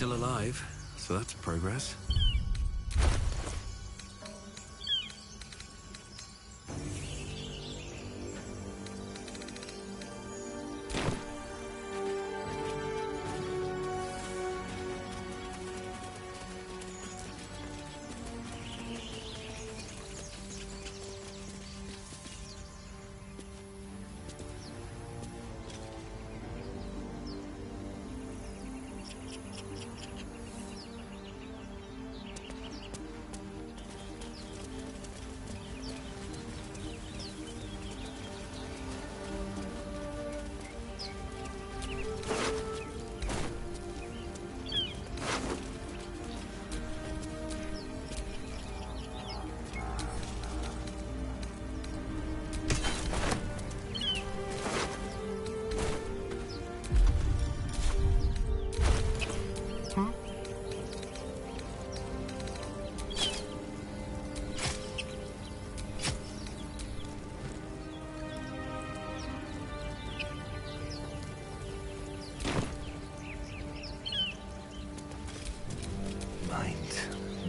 still alive, so that's progress.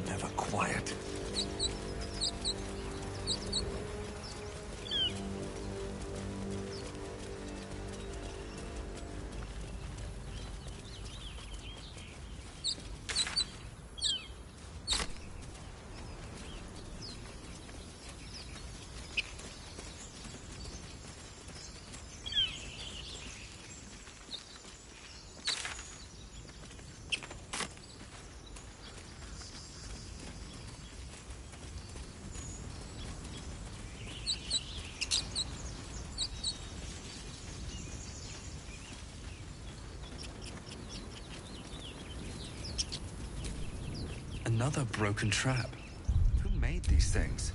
Never quiet. Another broken trap. Who made these things?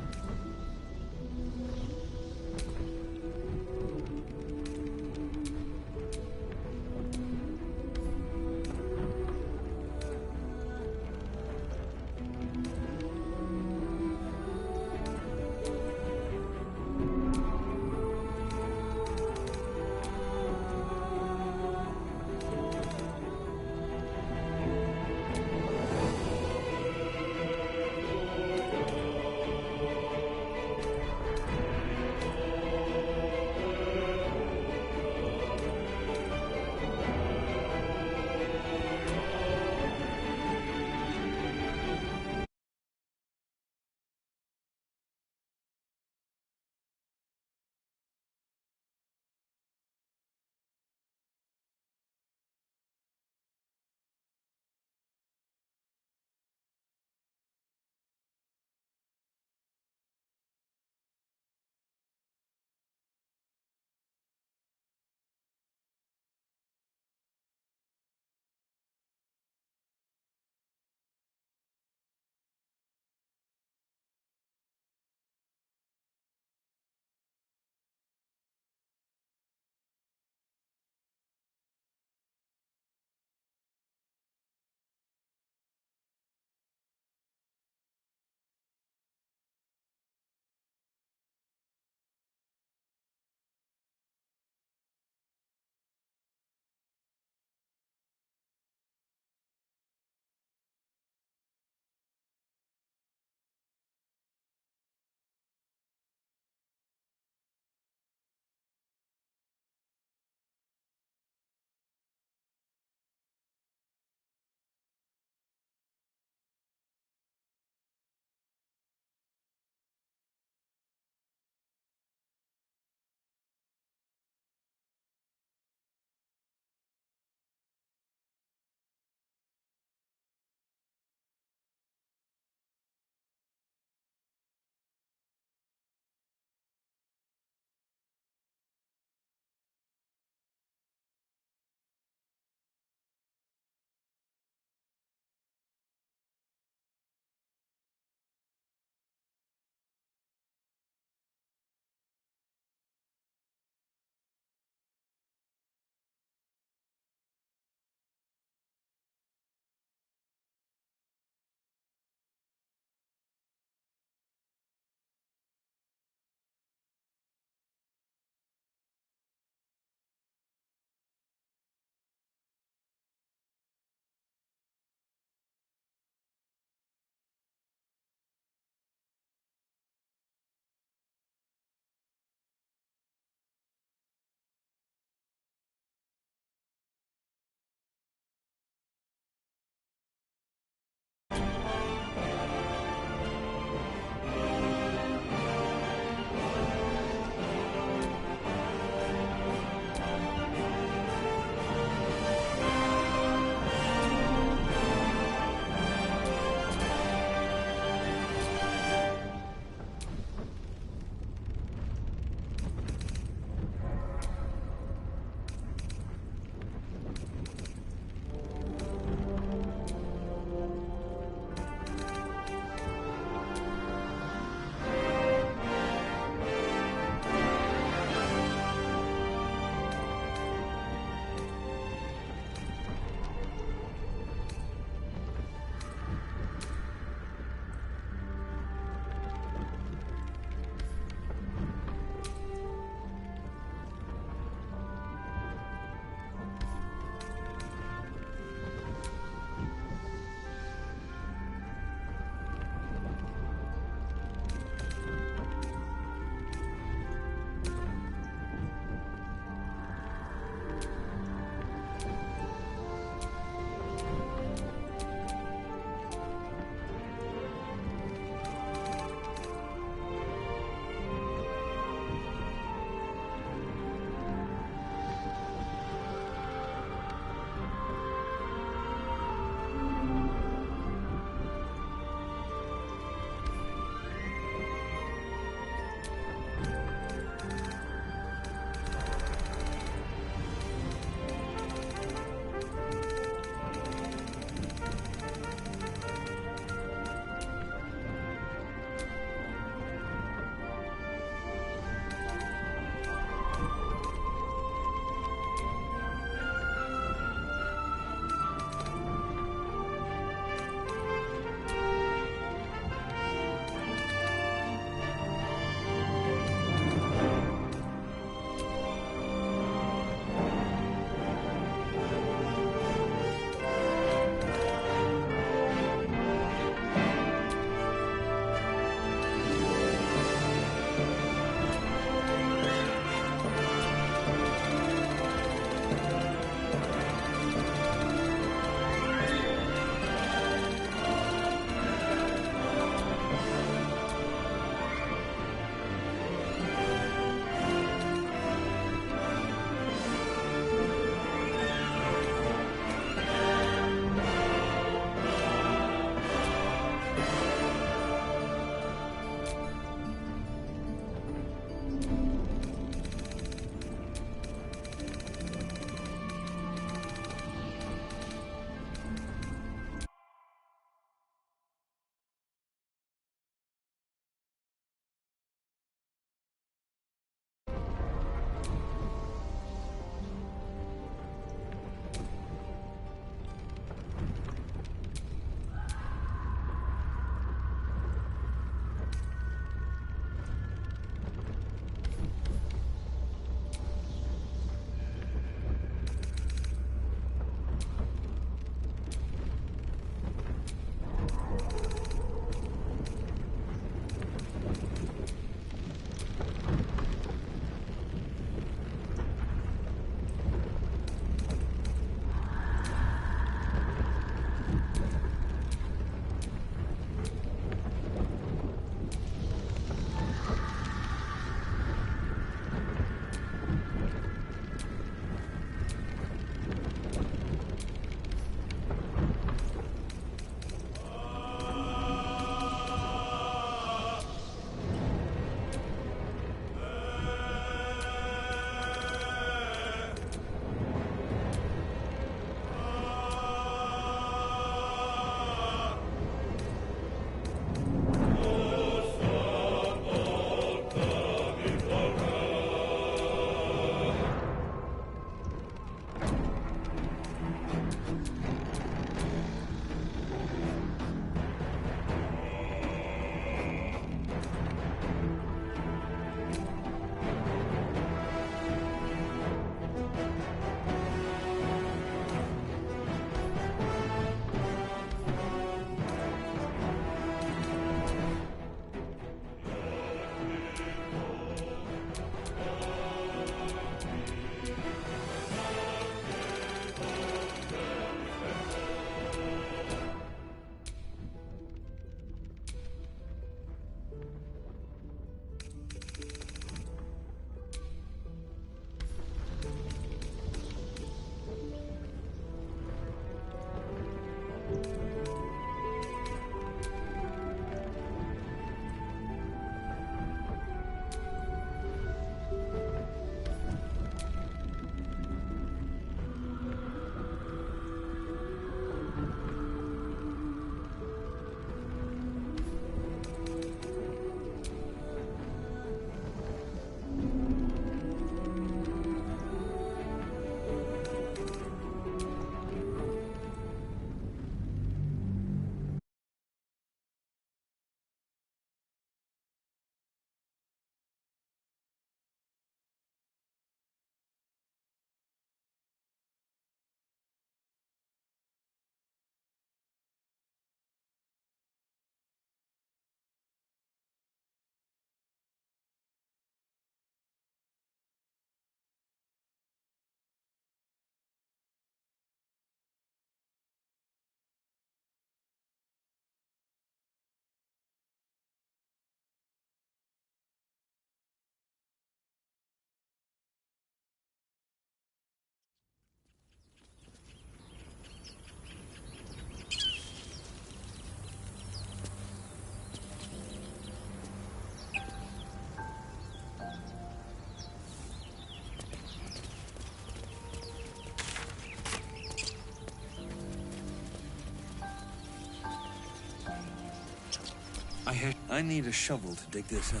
I need a shovel to dig this up.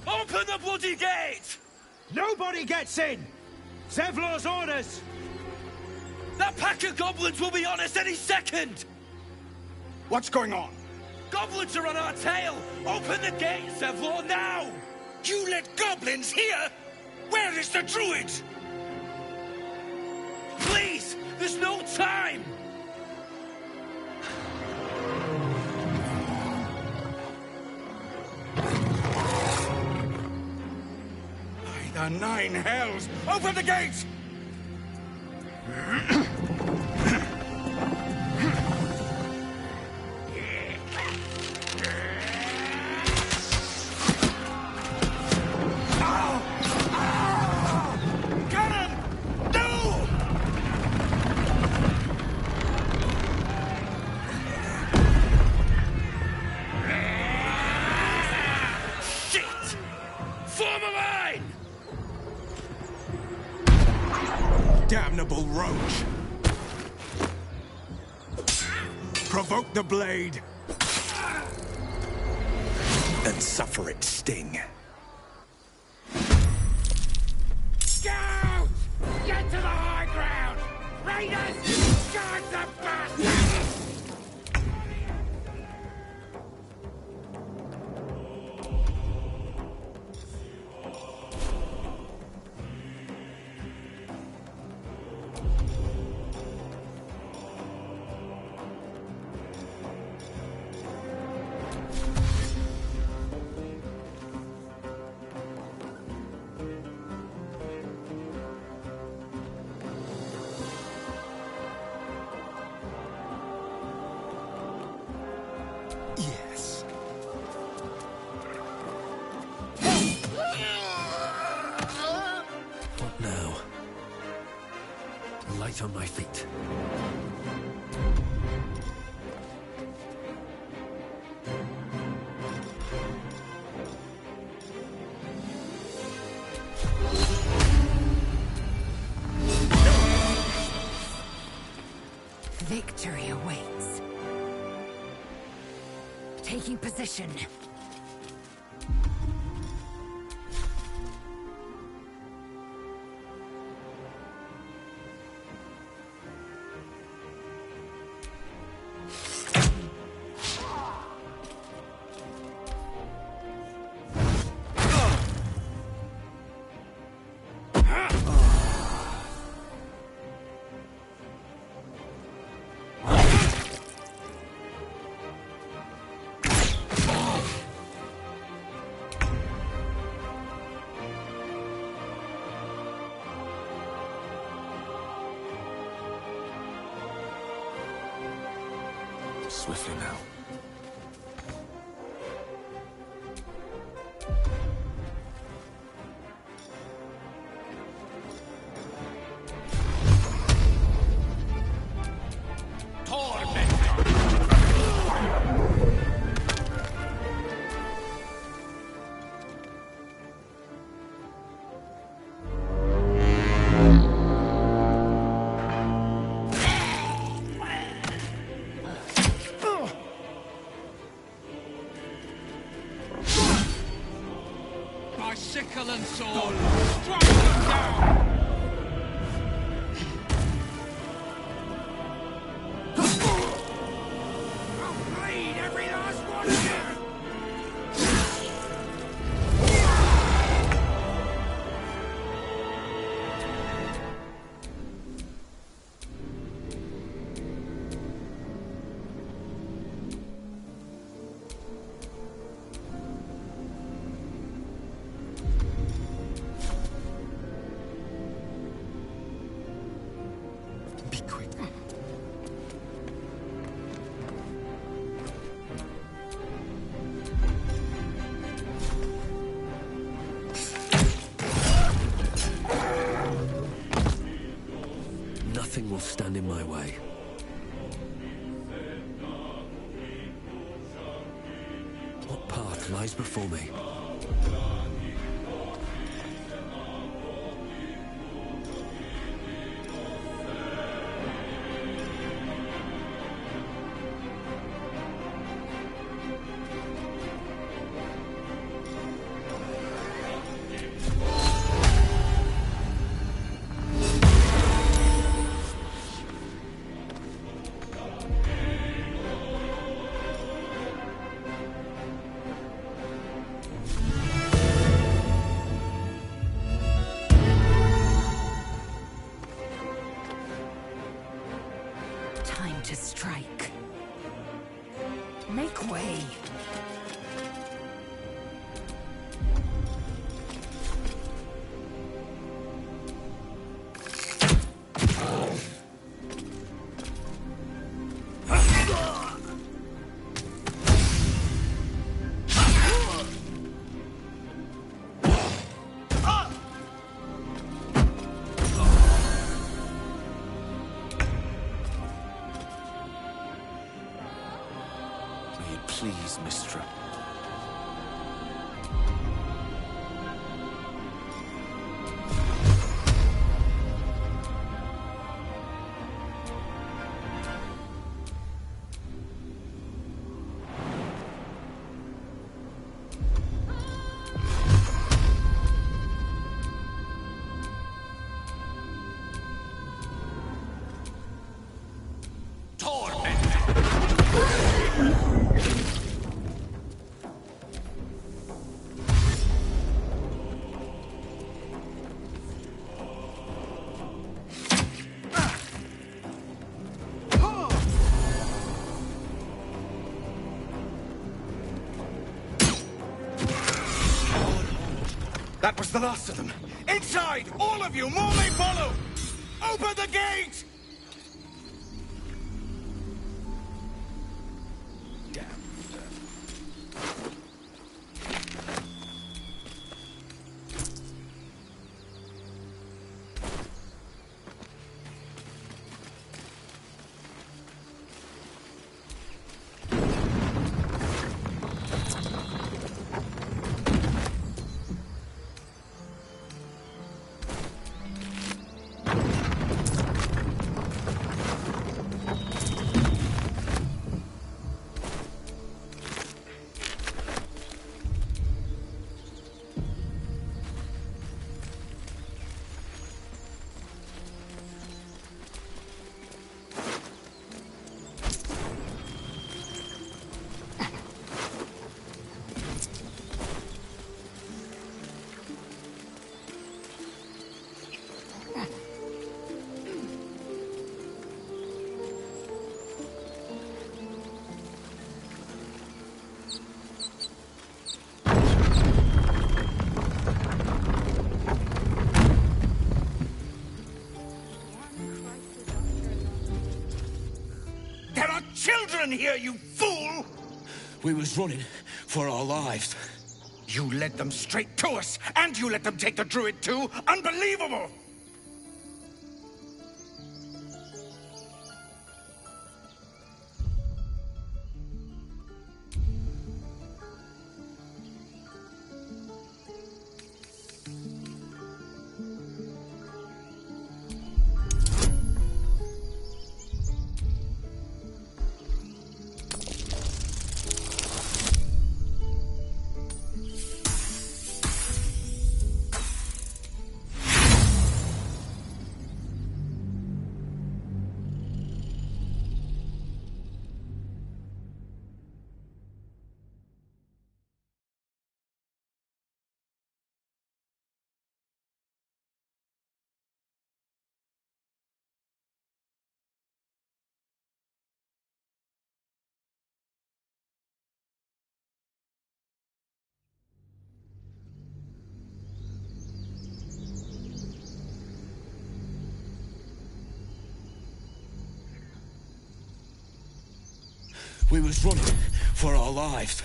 Open the bloody gate! Nobody gets in! Zevlor's orders! That pack of goblins will be on us any second! What's going on? Goblins are on our tail! Open the gate, Zevlor, now! You let goblins here? Where is the druid? Please! There's no time! By the nine hells! Open the gate! Damnable roach! Provoke the blade! And suffer its sting. Scout! Get to the high ground! Raiders! Guard the bastards! Yes. What now? Light on my feet. Victory awaits. Taking position. Swiftly now. Nothing will stand in my way. What path lies before me? Time to strike. Make way. Please, Mistra. That was the last of them. Inside! All of you! More may follow! Open the gate! Damn. Children here, you fool! We was running for our lives. You led them straight to us, and you let them take the druid too? Unbelievable! We was running for our lives.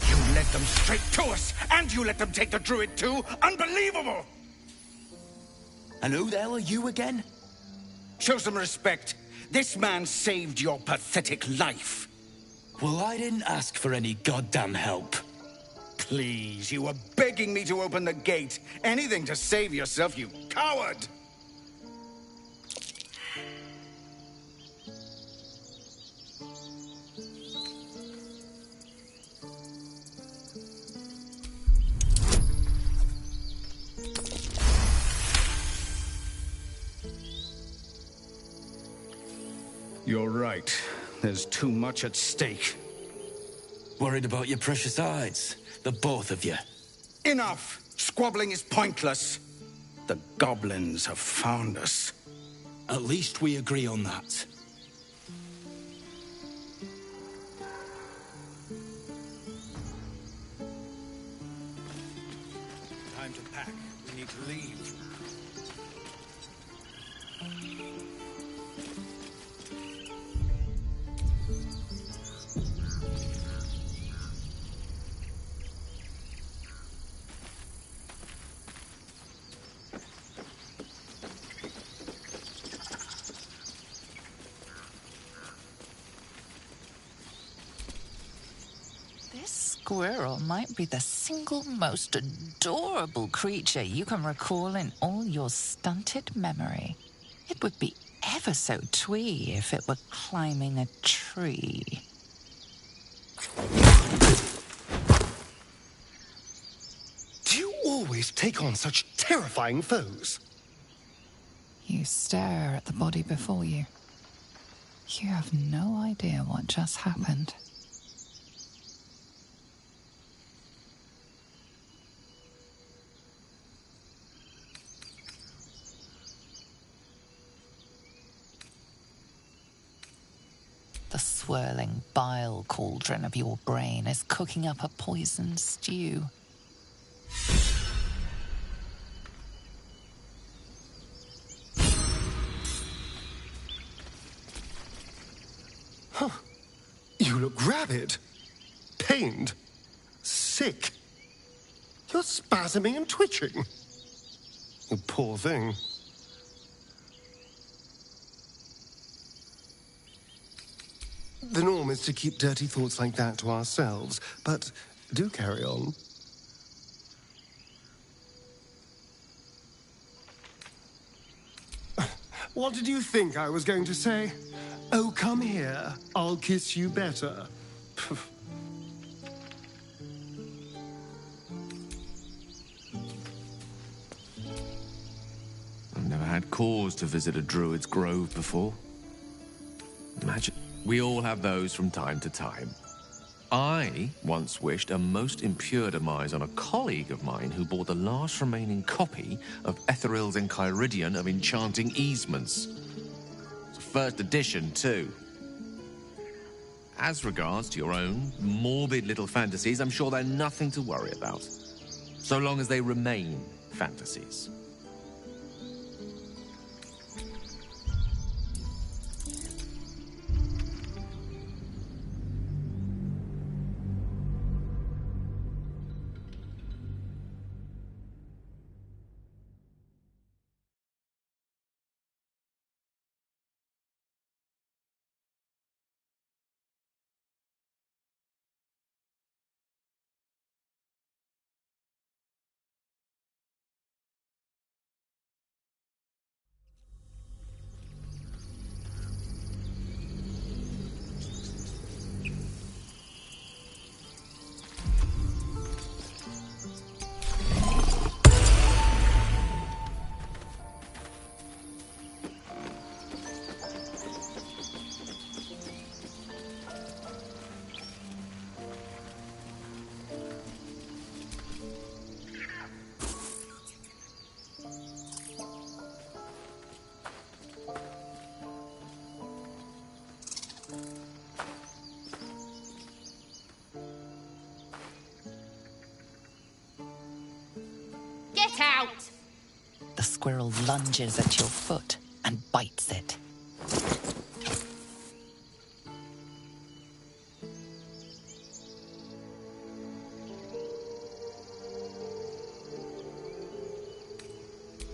You led them straight to us, and you let them take the druid too? Unbelievable! And who the hell are you again? Shut Show some respect. This man saved your pathetic life. Well, I didn't ask for any goddamn help. Please, you were begging me to open the gate. Anything to save yourself, you coward! You're right. There's too much at stake. Worried about your precious hides, the both of you. Enough! Squabbling is pointless. The goblins have found us. At least we agree on that. Time to pack. We need to leave. This squirrel might be the single most adorable creature you can recall in all your stunted memory. It would be ever so twee if it were climbing a tree. Do you always take on such terrifying foes? You stare at the body before you. You have no idea what just happened. The swirling bile cauldron of your brain is cooking up a poison stew. You look rabid, pained, sick. You're spasming and twitching. You poor thing. The norm is to keep dirty thoughts like that to ourselves, but do carry on. What did you think I was going to say? Oh, come here. I'll kiss you better. I've never had cause to visit a druid's grove before. Imagine. We all have those from time to time. I once wished a most impure demise on a colleague of mine who bought the last remaining copy of Etheril's Enchiridion of Enchanting Easements. It's a first edition, too. As regards to your own morbid little fantasies, I'm sure they're nothing to worry about. So long as they remain fantasies. Get out! The squirrel lunges at your foot and bites it.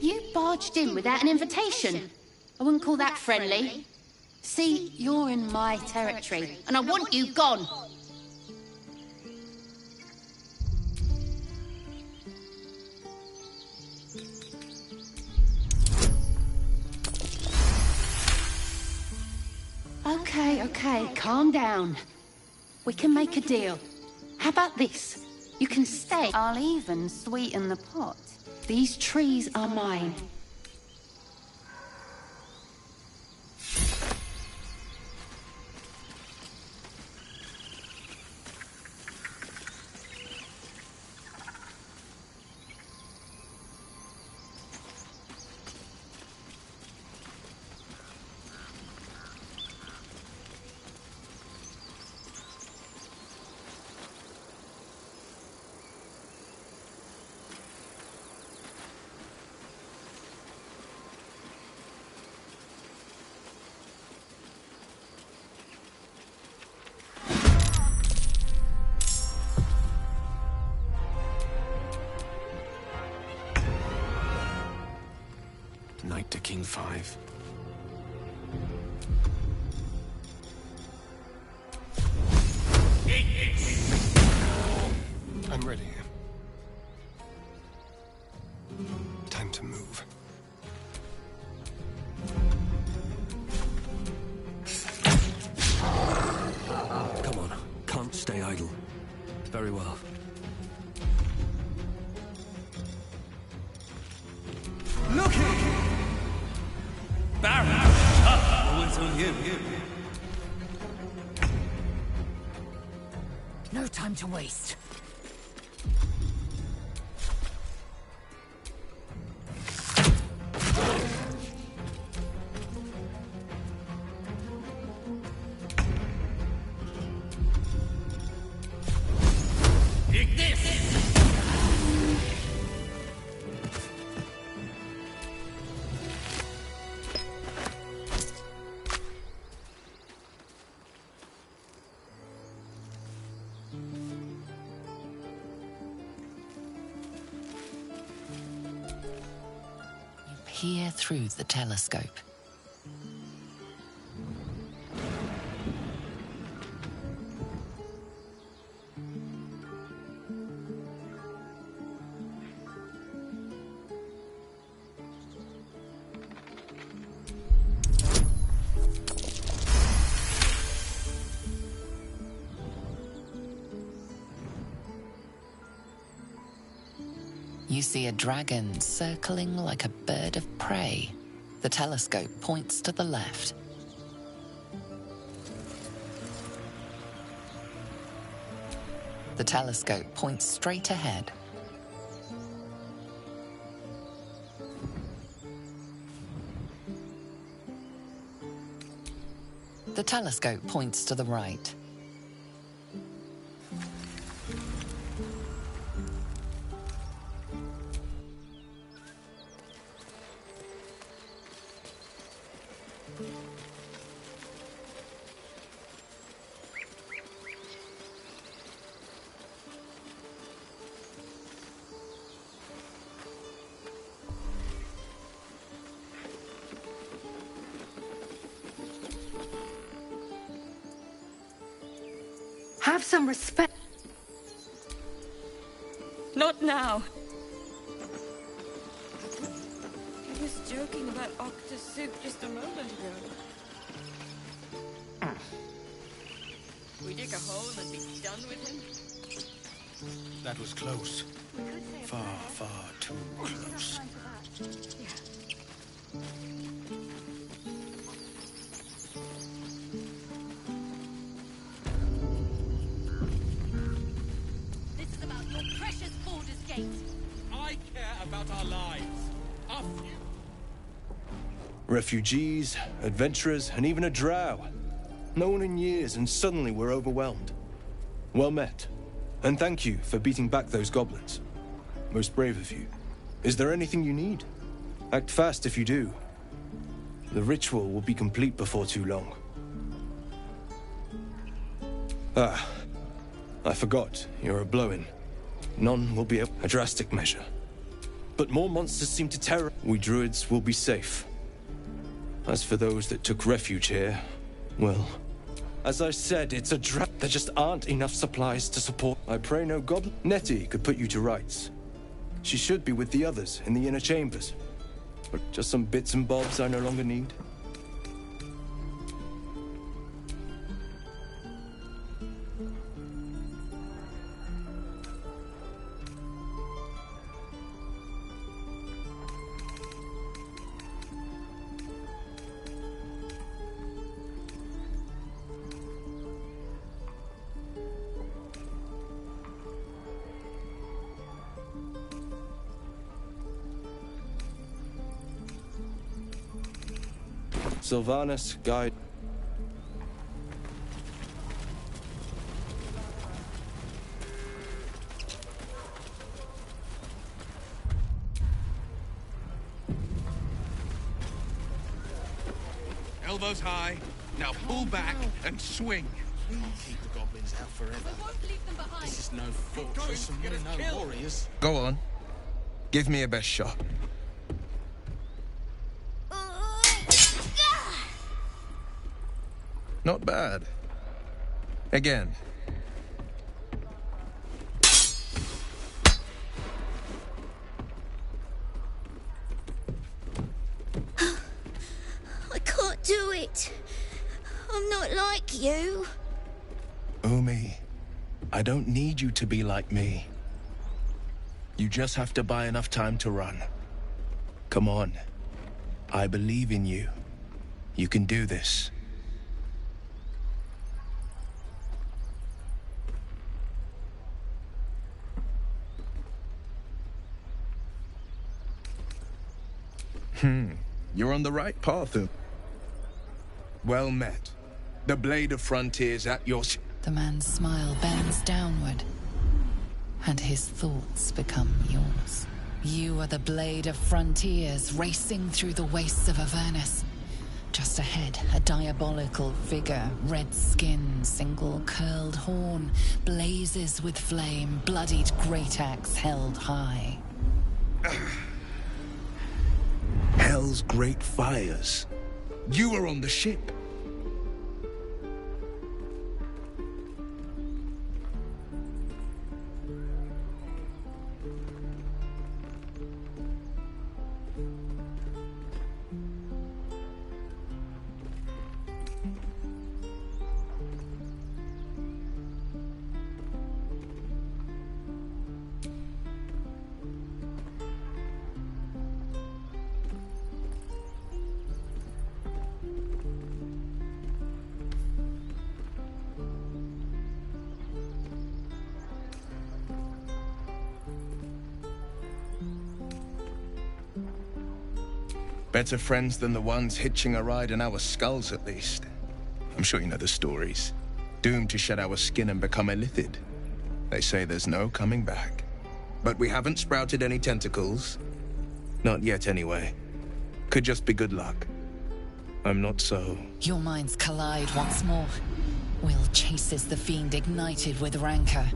You barged in without an invitation. I wouldn't call that friendly. See, you're in my territory, and I want you gone. Okay, calm down. We can make a deal. How about this? You can stay. I'll even sweeten the pot. These trees are mine. Knight to King 5. I'm ready. Time to move. Come on, can't stay idle. Very well. Look here! Baron! Always on you. No time to waste. Take this! Peer through the telescope. You see a dragon circling like a bird of prey. The telescope points to the left. The telescope points straight ahead. The telescope points to the right. Have some respect. Not now. I was joking about octa soup just a moment ago. We dig a hole and be done with him? That was close. Far, far too close. This is about your precious Baldur's Gate. I care about our lives. Our future. Refugees, adventurers, and even a drow. No one in years, and suddenly we're overwhelmed. Well met. And thank you for beating back those goblins. Most brave of you. Is there anything you need? Act fast if you do. The ritual will be complete before too long. Ah, I forgot. You're a blow-in. None will be a drastic measure. But more monsters seem to terror. We druids will be safe. As for those that took refuge here, well, as I said, it's a drought. There just aren't enough supplies to support. I pray no goblin. Nettie could put you to rights. She should be with the others in the inner chambers. But just some bits and bobs I no longer need. Sylvanus, guide. Elbows high. Now pull back and swing. We keep the goblins out forever. We won't leave them behind. This is no fortress and we're no warriors. Go on. Give me a best shot. Not bad. Again. I can't do it. I'm not like you. Umi, I don't need you to be like me. You just have to buy enough time to run. Come on. I believe in you. You can do this. You're on the right path. Well met. The Blade of Frontiers at your... The man's smile bends downward, and his thoughts become yours. You are the Blade of Frontiers racing through the wastes of Avernus. Just ahead, a diabolical figure, red skin, single curled horn, blazes with flame, bloodied great axe held high. Hell's great fires. You were on the ship. Better friends than the ones hitching a ride in our skulls, at least. I'm sure you know the stories. Doomed to shed our skin and become illithid. They say there's no coming back. But we haven't sprouted any tentacles. Not yet, anyway. Could just be good luck. I'm not so... Your minds collide once more. Will chases the fiend ignited with rancor.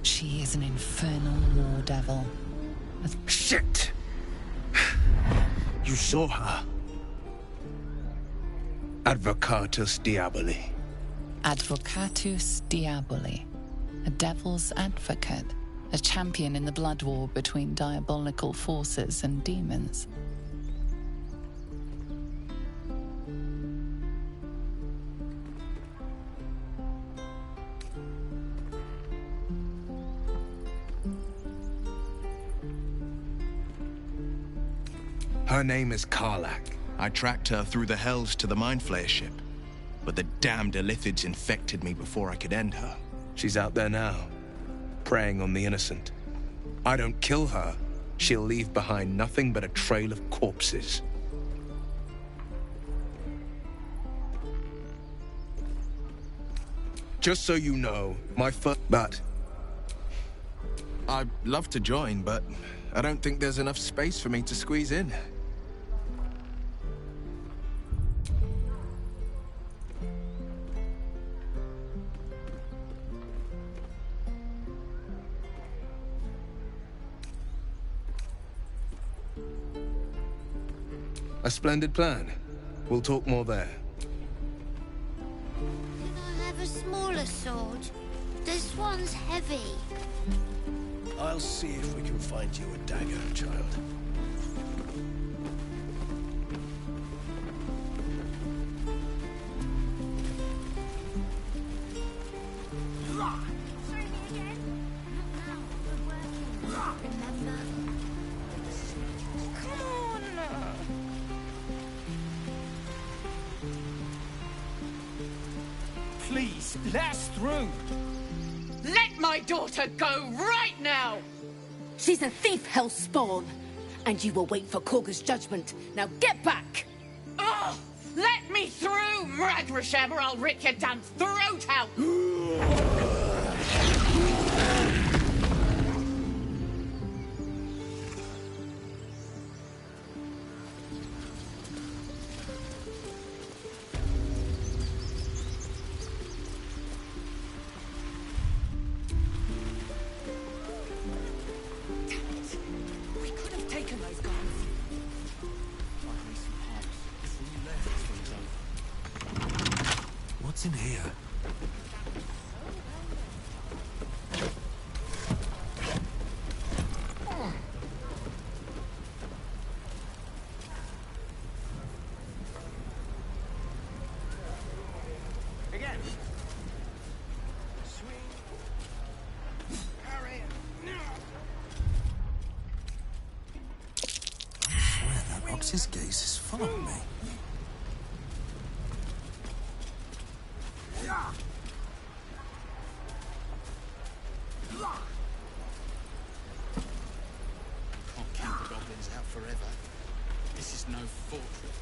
She is an infernal war devil. Shit! You saw her. Advocatus Diaboli. Advocatus Diaboli. A devil's advocate. A champion in the blood war between diabolical forces and demons. Her name is Karlak. I tracked her through the hells to the Mind Flayer ship. But the damned Illithids infected me before I could end her. She's out there now, preying on the innocent. I don't kill her, she'll leave behind nothing but a trail of corpses. Just so you know, my first... But... I'd love to join, but I don't think there's enough space for me to squeeze in. A splendid plan. We'll talk more there. Can I have a smaller sword? This one's heavy. I'll see if we can find you a dagger, child. Please, let us through. Let my daughter go right now! She's a thief, hellspawn. And you will wait for Korga's judgment. Now get back! Oh, let me through, Mragrasham, or I'll rip your damn throat out! What's in here? Again. Swing. Carry. I swear that Ox's gaze is following me. Can't keep the goblins out forever. This is no fortress.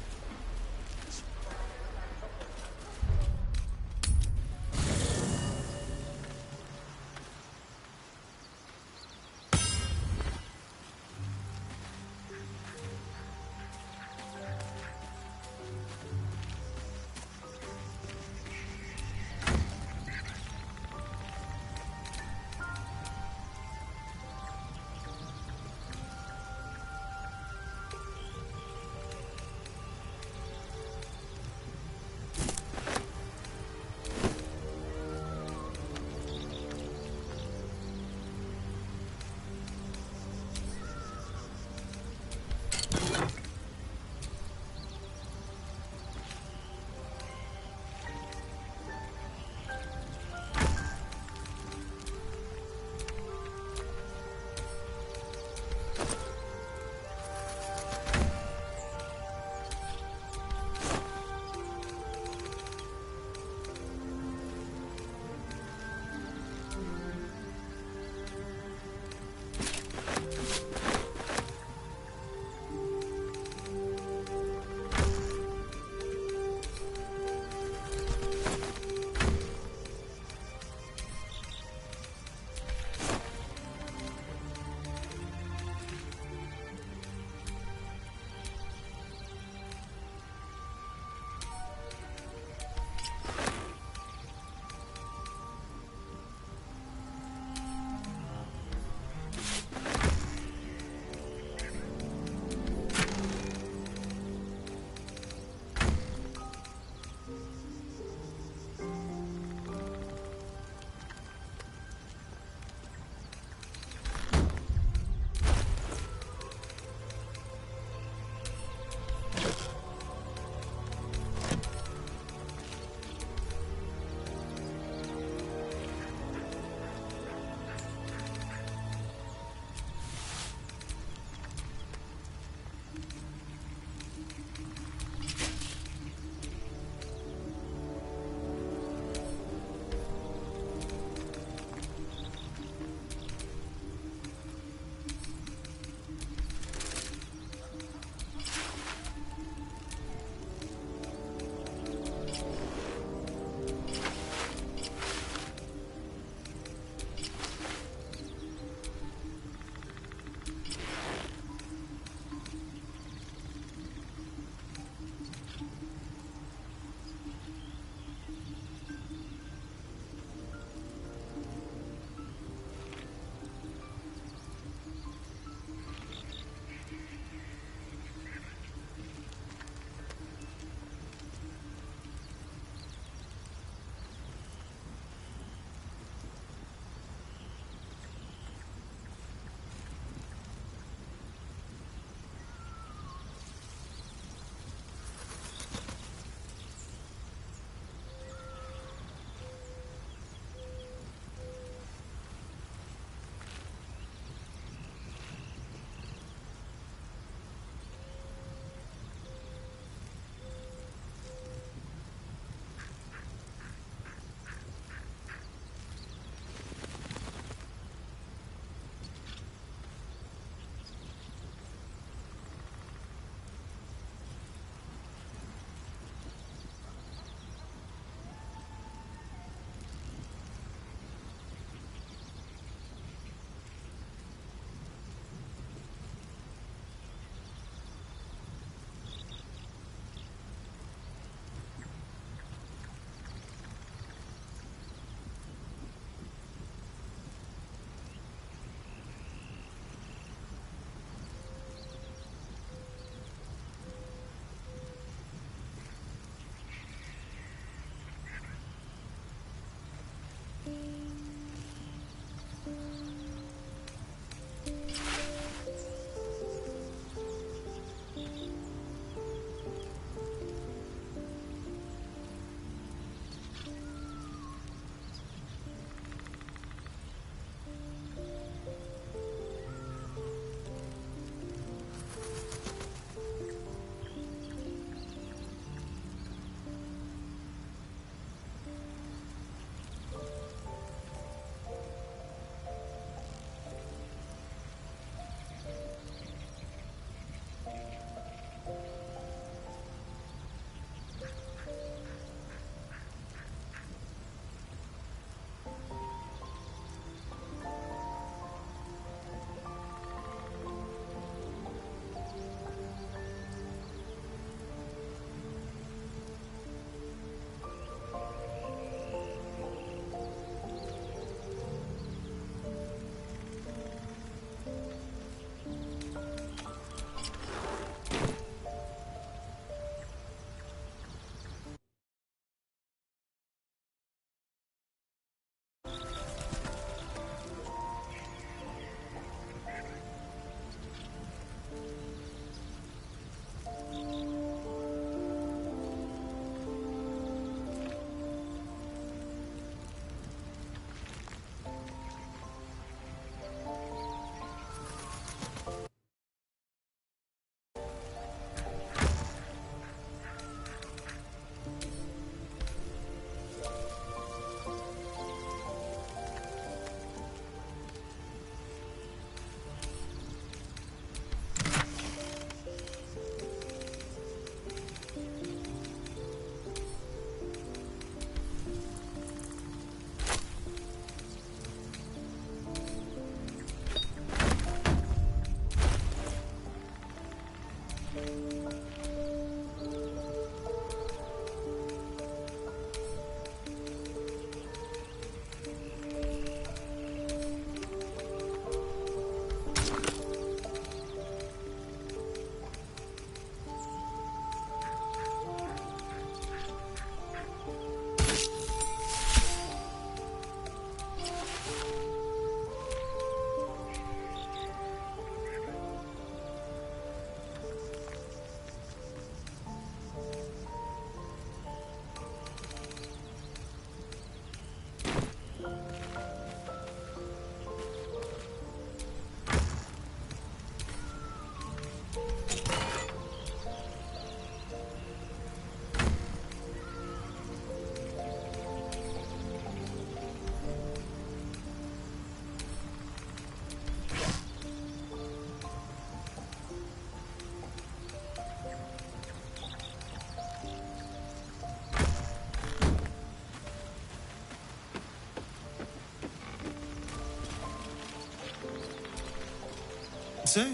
So,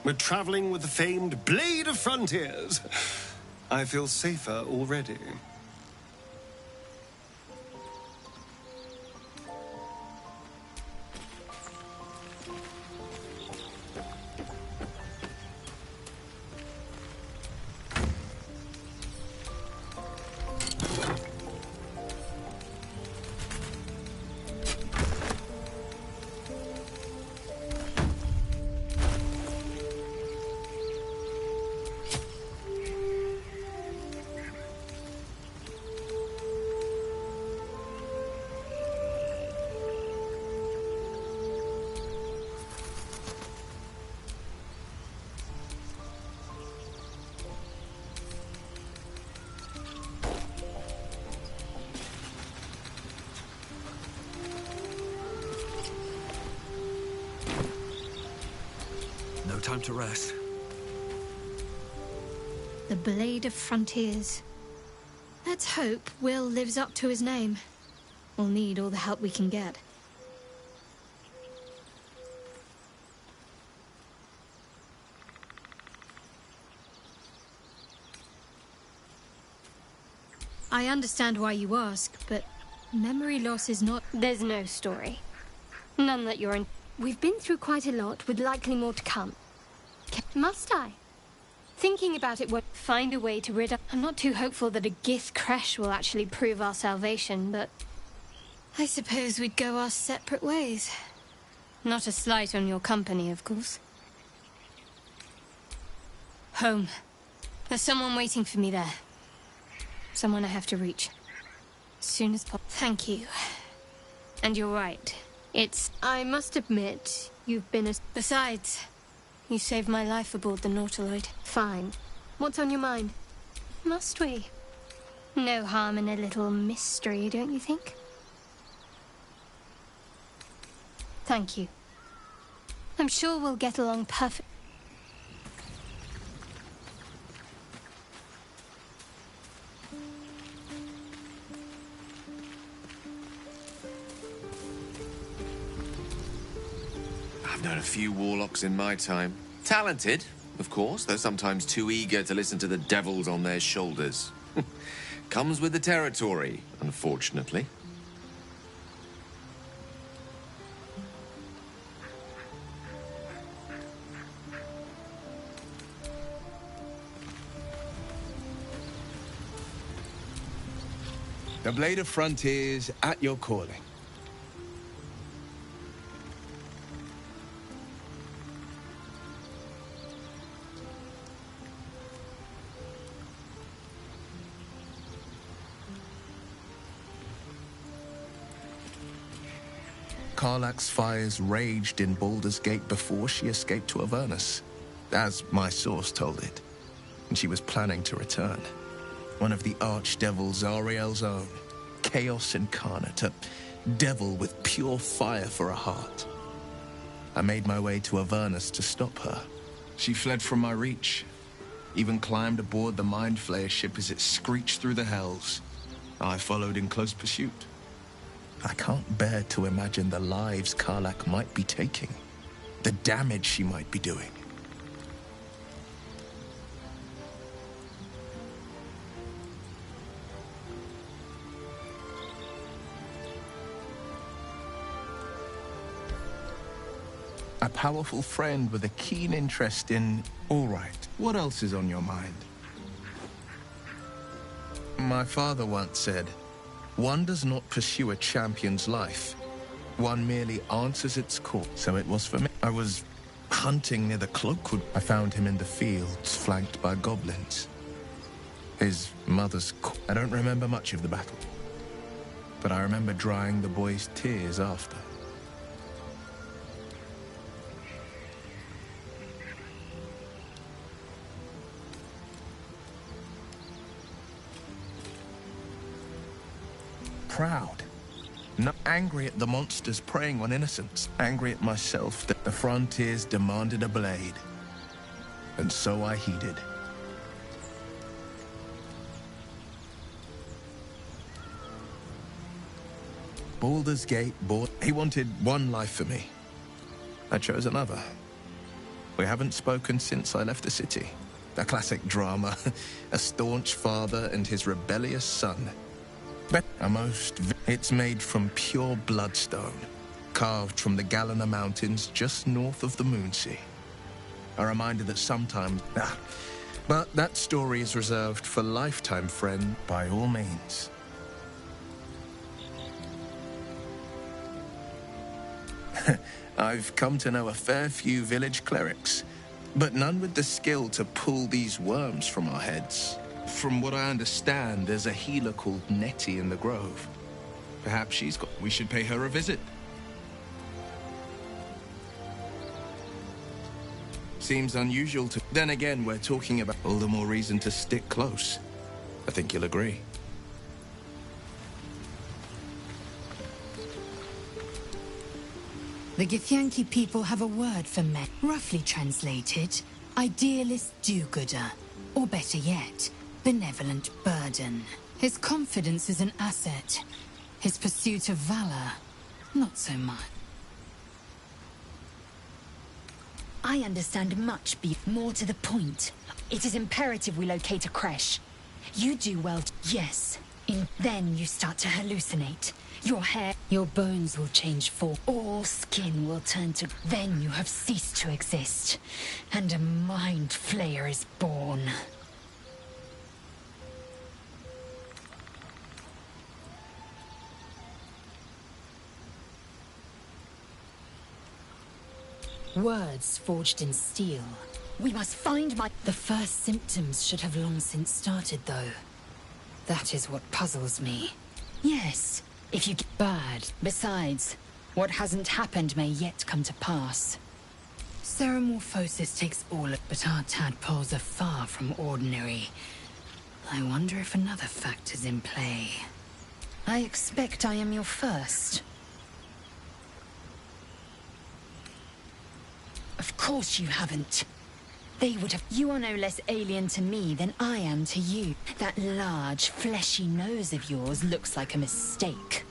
we're traveling with the famed Blade of Frontiers. I feel safer already. No time to rest. The Blade of Frontiers. Let's hope Will lives up to his name. We'll need all the help we can get. I understand why you ask, but memory loss is not... There's no story. None that you're in... We've been through quite a lot, with likely more to come. Must I? Thinking about it would find a way to rid us... I'm not too hopeful that a Gith crash will actually prove our salvation, but... I suppose we'd go our separate ways. Not a slight on your company, of course. Home. There's someone waiting for me there. Someone I have to reach. As soon as possible. Thank you. And you're right. I must admit, you've been a... Besides, you saved my life aboard the Nautiloid. Fine. What's on your mind? Must we? No harm in a little mystery, don't you think? Thank you. I'm sure we'll get along perfect. I've known a few warlocks in my time. Talented, of course, though sometimes too eager to listen to the devils on their shoulders. Comes with the territory, unfortunately. The Blade of Frontiers at your calling. Karlach's fires raged in Baldur's Gate before she escaped to Avernus, as my source told it, and she was planning to return. One of the archdevils Ariel's own, chaos incarnate, a devil with pure fire for a heart. I made my way to Avernus to stop her. She fled from my reach, even climbed aboard the Mind Flayer ship as it screeched through the hells. I followed in close pursuit. I can't bear to imagine the lives Karlach might be taking, the damage she might be doing. A powerful friend with a keen interest in... All right, what else is on your mind? My father once said, one does not pursue a champion's life. One merely answers its call. So it was for me. I was hunting near the Cloakwood. I found him in the fields, flanked by goblins. His mother's... I don't remember much of the battle, but I remember drying the boy's tears after. Proud. Not angry at the monsters preying on innocents. Angry at myself that the Frontiers demanded a blade. And so I heeded. Baldur's Gate bought... He wanted one life for me. I chose another. We haven't spoken since I left the city. A classic drama. A staunch father and his rebellious son. It's made from pure bloodstone, carved from the Galena Mountains just north of the Moonsea. A reminder that sometimes... but that story is reserved for lifetime friend by all means. I've come to know a fair few village clerics, but none with the skill to pull these worms from our heads. From what I understand, there's a healer called Nettie in the Grove. Perhaps she's got... We should pay her a visit. Seems unusual to... Then again, we're talking about all the more reason to stick close. I think you'll agree. The Githyanki people have a word for men. Roughly translated, idealist do-gooder. Or better yet, benevolent burden. His confidence is an asset. His pursuit of valor, not so much. I understand much, more to the point. It is imperative we locate a creche. You do well, yes. Then you start to hallucinate. Your hair, your bones will change form. All skin will turn to... Then you have ceased to exist. And a mind flayer is born. Words forged in steel. We must find my... The first symptoms should have long since started, though. That is what puzzles me. Yes, if you get bad. Besides, what hasn't happened may yet come to pass. Ceremorphosis takes all of... But our tadpoles are far from ordinary. I wonder if another factor's in play. I expect I am your first. Of course you haven't. They would have... You are no less alien to me than I am to you. That large, fleshy nose of yours looks like a mistake.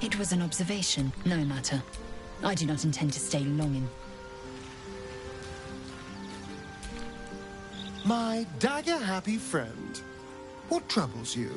It was an observation, no matter. I do not intend to stay long in... My dagger-happy friend. What troubles you?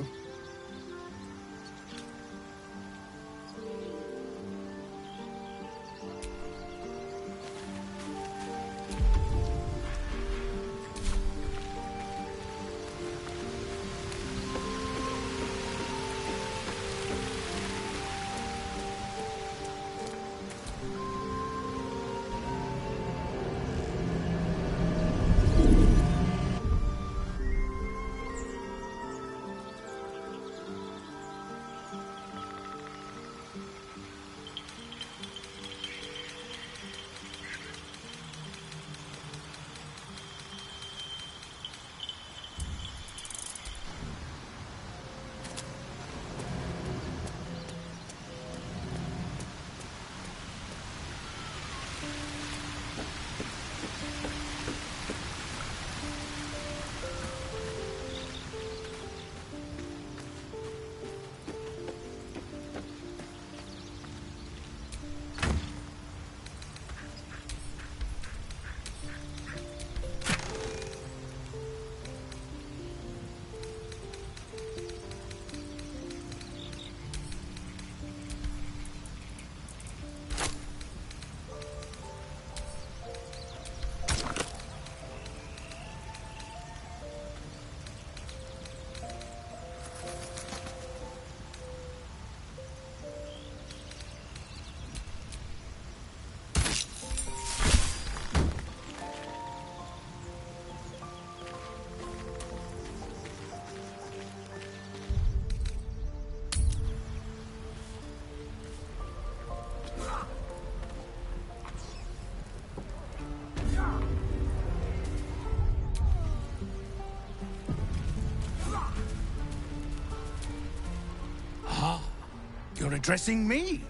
You're addressing me,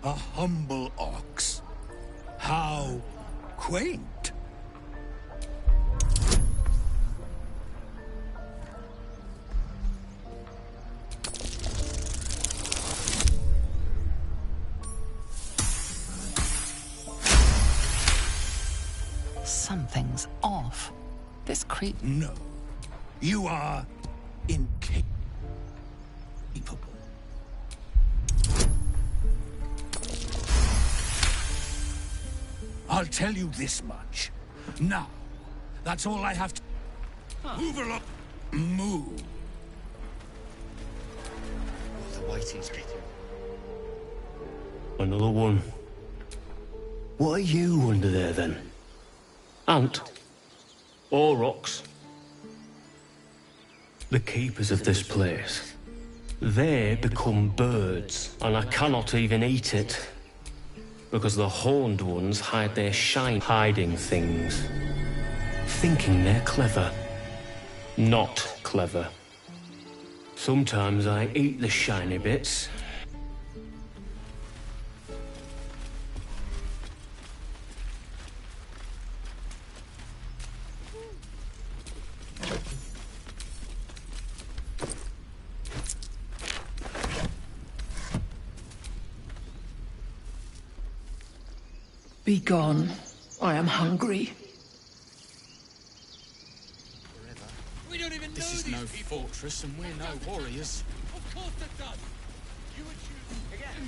a humble ox. How quaint. Something's off. This creep... No. You are incapable. I'll tell you this much. Now, that's all I have to... Move along. Move. The waiting's getting... Another one. What are you under there, then? Ant? Or rocks? The keepers of this place. They become birds, and I cannot even eat it. Because the horned ones hide their shine hiding things. Thinking they're clever. Not clever. Sometimes I eat the shiny bits. Be gone. I am hungry. We don't even This is no fortress, and we're no warriors. Of course it does. You would choose again.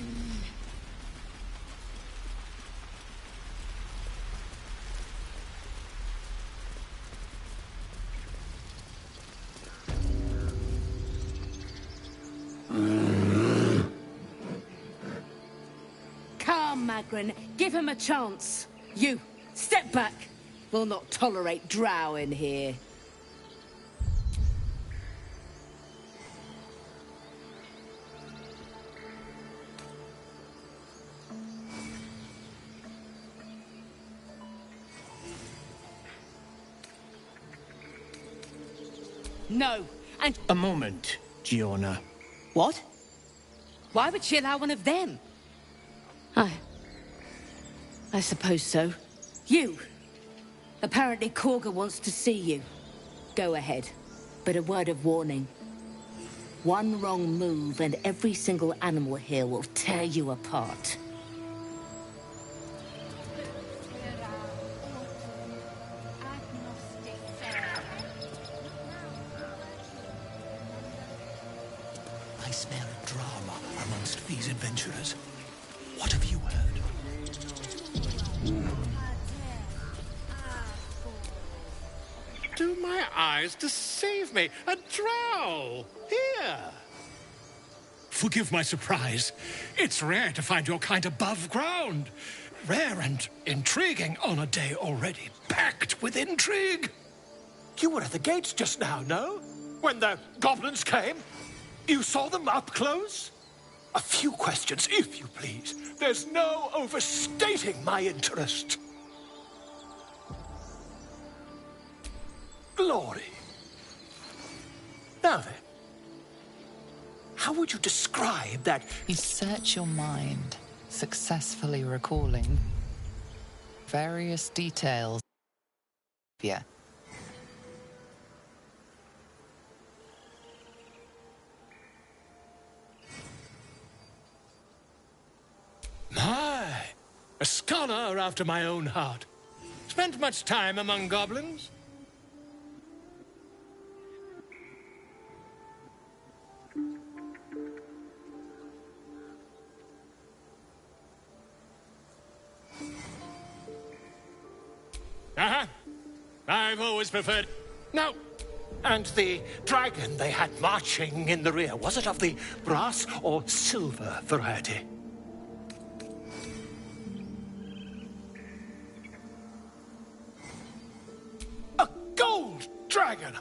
Come, Magrin, give him a chance. You, step back. We'll not tolerate drow in here. No, and... A moment, Giona. What? Why would she allow one of them? I suppose so. You! Apparently Korga wants to see you. Go ahead. But a word of warning. One wrong move and every single animal here will tear you apart. I smell drama amongst these adventurers. What have you heard? Do my eyes deceive me? A drow! Here! Forgive my surprise. It's rare to find your kind above ground. Rare and intriguing on a day already packed with intrigue. You were at the gates just now, no? When the goblins came? You saw them up close? A few questions, if you please. There's no overstating my interest. Glory. Now then, how would you describe that? You search your mind, successfully recalling various details. Yeah. My, a scholar after my own heart. Spent much time among goblins? I've always preferred... Now, and the dragon they had marching in the rear, was it of the brass or silver variety? A gold dragon!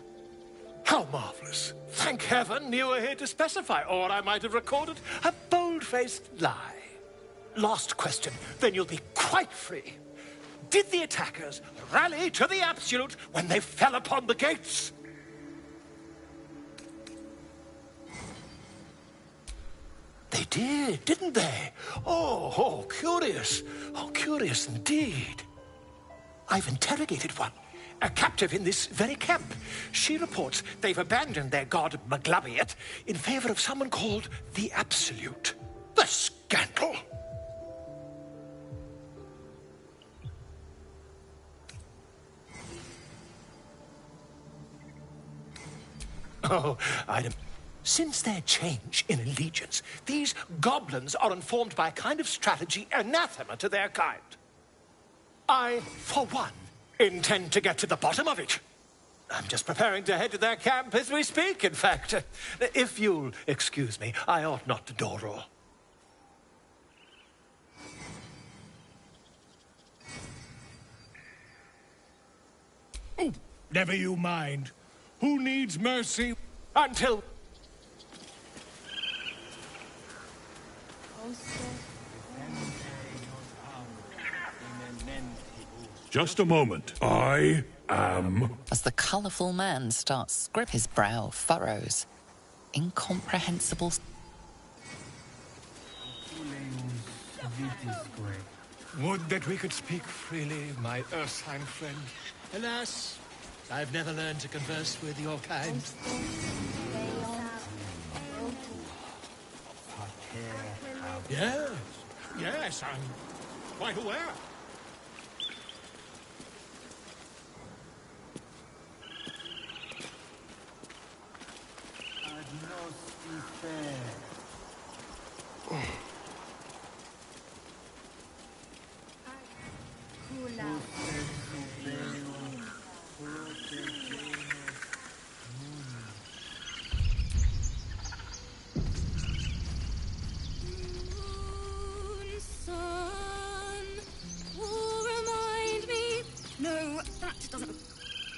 How marvelous. Thank heaven you were here to specify, or I might have recorded a bold-faced lie. Last question, then you'll be quite free. Did the attackers rally to the absolute when they fell upon the gates? They did, didn't they? Oh, curious. Oh, curious indeed. I've interrogated one, a captive in this very camp. She reports they've abandoned their god Maglabiet in favor of someone called the Absolute. The scandal! Oh, Since their change in allegiance, these goblins are informed by a kind of strategy anathema to their kind. I, for one, intend to get to the bottom of it. I'm just preparing to head to their camp as we speak, in fact. If you'll excuse me, I ought not to dawdle. Oh, never you mind. Who needs mercy? Until... Just a moment. I am... As the colourful man starts script, his brow furrows. Incomprehensible... Would that we could speak freely, my Ursine friend. Alas, I've never learned to converse with your kind. Yes, yes, I'm quite aware.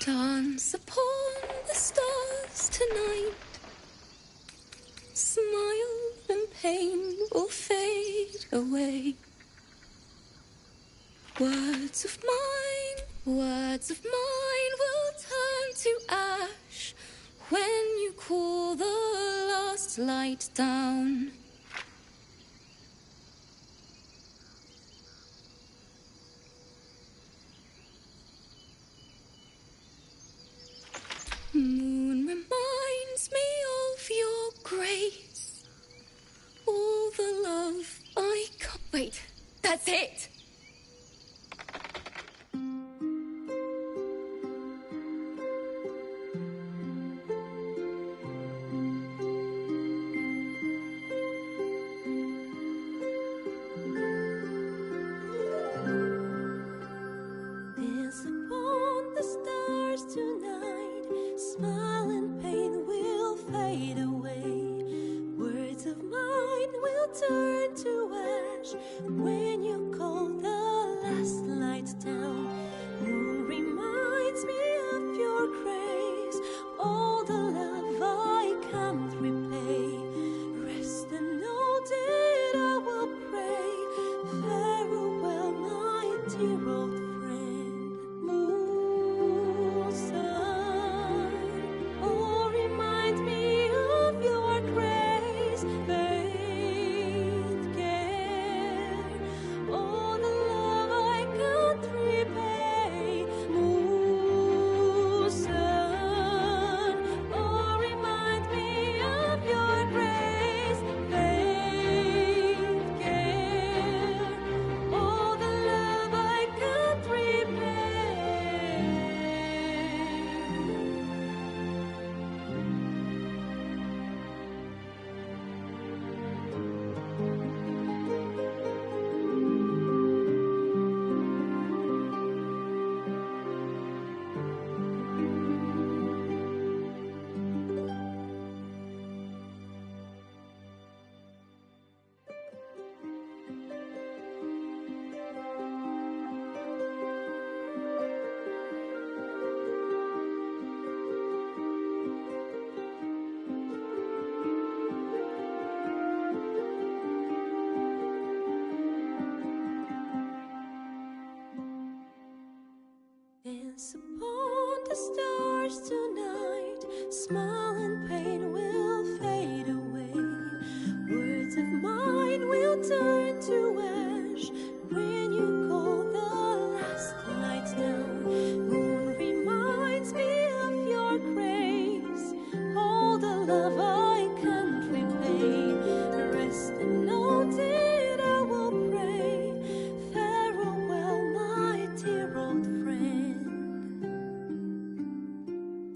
Dance upon the stars tonight. Smile and pain will fade away. Words of mine will turn to ash when you cool the last light down. Moon reminds me of your grace. All the love I can't... Wait, that's it! Dance upon the stars tonight. Smile and pain will fade away. Words of mine will turn to ash when you call the last light down. Moon reminds me of your grace. All the love I can't repay. Rest and know that I will pray. Farewell, my dear old friend. Moon, sun, oh, remind me of your grace. Faith, care, all the love I can't repay. Moon, sun, oh, remind me of your grace. Faith, care, all the love I can't repay. Dance upon the stars tonight. Smile and pain will fade away. Words of mine will turn to ash when you call the last light down. Moon reminds me of your grace. All the love I can't repay. Rest and know that I will pray. Farewell, my dear old friend.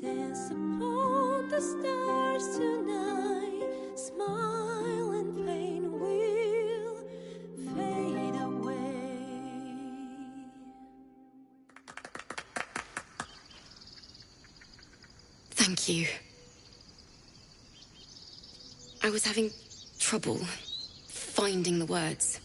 Dance upon the stars. Thank you. I was having trouble finding the words.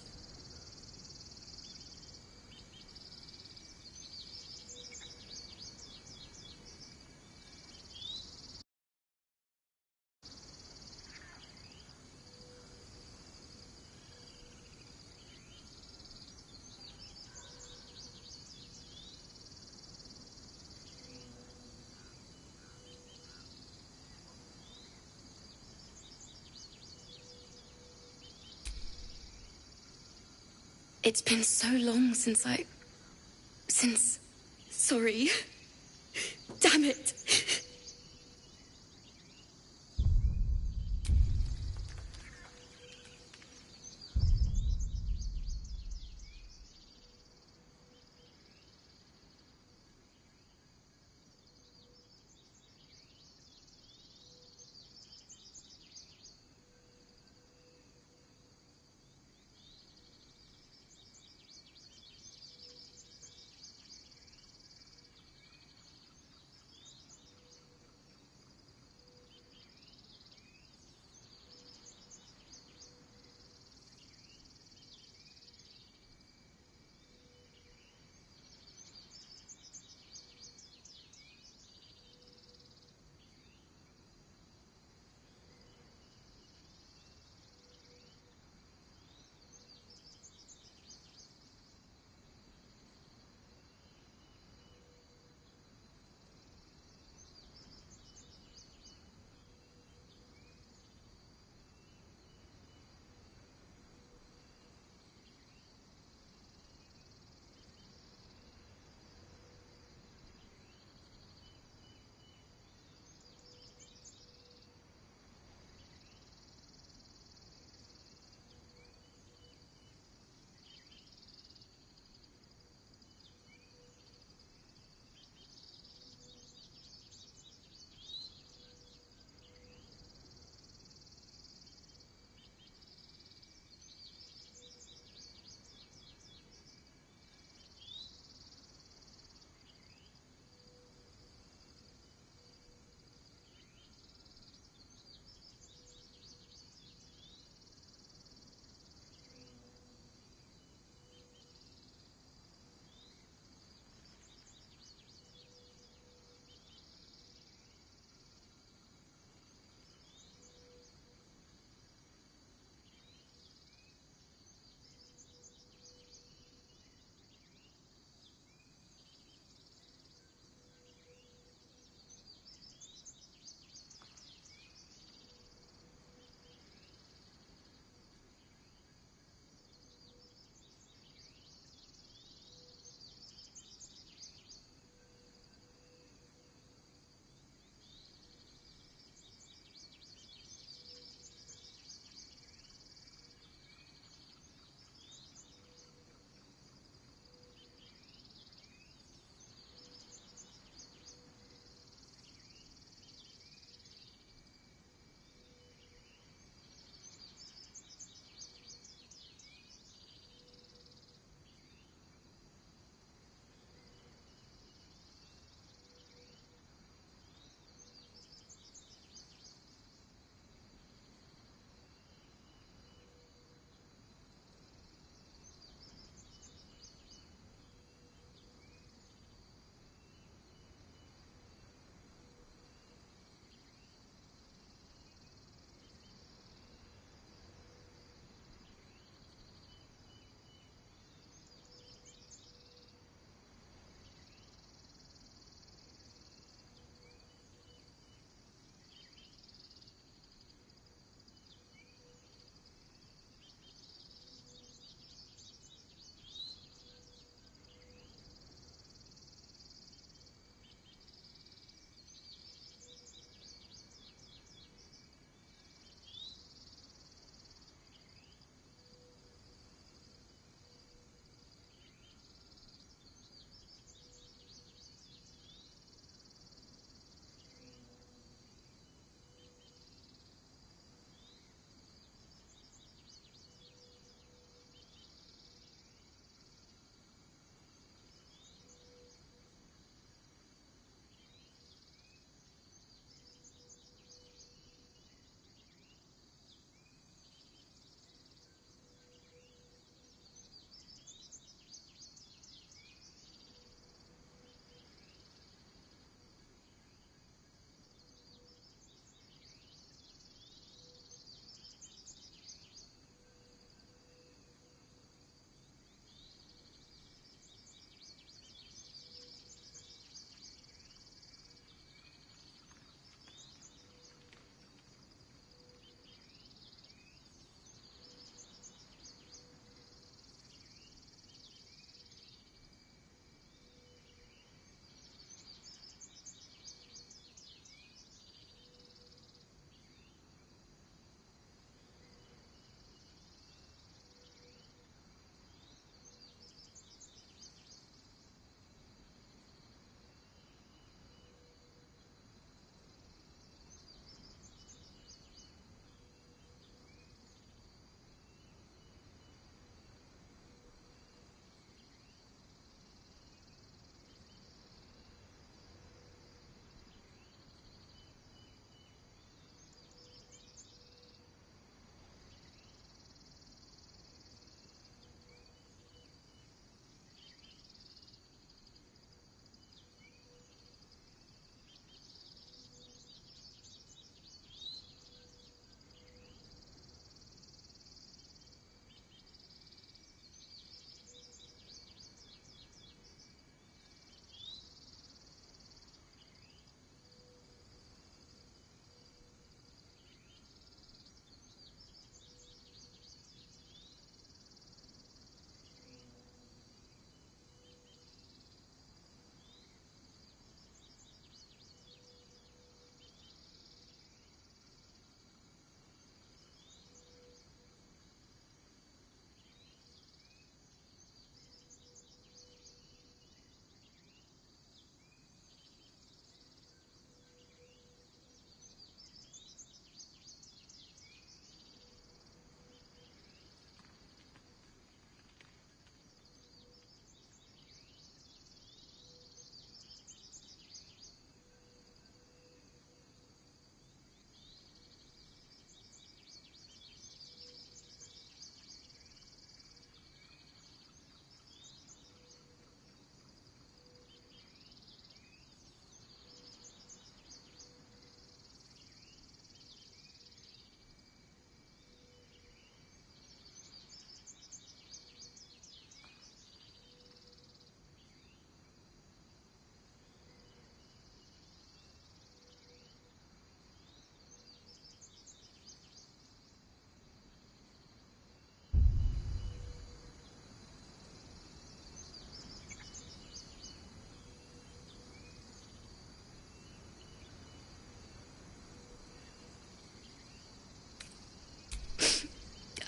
It's been so long since Sorry. Damn it.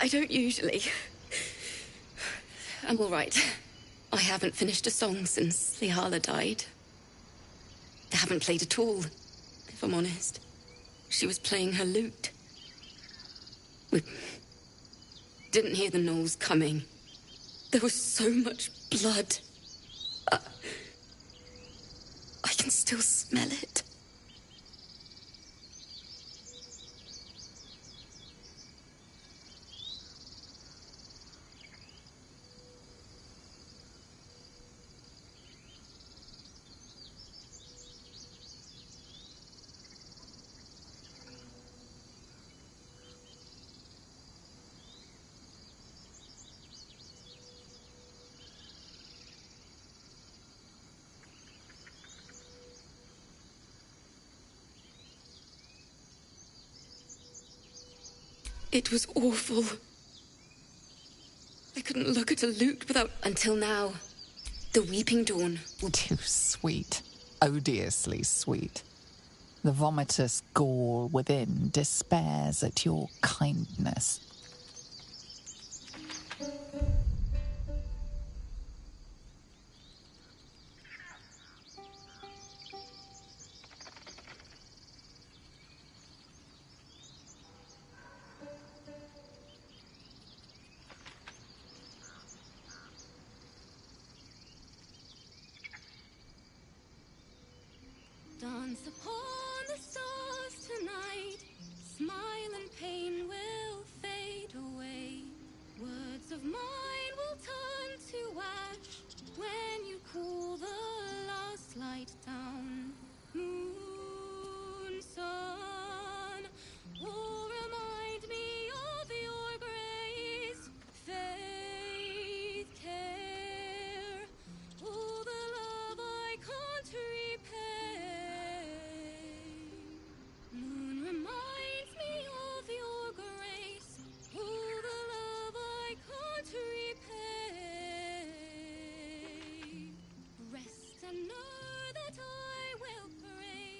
I don't usually. I'm all right. I haven't finished a song since Lihala died. I haven't played at all, if I'm honest. She was playing her lute. We didn't hear the gnolls coming. There was so much blood. I can still smell it. It was awful. I couldn't look at a lute without... Until now. The Weeping Dawn will... Too sweet. Odiously sweet. The vomitous gall within despairs at your kindness. Dance upon the stars tonight. Smile and pain will fade away. Words of mine will turn to ash when you cool the last light down. Moon, sun, will remind me of your grace. Faith, care, all the love I can't repay. Moon reminds me of your grace, all the love I can't repay. Rest and know that I will pray.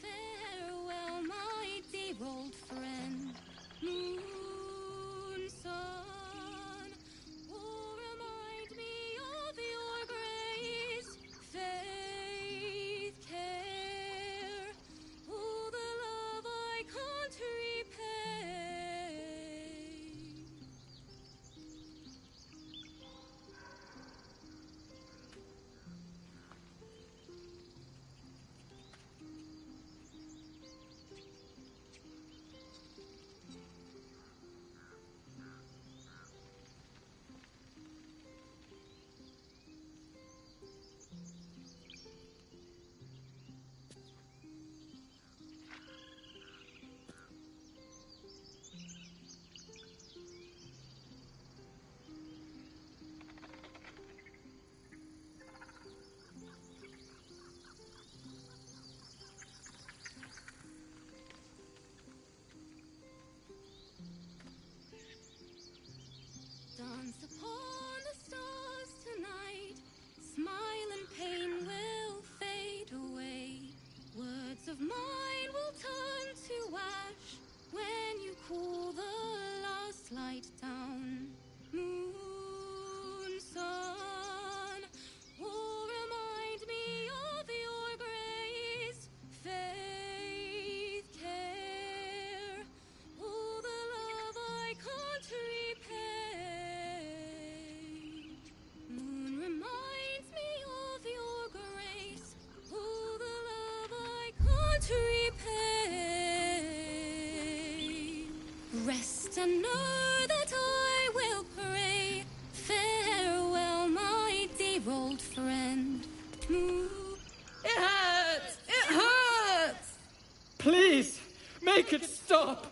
Farewell, my dear old friend. Moon, sun, will remind me of your grace. Faith, care, all the love I can't repay. Dance upon the stars tonight. Smile and pain will fade away. Words of mine will turn to ash when you cool the last light down. Moon, sun, will remind me of your grace. Faith, care, all the love I can't repay. Moon reminds me of your grace, all the love I can't repay. Rest and know that I will pray. Farewell, my dear old friend. Moon. It hurts! It hurts! Please, make it stop!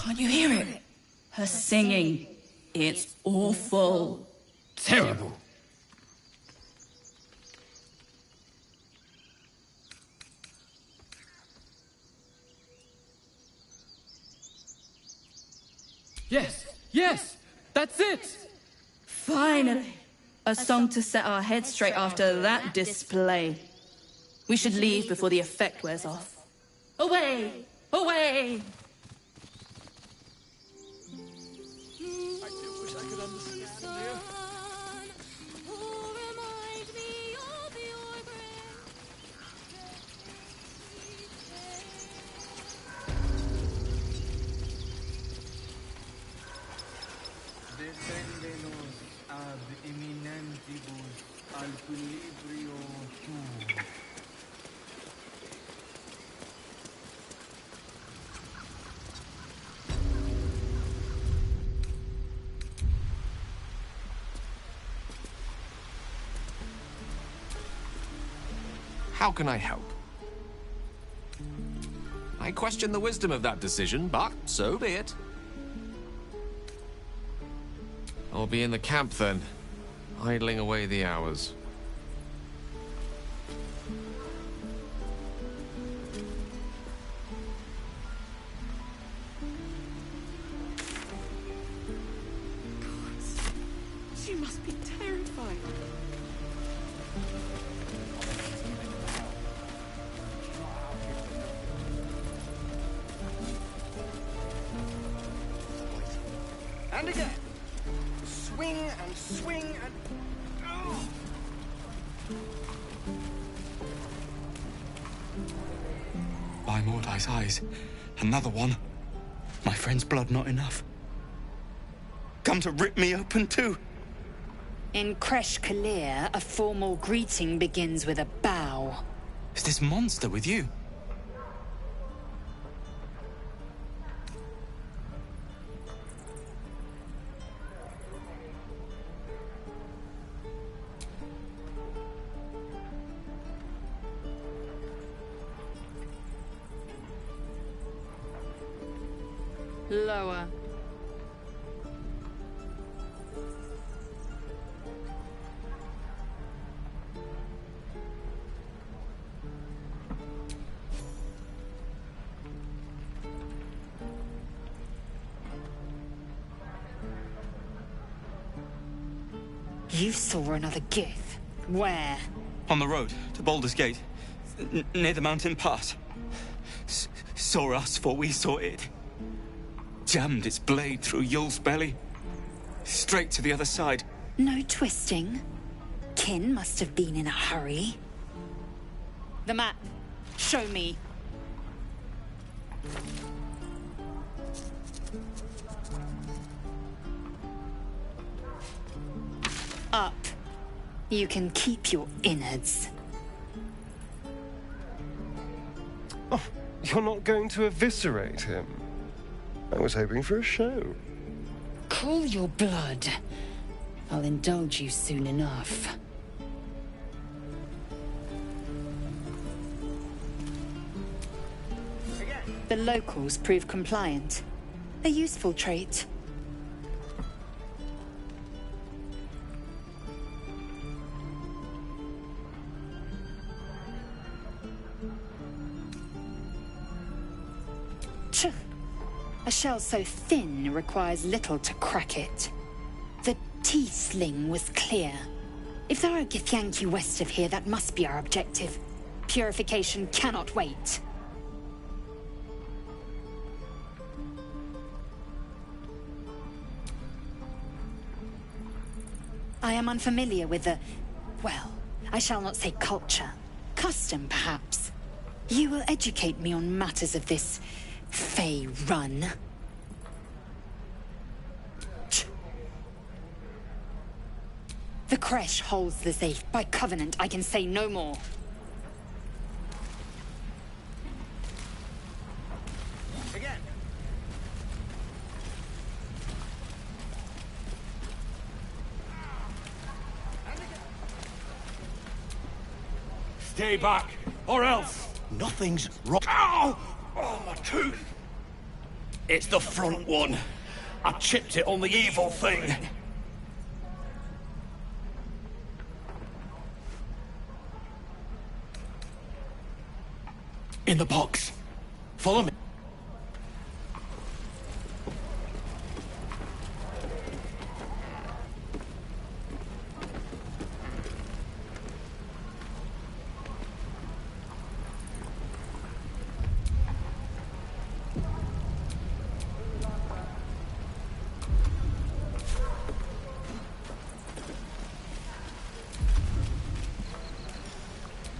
Can't you hear it? Her singing. It's awful. Terrible. Yes, yes, that's it! Finally! A song to set our heads straight after that display. We should leave before the effect wears off. Away! Away! I do wish I could understand you. Deféndenos ab eminentibus al equilibrio tuo. How can I help? I question the wisdom of that decision, but so be it. I'll be in the camp then, idling away the hours. She must be terrified. And again. Swing and swing and... Oh. By Mordai's eyes, another one. My friend's blood not enough. Come to rip me open too. In Kresh Kalir, a formal greeting begins with a bow. Is this monster with you? Lower. You saw another gith. Where? On the road to Baldur's Gate, near the mountain pass. Saw us, for we saw it. Jammed its blade through Yul's belly. Straight to the other side. No twisting. Kin must have been in a hurry. The map. Show me. Up. You can keep your innards. Oh, you're not going to eviscerate him? I was hoping for a show. Cool your blood. I'll indulge you soon enough. The locals prove compliant. A useful trait. A shell so thin requires little to crack it. The T-sling was clear. If there are Githyanki west of here, that must be our objective. Purification cannot wait. I am unfamiliar with the... well, I shall not say culture. Custom, perhaps. You will educate me on matters of this... Fey run. The Kresh holds the safe. By covenant, I can say no more. Again. Stay back, or else. Nothing's wrong. Ow! Oh, my tooth! It's the front one. I chipped it on the evil thing. In the box. Follow me.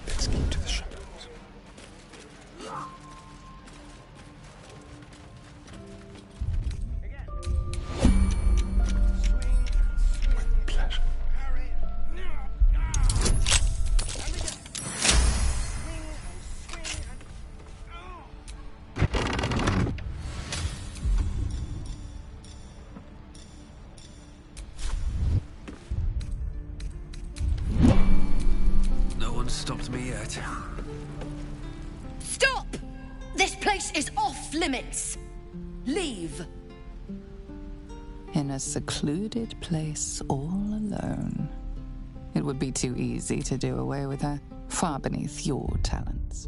Let's keep to the shadows. With pleasure. No one's stopped me yet. Stop! This place is off limits. Leave. In a secluded place all alone. It would be too easy to do away with her, far beneath your talents.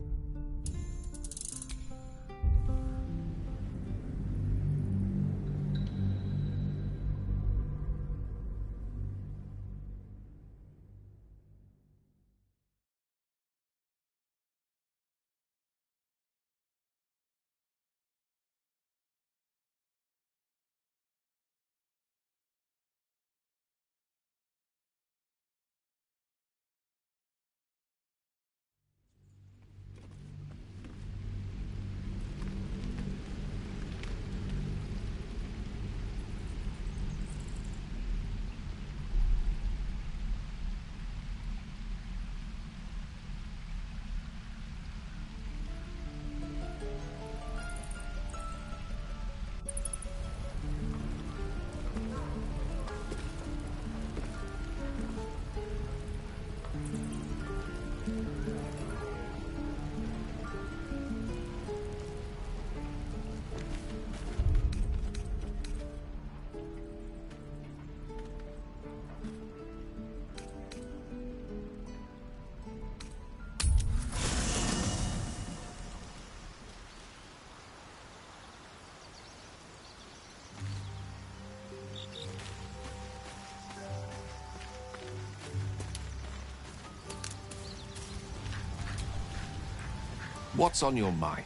What's on your mind?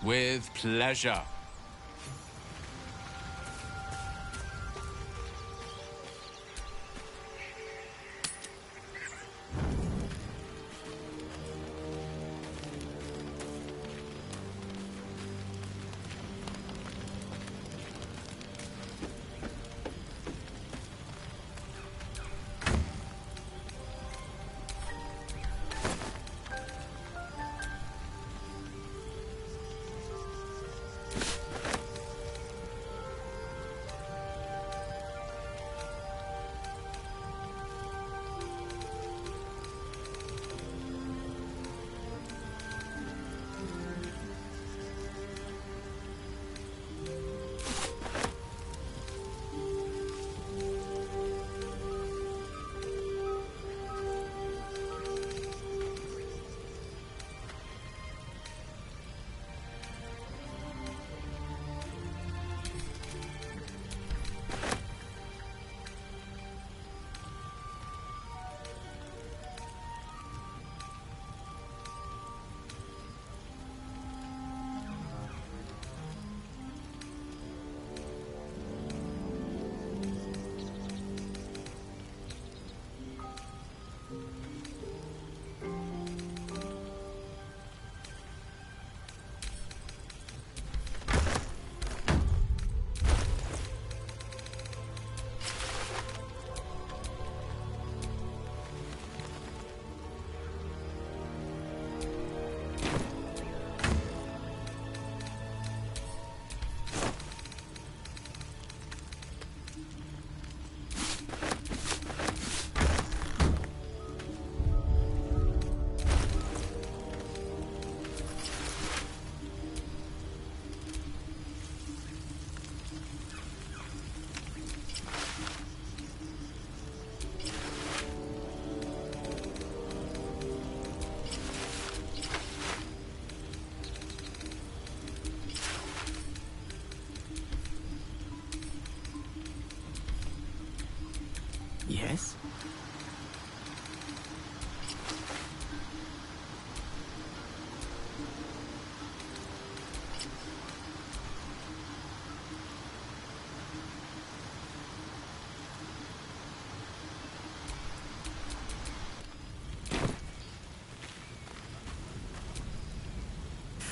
With pleasure.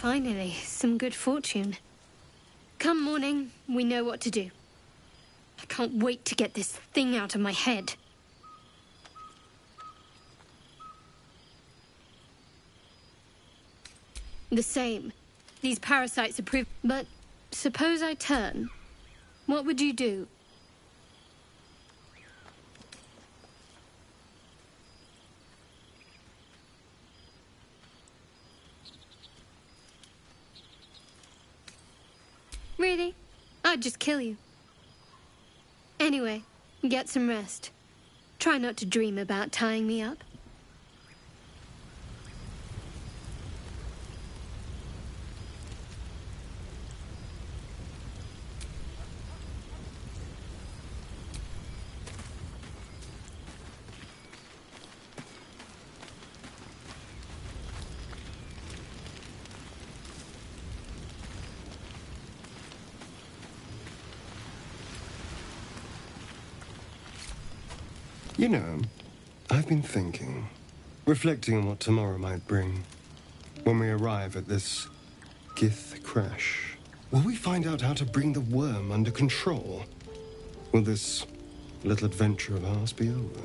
Finally, some good fortune. Come morning, we know what to do. I can't wait to get this thing out of my head. The same. These parasites are proof. But suppose I turn. What would you do? Really? I'd just kill you. Anyway, get some rest. Try not to dream about tying me up. You know, I've been thinking, reflecting on what tomorrow might bring. When we arrive at this Gith crash, will we find out how to bring the worm under control? Will this little adventure of ours be over?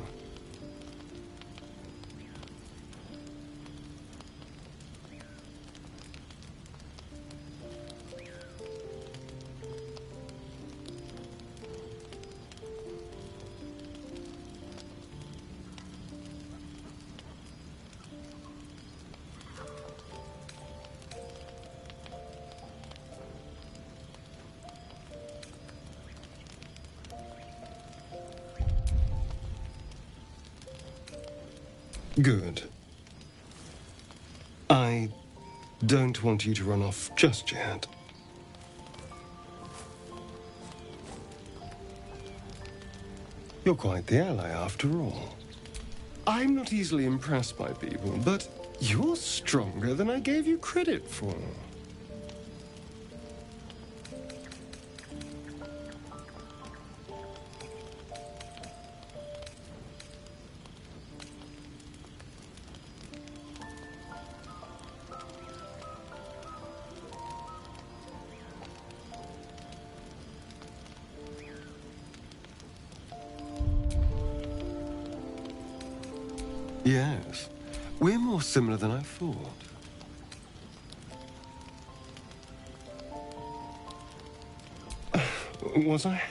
Good. I don't want you to run off just yet. You're quite the ally, after all. I'm not easily impressed by people, but you're stronger than I gave you credit for. Yes, we're more similar than I thought. Was I?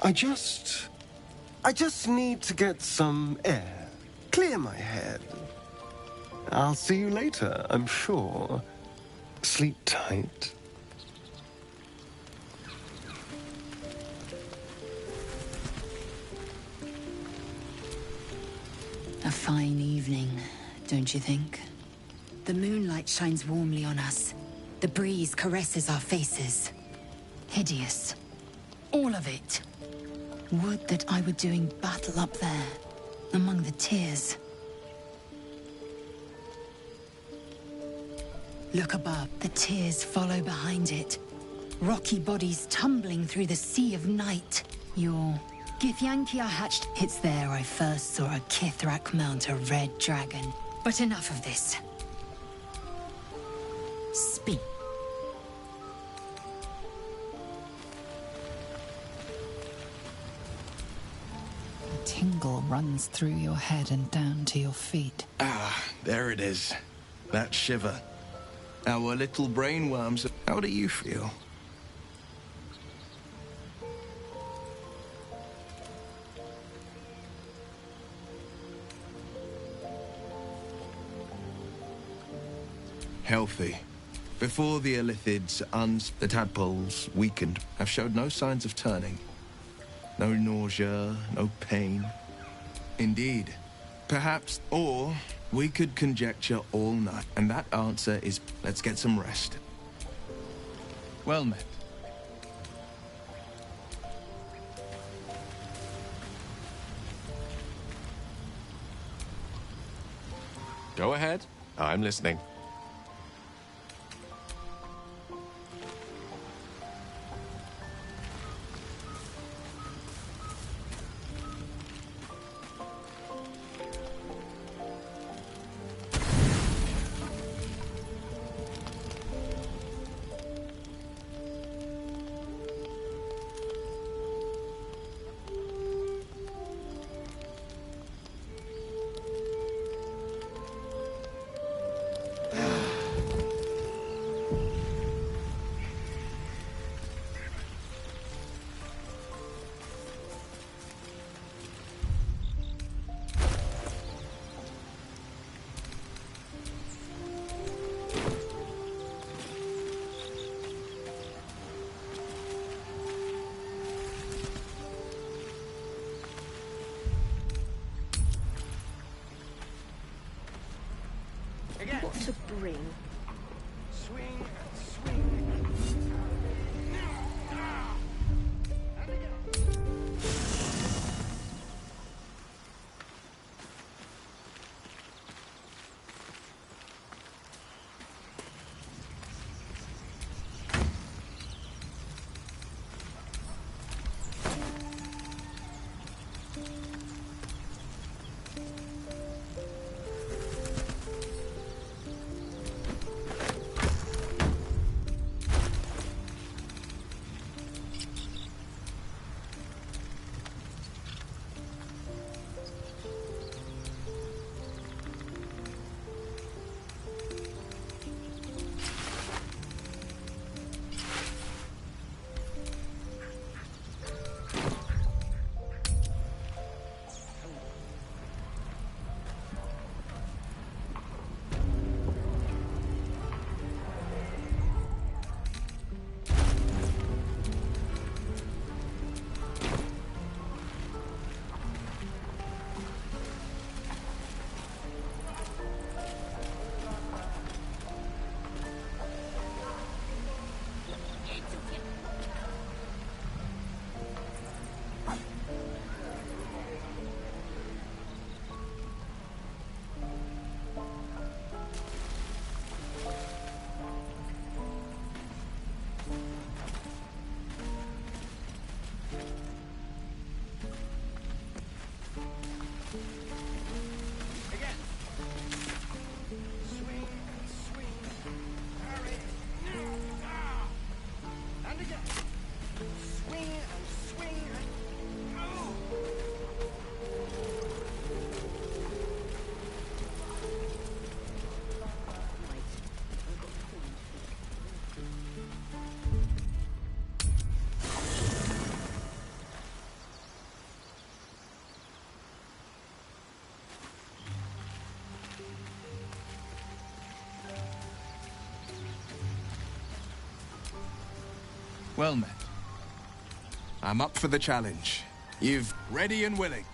I just need to get some air. Clear my head. I'll see you later, I'm sure. Sleep tight. A fine evening, don't you think? The moonlight shines warmly on us. The breeze caresses our faces. Hideous. All of it. Would that I were doing battle up there, among the tears. Look above. The tears follow behind it. Rocky bodies tumbling through the sea of night. Your Githyanki are hatched. It's there I first saw a Kithrak mount a red dragon. But enough of this. Speak. A tingle runs through your head and down to your feet. Ah, there it is. That shiver. Our little brainworms. How do you feel? Healthy. Before the Illithids, the tadpoles, weakened, have showed no signs of turning. No nausea, no pain. Indeed. Perhaps, or we could conjecture all night, and that answer is, let's get some rest. Well met. Go ahead. I'm listening. ring. Swing and swing. And again. Well met. I'm up for the challenge. You've ready and willing.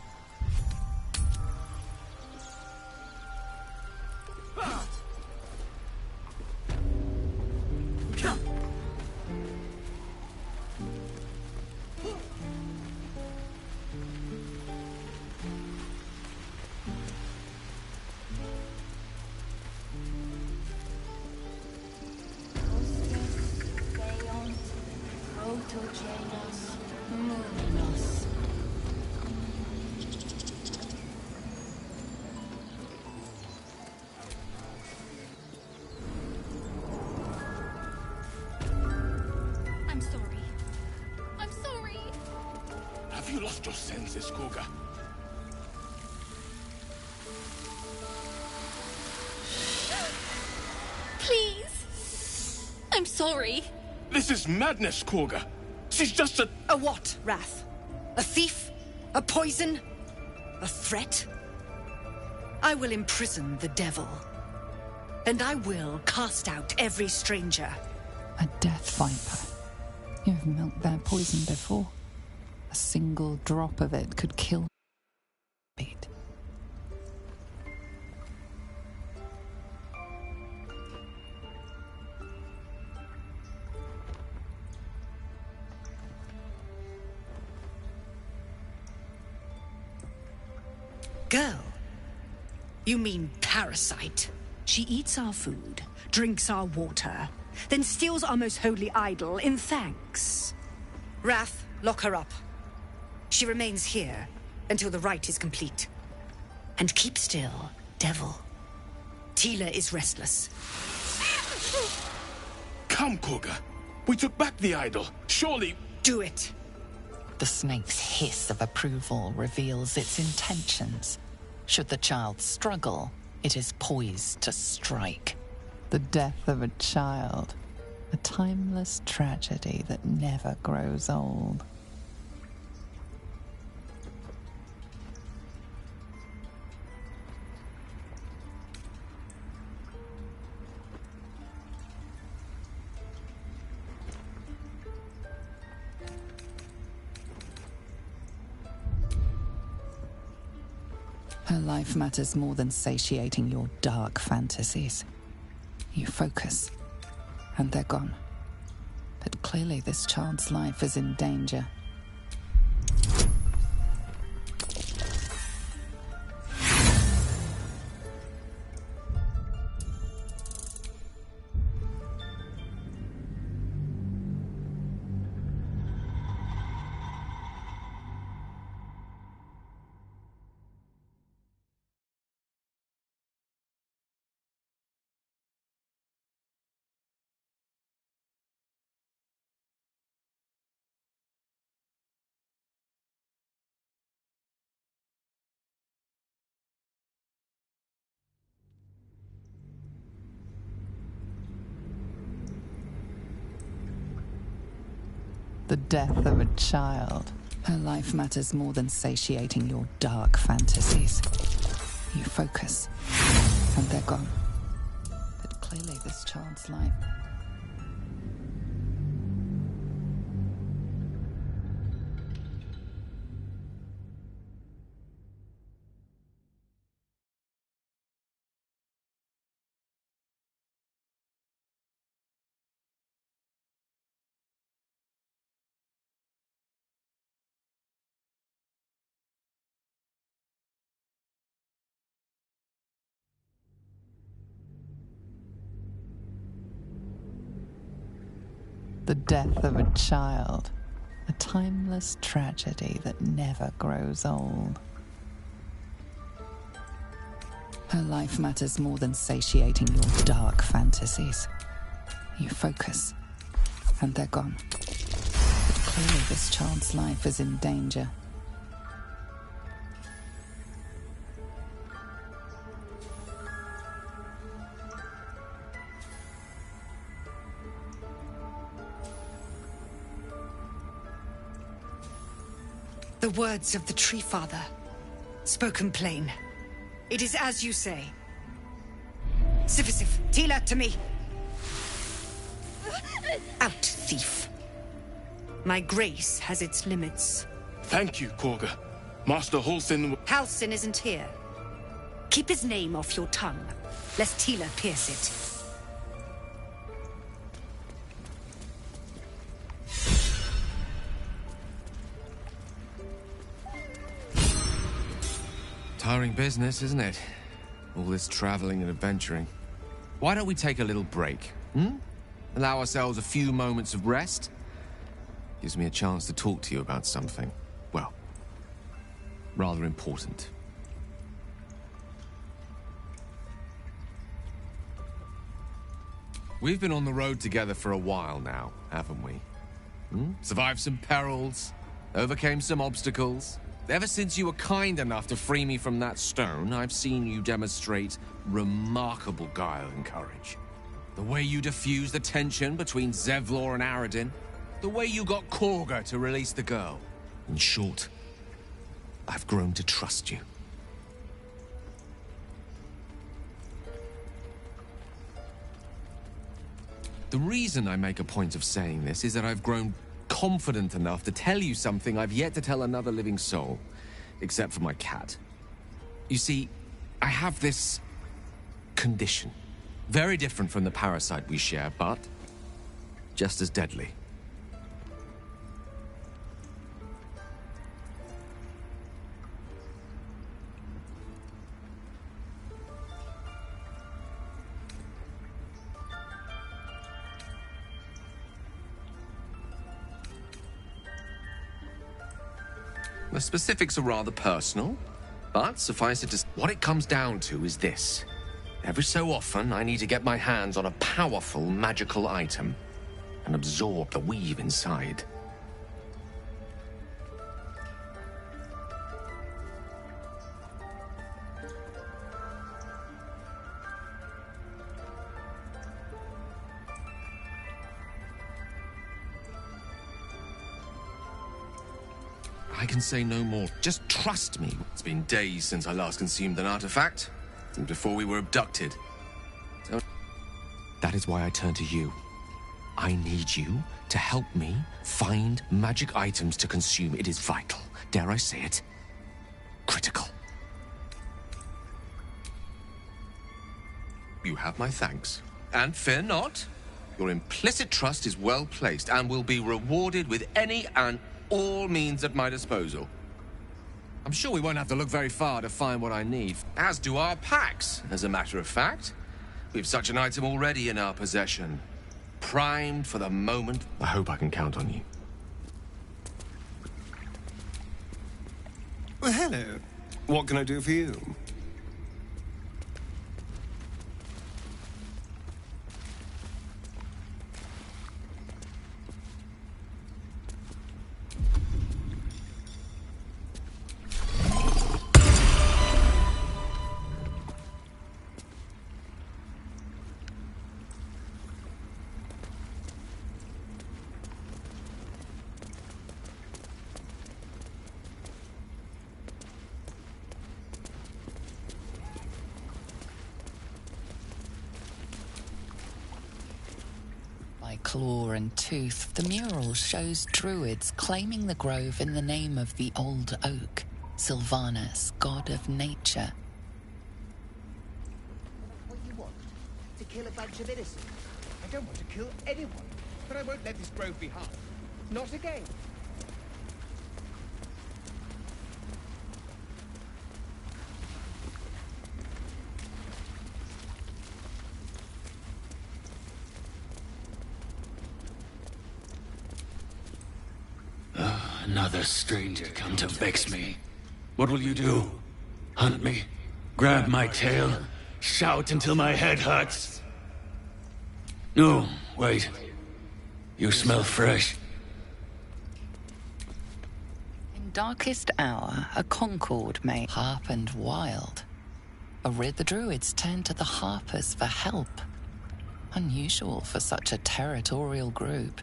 I'm sorry. I'm sorry. Have you lost your senses, Cougar? Please. I'm sorry. This is madness, Cougar. She's just a... A what, Wrath? A thief? A poison? A threat? I will imprison the devil. And I will cast out every stranger. A death viper. You've milked their poison before. A single drop of it could kill. Girl? You mean parasite? She eats our food, drinks our water, then steals our most holy idol in thanks. Wrath, lock her up. She remains here until the rite is complete. And keep still, devil. Tila is restless. Come, Cougar. We took back the idol. Surely... Do it. The snake's hiss of approval reveals its intentions. Should the child struggle, it is poised to strike. The death of a child. A timeless tragedy that never grows old. Her life matters more than satiating your dark fantasies. You focus, and they're gone. But clearly this child's life is in danger. The death of a child. Her life matters more than satiating your dark fantasies. You focus, and they're gone. But clearly this child's life... The death of a child. A timeless tragedy that never grows old. Her life matters more than satiating your dark fantasies. You focus, and they're gone. But clearly this child's life is in danger. The words of the Tree Father, spoken plain. It is as you say. Sifisif, Tila, to me. Out, thief. My grace has its limits. Thank you, Korga. Master Halsin... Halsin isn't here. Keep his name off your tongue, lest Tila pierce it. Tiring business, isn't it? All this traveling and adventuring. Why don't we take a little break, Allow ourselves a few moments of rest? Gives me a chance to talk to you about something, well, rather important. We've been on the road together for a while now, haven't we? Survived some perils, overcame some obstacles. Ever since you were kind enough to free me from that stone, I've seen you demonstrate remarkable guile and courage. The way you diffused the tension between Zevlor and Aradin. The way you got Korga to release the girl. In short, I've grown to trust you. The reason I make a point of saying this is that I've grown confident enough to tell you something I've yet to tell another living soul, except for my cat. You see, I have this condition. Very different from the parasite we share, but just as deadly. The specifics are rather personal, but suffice it to say, what it comes down to is this. Every so often, I need to get my hands on a powerful magical item and absorb the weave inside. I can say no more. Just trust me. It's been days since I last consumed an artifact, since before we were abducted. So that is why I turn to you. I need you to help me find magic items to consume. It is vital. Dare I say it? Critical. You have my thanks. And fear not. Your implicit trust is well placed and will be rewarded with any and all means at my disposal. I'm sure we won't have to look very far to find what I need, as do our packs, as a matter of fact. We've such an item already in our possession. Primed for the moment. I hope I can count on you. Well, hello. What can I do for you? Claw and tooth, the mural shows druids claiming the grove in the name of the old oak, Sylvanus, god of nature. What you want? To kill a bunch of innocents? I don't want to kill anyone, but I won't let this grove be harmed. Not again. Another stranger come to vex me. What will you do? Hunt me? Grab my tail? Shout until my head hurts? No, wait. You smell fresh. In darkest hour, a concord may harp and wild. The druids turn to the harpers for help. Unusual for such a territorial group.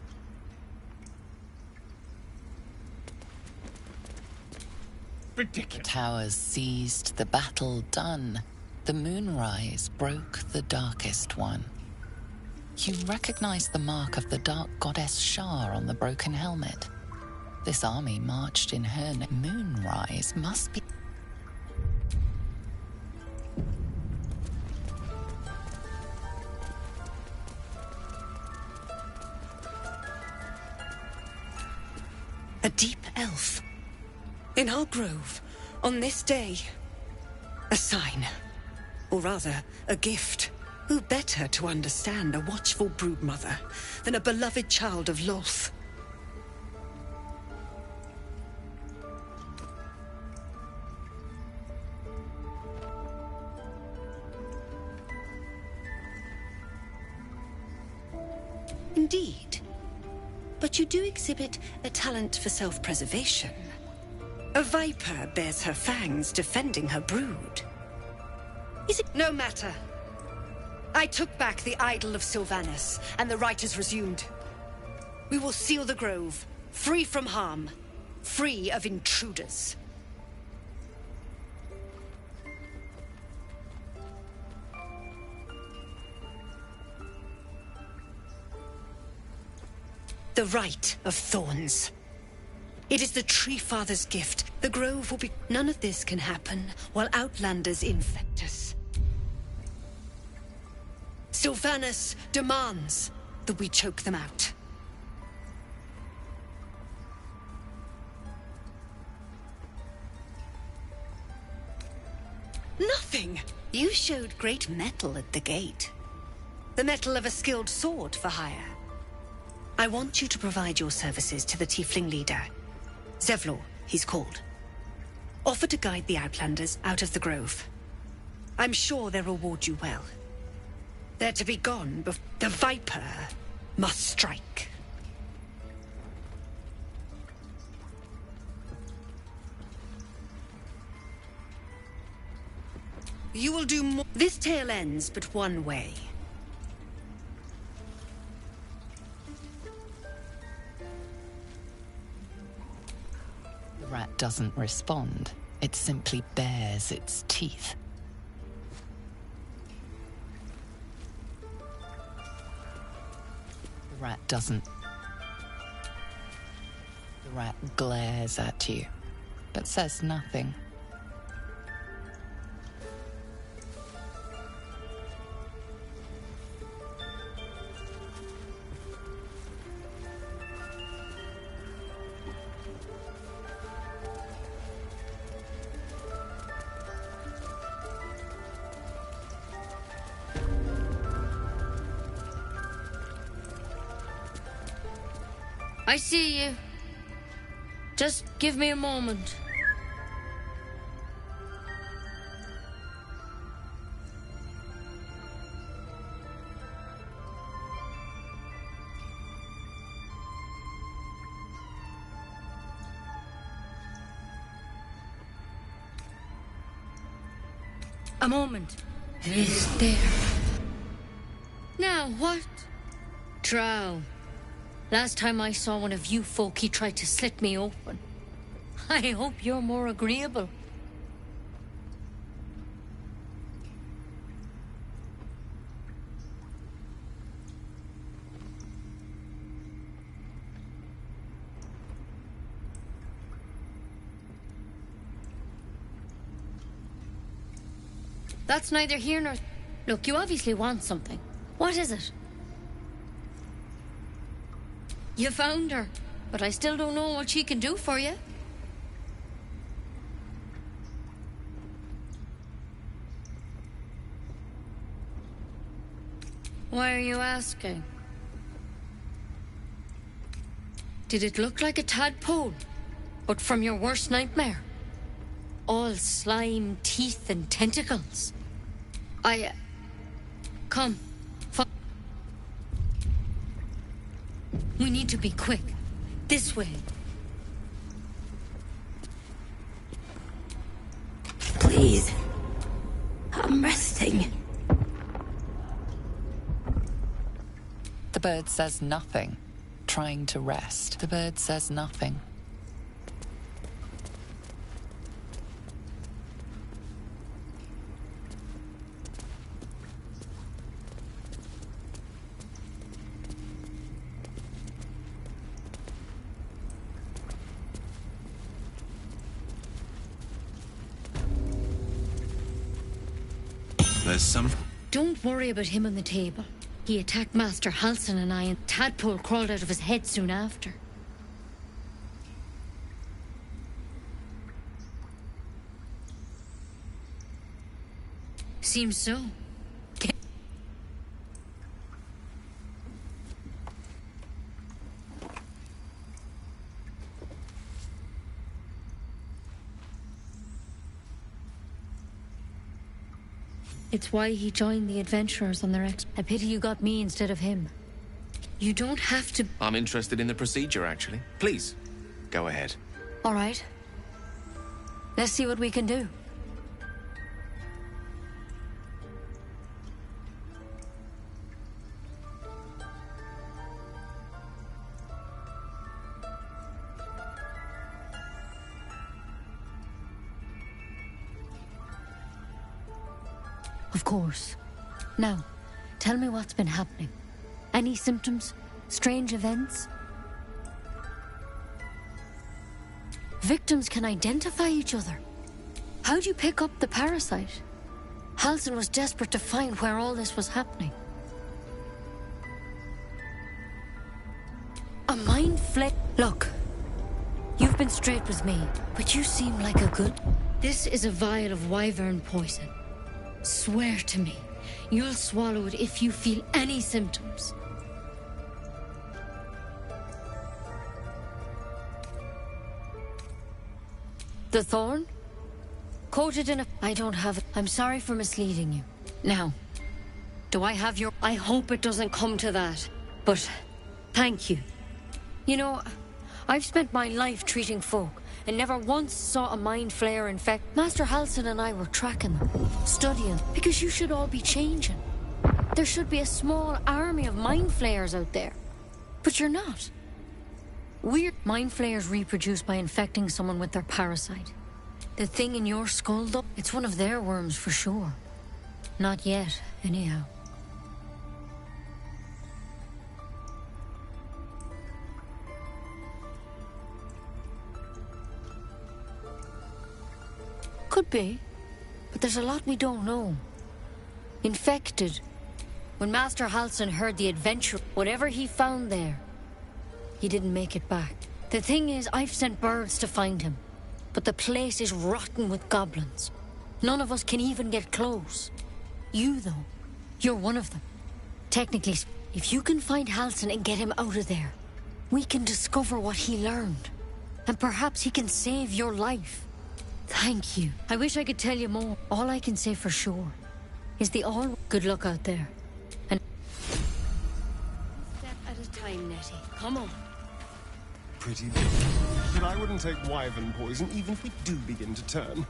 Ridiculous. The towers seized, the battle done. The moonrise broke the darkest one. You recognize the mark of the dark goddess Shar on the broken helmet. This army marched in her name. Moonrise must be... A deep elf. In our grove, on this day. A sign. Or rather, a gift. Who better to understand a watchful broodmother than a beloved child of Lolth? Indeed. But you do exhibit a talent for self-preservation. A viper bears her fangs defending her brood. Is it no matter? I took back the idol of Sylvanus, and the rite is resumed. We will seal the grove, free from harm, free of intruders. The Rite of Thorns. It is the Tree Father's gift. The grove will be... None of this can happen while Outlanders infect us. Sylvanus demands that we choke them out. Nothing! You showed great mettle at the gate. The mettle of a skilled sword for hire. I want you to provide your services to the tiefling leader. Zevlor, he's called. Offer to guide the Outlanders out of the grove. I'm sure they'll reward you well. They're to be gone before the Viper must strike. You will do more. This tale ends but one way. The rat doesn't respond. It simply bares its teeth. The rat doesn't. The rat glares at you, but says nothing. I see you. Just give me a moment. A moment. It is there. Now what? Drow. Last time I saw one of you folk, he tried to slit me open. I hope you're more agreeable. That's neither here nor... Look, you obviously want something. What is it? You found her, but I still don't know what she can do for you. Why are you asking? Did it look like a tadpole, but from your worst nightmare? All slime, teeth, and tentacles. Come. We need to be quick. This way. Please. I'm resting. The bird says nothing. Trying to rest. The bird says nothing. There's some... Don't worry about him on the table. He attacked Master Halsin and I, and Tadpole crawled out of his head soon after. Seems so. It's why he joined the adventurers on their A pity you got me instead of him. You don't have to... I'm interested in the procedure, actually. Please, go ahead. All right. Let's see what we can do. Of course. Now, tell me what's been happening. Any symptoms? Strange events? Victims can identify each other. How'd you pick up the parasite? Halsin was desperate to find where all this was happening. A mind flayer. Look, you've been straight with me, but you seem like a good... This is a vial of wyvern poison. Swear to me, you'll swallow it if you feel any symptoms. The thorn? Coated in a... I don't have it. I'm sorry for misleading you. Now, do I have your... I hope it doesn't come to that, but thank you. You know, I've spent my life treating folk, and never once saw a mind flayer infect. Master Halsin and I were tracking them, studying, because you should all be changing. There should be a small army of mind flayers out there. But you're not. Weird mind flayers reproduce by infecting someone with their parasite. The thing in your skull, though, it's one of their worms for sure. Not yet, anyhow. Could be, but there's a lot we don't know. Infected. When Master Halsin heard the adventure, whatever he found there, he didn't make it back. The thing is, I've sent birds to find him, but the place is rotten with goblins. None of us can even get close. You, though, you're one of them. Technically, if you can find Halsin and get him out of there, we can discover what he learned. And perhaps he can save your life. Thank you. I wish I could tell you more. All I can say for sure is good luck out there. And step at a time, Nettie. Come on. Pretty big. But I wouldn't take wyvern poison even if we do begin to turn.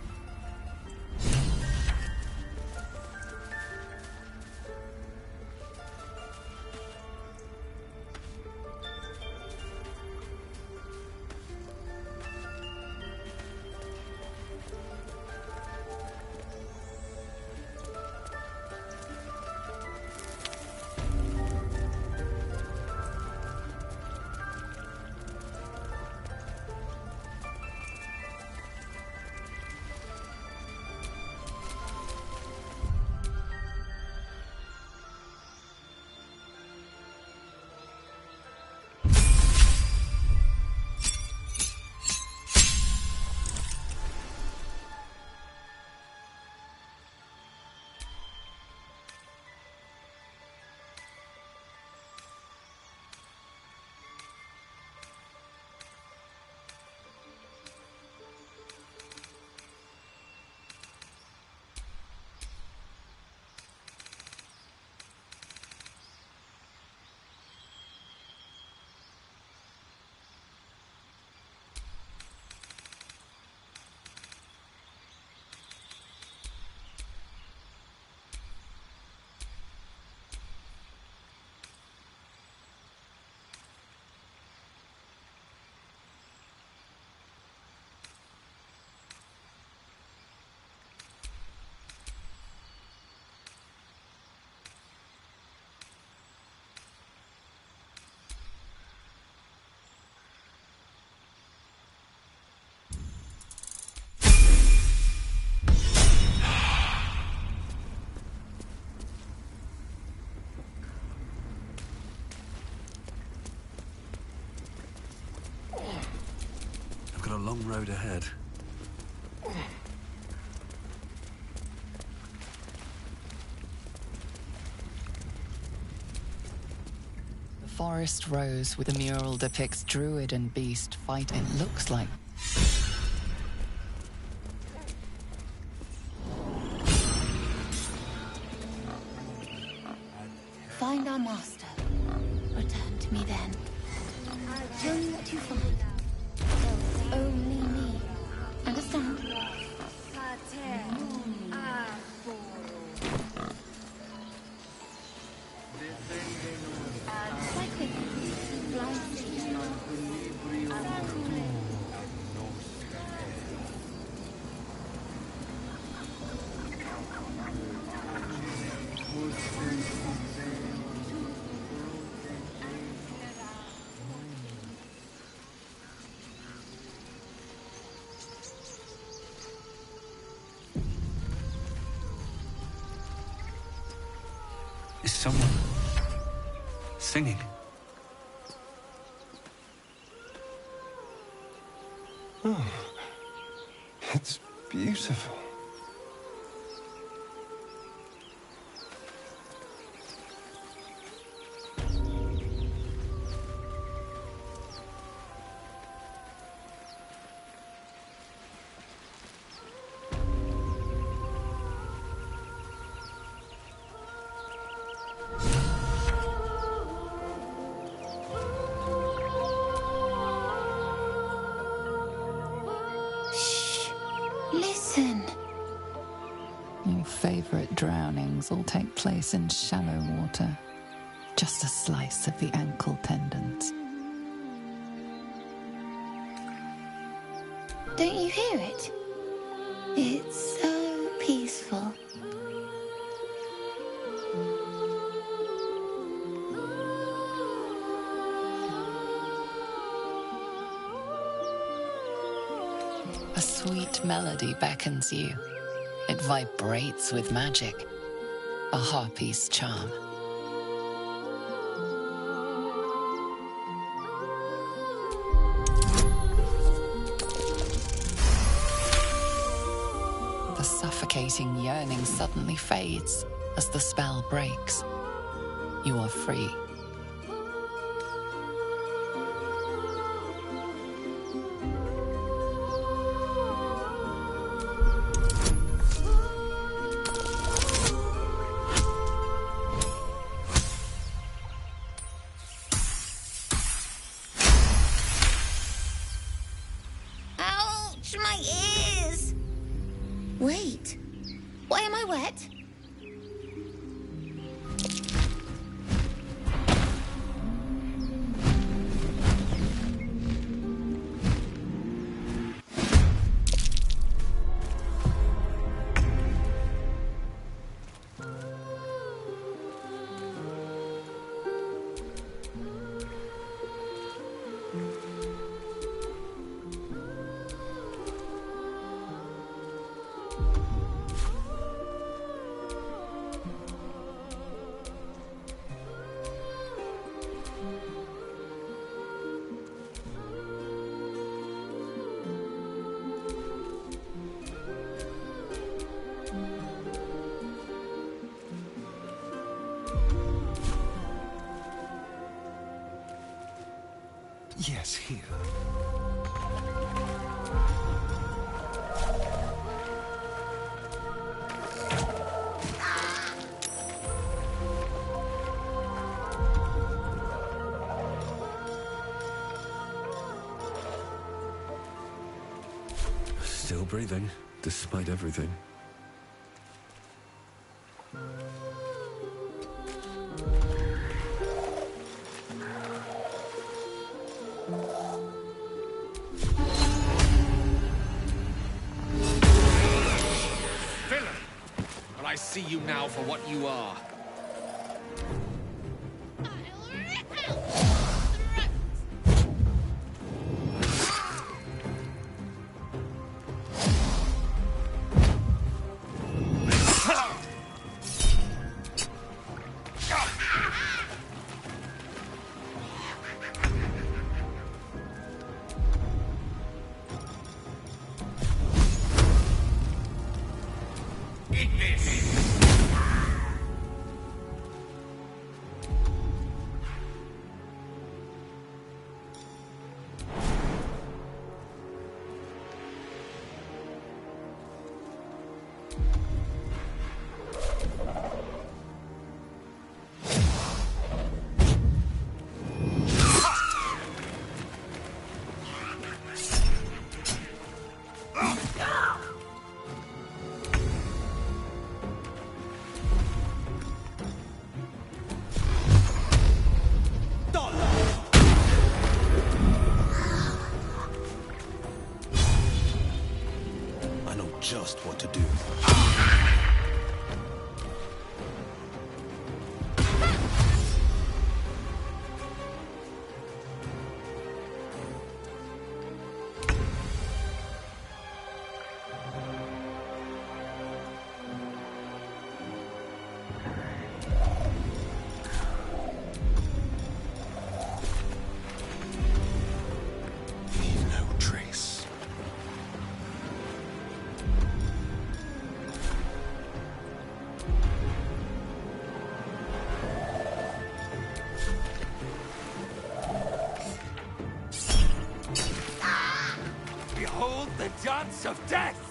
I've got a long road ahead. The forest rose with a mural depicts druid and beast fighting. It looks like Find our master. Return to me then. I'll show you what you find. There's only me. Understand? Is someone singing? Oh, it's beautiful. Listen. your favorite drownings all take place in shallow water. Just a slice of the ankle tendons. Don't you hear it? It's so peaceful. A sweet melody beckons you. It vibrates with magic. A harpy's charm. The suffocating yearning suddenly fades as the spell breaks. You are free. Itch my ears! Wait. Why am I wet? Yes, here. Still breathing, despite everything. I see you now for what you are. Just what to do. Behold the dance of death!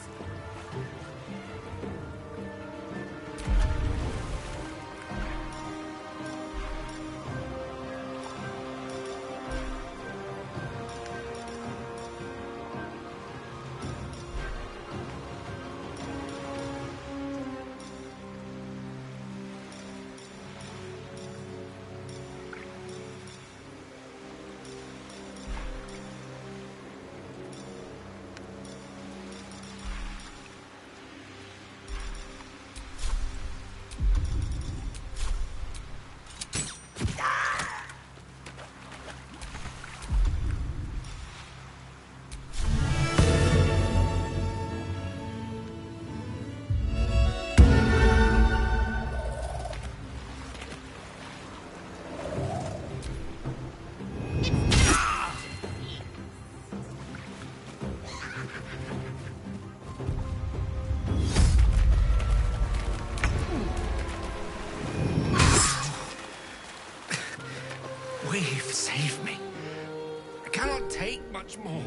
Weave, save me. I cannot take much more.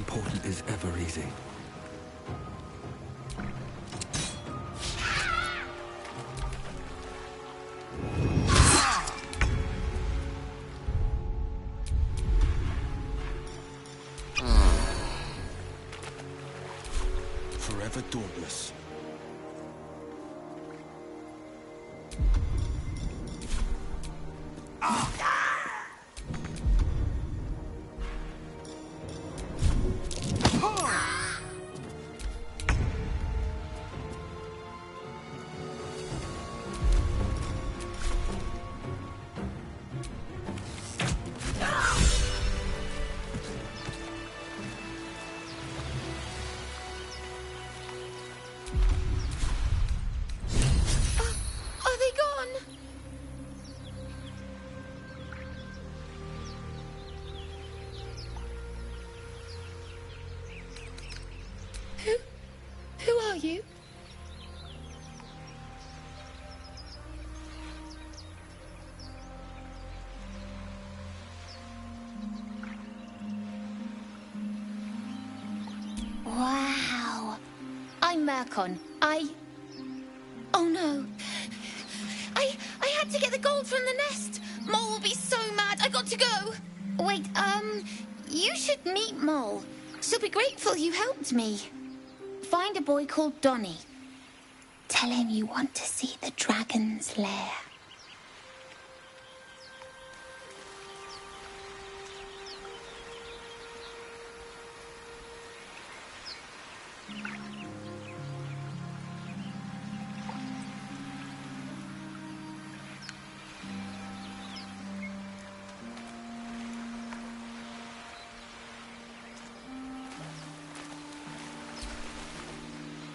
important is ever easy. Forever dauntless. Are they gone? Who are you? Wow. I'm Mercon. Oh no. I had to get the gold from the nest. Mole will be so mad. I got to go. Wait, you should meet Mole. She'll be grateful you helped me. Find a boy called Donny. Tell him you want to see the dragon's lair.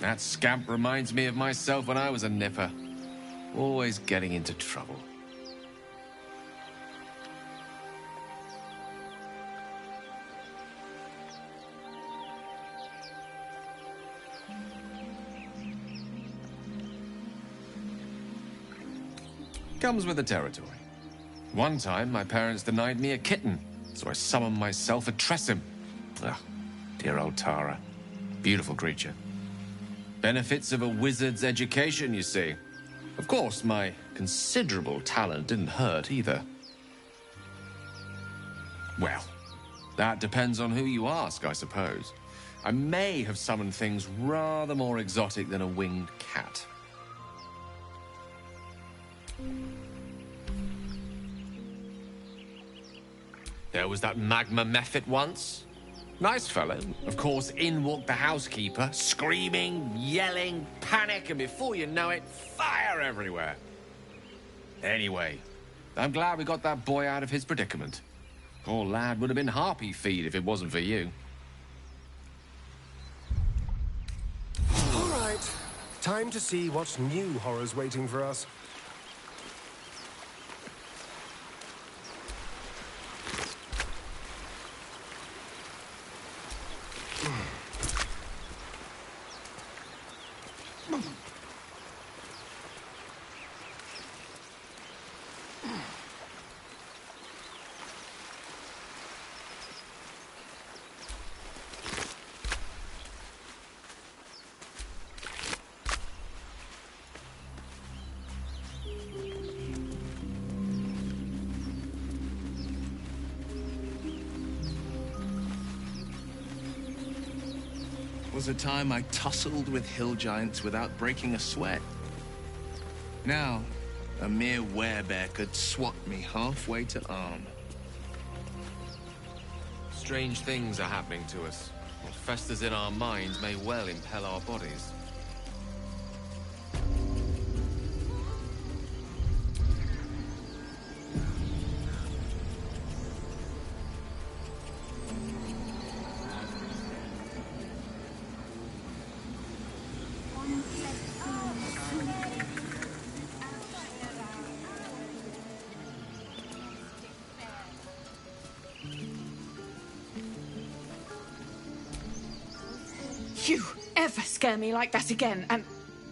That scamp reminds me of myself when I was a nipper. Always getting into trouble. Comes with the territory. One time, my parents denied me a kitten, so I summoned myself a Tressim. Ah, dear old Tara. Beautiful creature. Benefits of a wizard's education, you see. Of course, my considerable talent didn't hurt either. Well, that depends on who you ask, I suppose. I may have summoned things rather more exotic than a winged cat. There was that magma mephit once. Nice fellow. Of course, in walked the housekeeper, screaming, yelling, panic, and before you know it, fire everywhere. Anyway, I'm glad we got that boy out of his predicament. Poor lad would have been harpy feed if it wasn't for you. All right. Time to see what new horror's waiting for us. Was a time I tussled with hill giants without breaking a sweat. Now, a mere werebear could swat me halfway to arm. Strange things are happening to us. What festers in our minds may well impel our bodies. You ever scare me like that again, and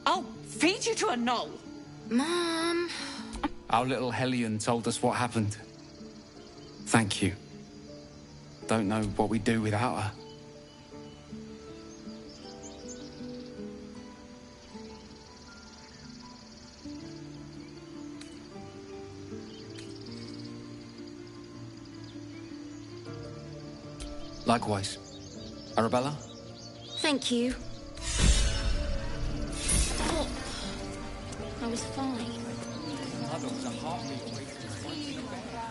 I'll feed you to a knoll. Mom. Our little Hellion told us what happened. Thank you. Don't know what we'd do without her. Likewise. Arabella? Thank you. Oh, I was fine. Mother was a heartbeat away from fighting a bear.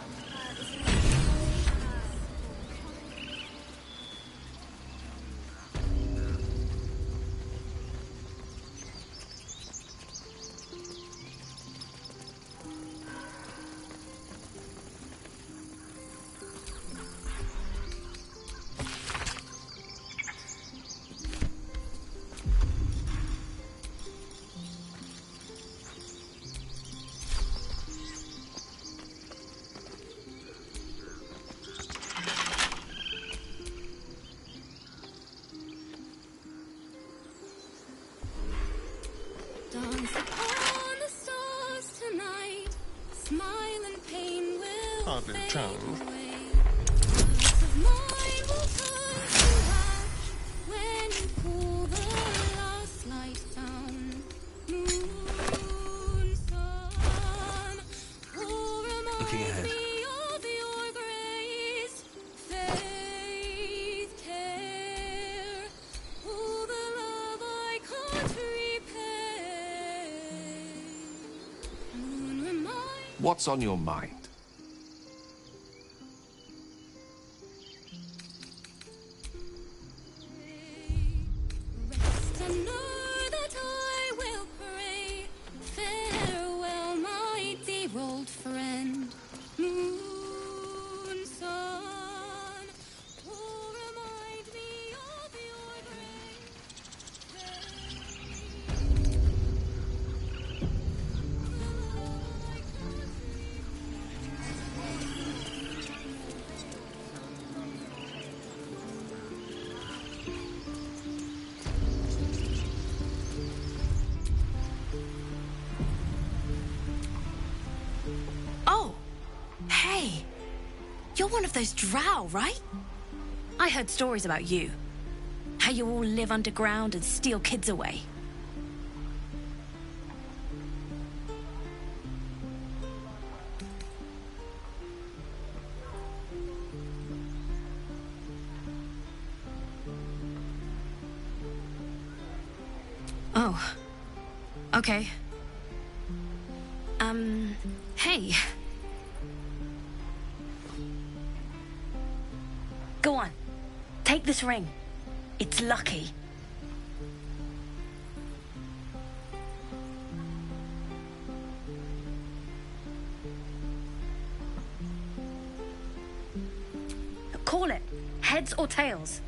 Dance upon the stars tonight. Smile and pain will Hardly a fade chance. away. Words of mine will turn to ash when you pull the last light down. Moon, sun, oh, Looking remind ahead. me of your grace. Faith, care, oh, the love I can't repay. Moon, remind What's on your mind? rest and know that I will pray. Farewell, my dear old friend. Moon, sun, oh, remind me of your grace. Oh, hey. You're one of those drow, right? I heard stories about you. How you all live underground and steal kids away. Oh. Okay. Hey. Go on. Take this ring. It's lucky. Call it. Heads or tails?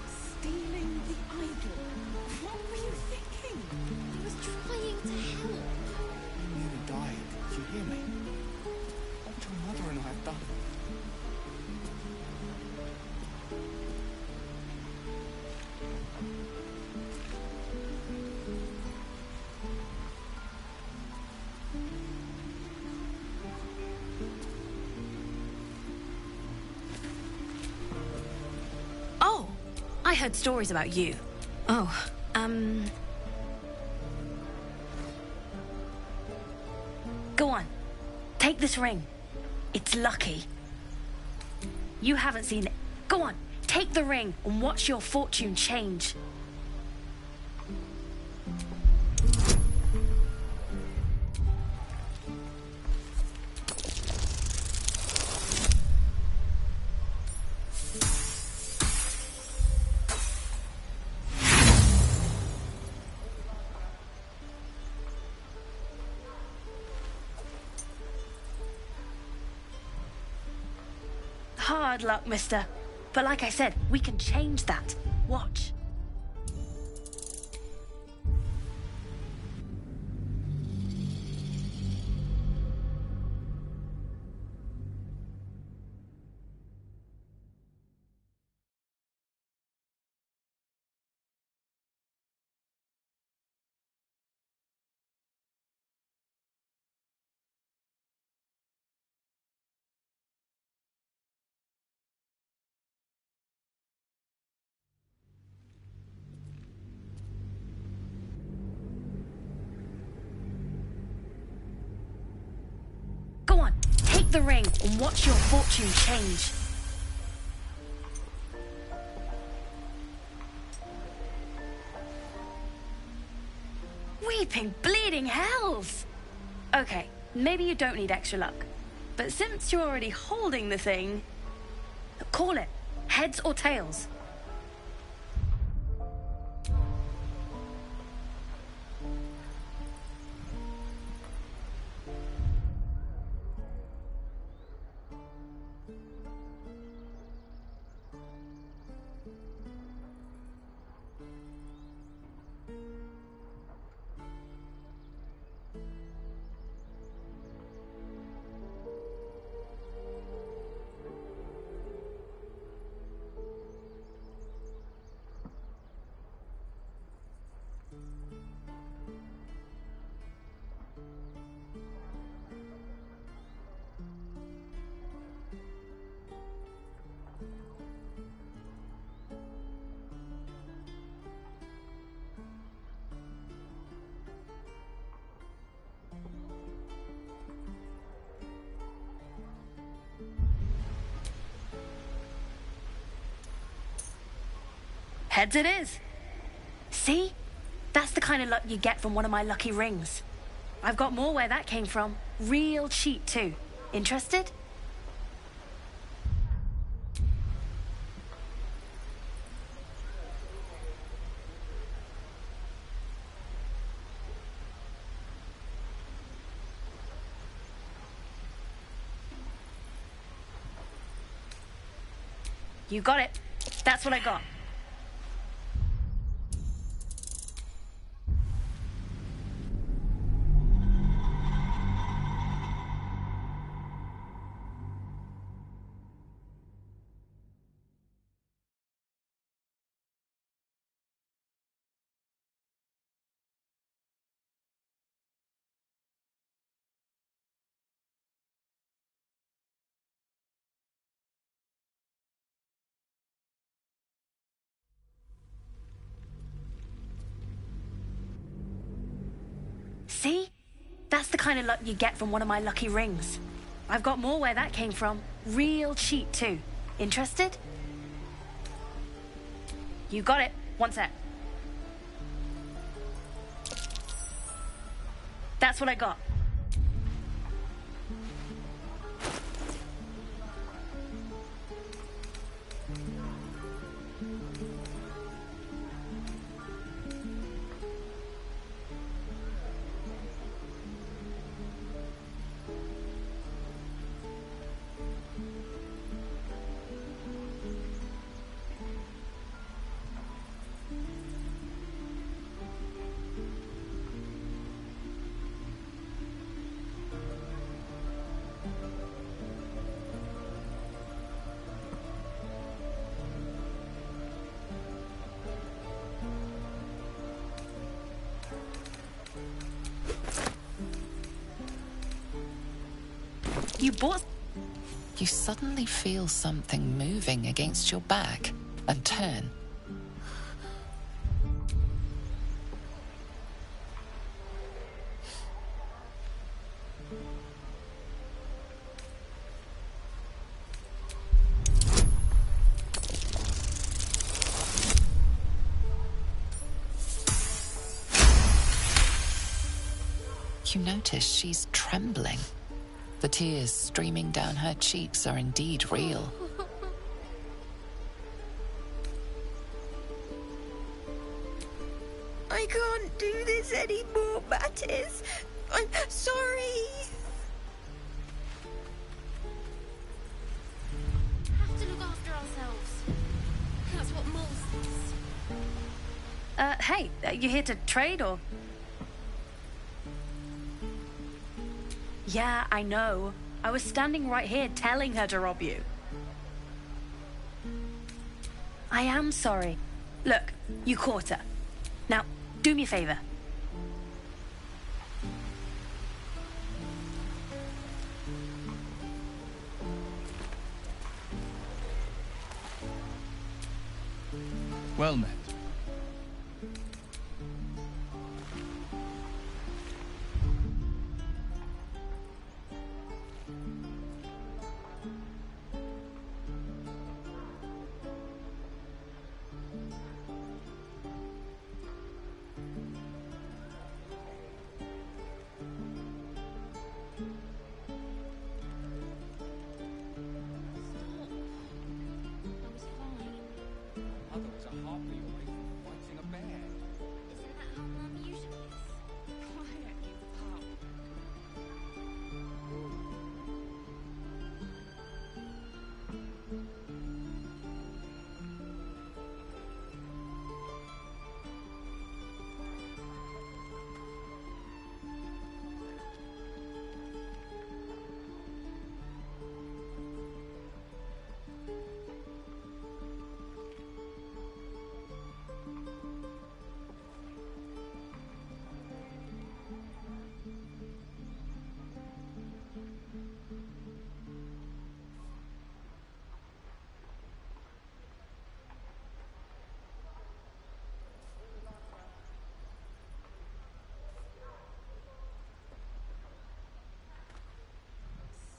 Stealing the idol. What were you thinking? I was trying to help. You nearly died. Did you hear me? What your mother and I have done. Oh, I heard stories about you. Oh, Go on. Take this ring. It's lucky. You haven't seen it. Go on. Take the ring and watch your fortune change. Hard luck, mister. But like I said, we can change that. Watch. Go on, take the ring and watch your fortune change. Weeping bleeding hells! Okay, maybe you don't need extra luck. But since you're already holding the thing, call it. Heads or tails. Heads it is. See? That's the kind of luck you get from one of my lucky rings. I've got more where that came from. Real cheap, too. Interested? You got it. That's what I got. See? That's the kind of luck you get from one of my lucky rings. I've got more where that came from. Real cheap, too. Interested? You got it. One sec. That's what I got. You bought... You suddenly feel something moving against your back and turn. You notice she's trembling. The tears streaming down her cheeks are indeed real. I can't do this anymore, Mattis. I'm sorry. Hey, you here to trade or? Yeah, I know. I was standing right here telling her to rob you. I am sorry. Look, you caught her. Now, do me a favor. Well met. Mother was a heartbeat away from fighting a bear. Isn't that how Mum usually is? Quiet, you pup.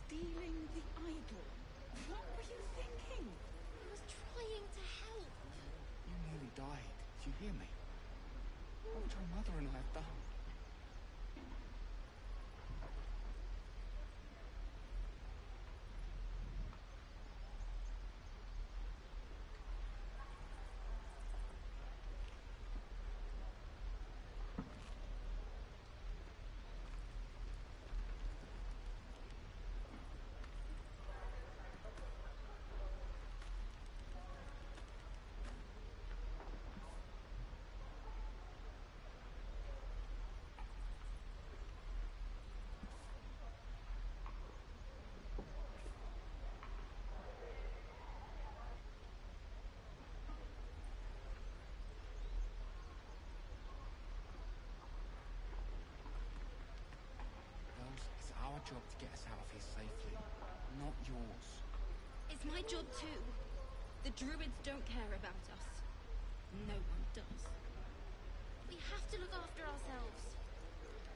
Stealing the idol. What were you thinking? I was trying to help. You nearly died. Do you hear me? What would your mother and I have done? It's our job to get us out of here safely, not yours. It's my job too. The druids don't care about us. No one does. We have to look after ourselves.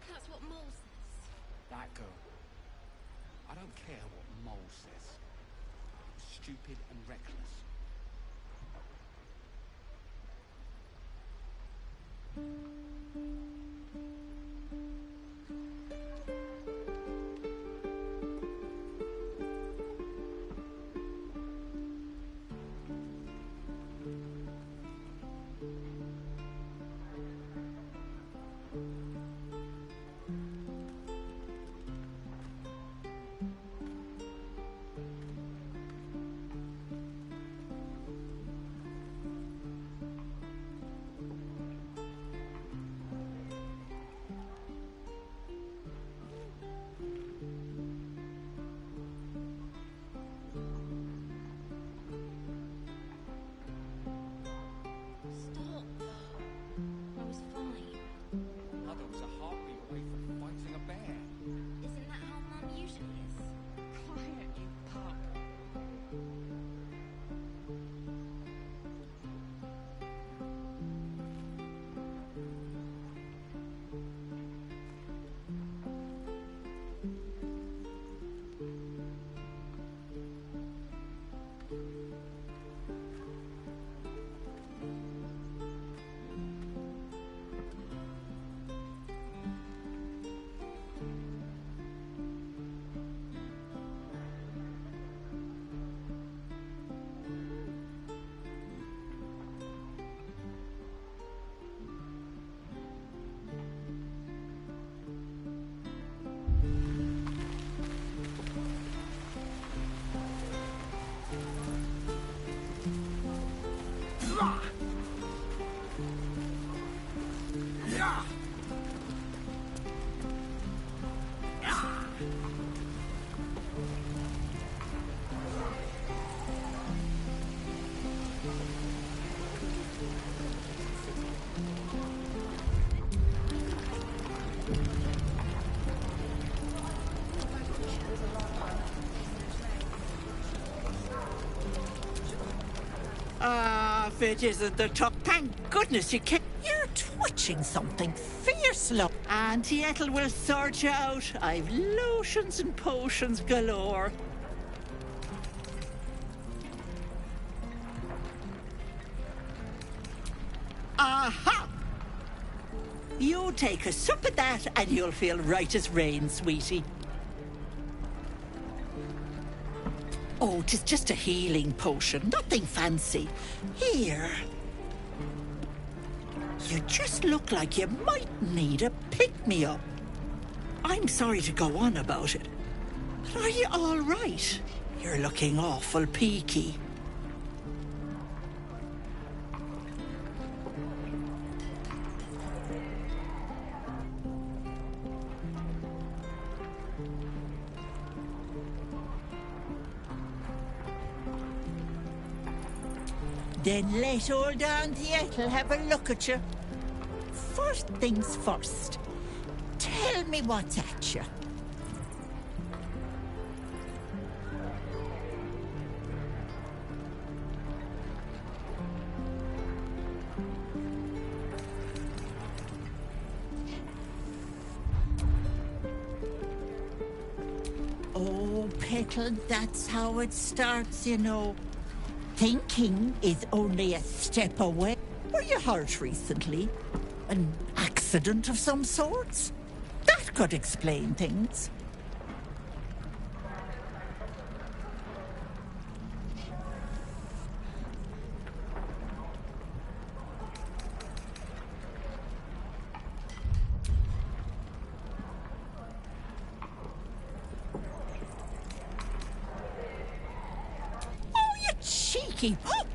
That's what Mole says. That girl. I don't care what Mole says. Stupid and reckless. if it isn't the top. Thank goodness you can. You're twitching something fierce, love. Auntie Ethel will sort you out. I've lotions and potions galore. Aha! You take a sup of that and you'll feel right as rain, sweetie. Oh, 'tis just a healing potion, nothing fancy. Here. You just look like you might need a pick-me-up. I'm sorry to go on about it, but are you all right? You're looking awful peaky. Then let old Auntie Ethel have a look at you. First things first. Tell me what's at you. Oh, Petal, that's how it starts, you know. Thinking is only a step away. Were you hurt recently? An accident of some sorts? That could explain things. Cheeky pup!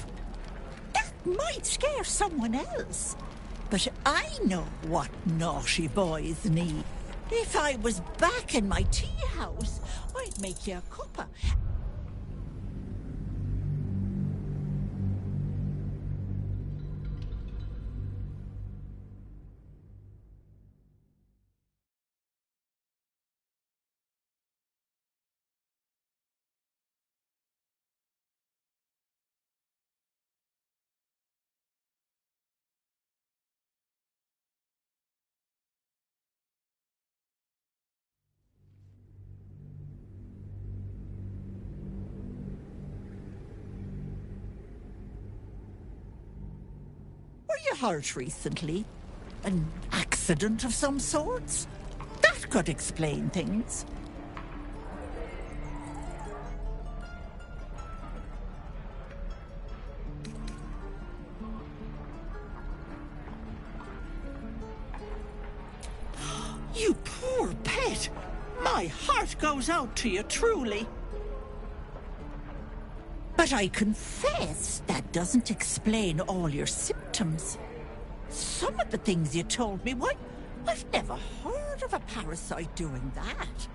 That might scare someone else. But I know what naughty boys need. If I was back in my tea house, I'd make you a cuppa. Were you hurt recently? An accident of some sorts? That could explain things. You poor pet! My heart goes out to you, truly. But I confess that doesn't explain all your symptoms. Some of the things you told me, why, I've never heard of a parasite doing that.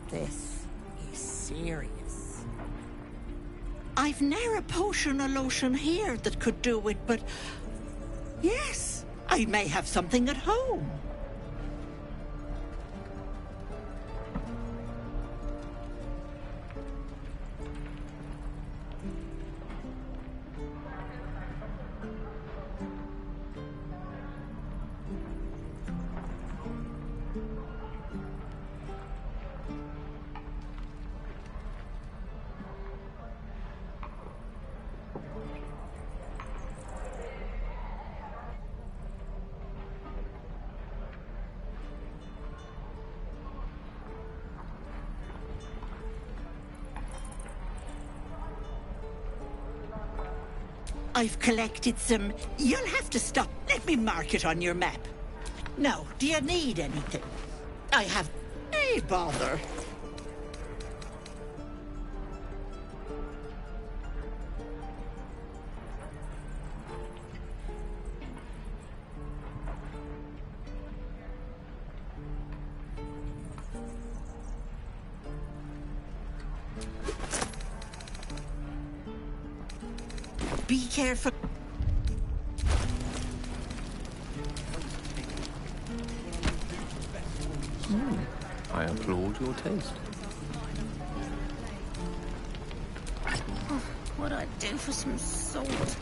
This is serious. I've ne'er a potion or lotion here that could do it, but yes, I may have something at home. I've collected some. You'll have to stop. Let me mark it on your map. Now, do you need anything? I have. Hey, bother. Be careful. I applaud your taste. What I'd do for some salt.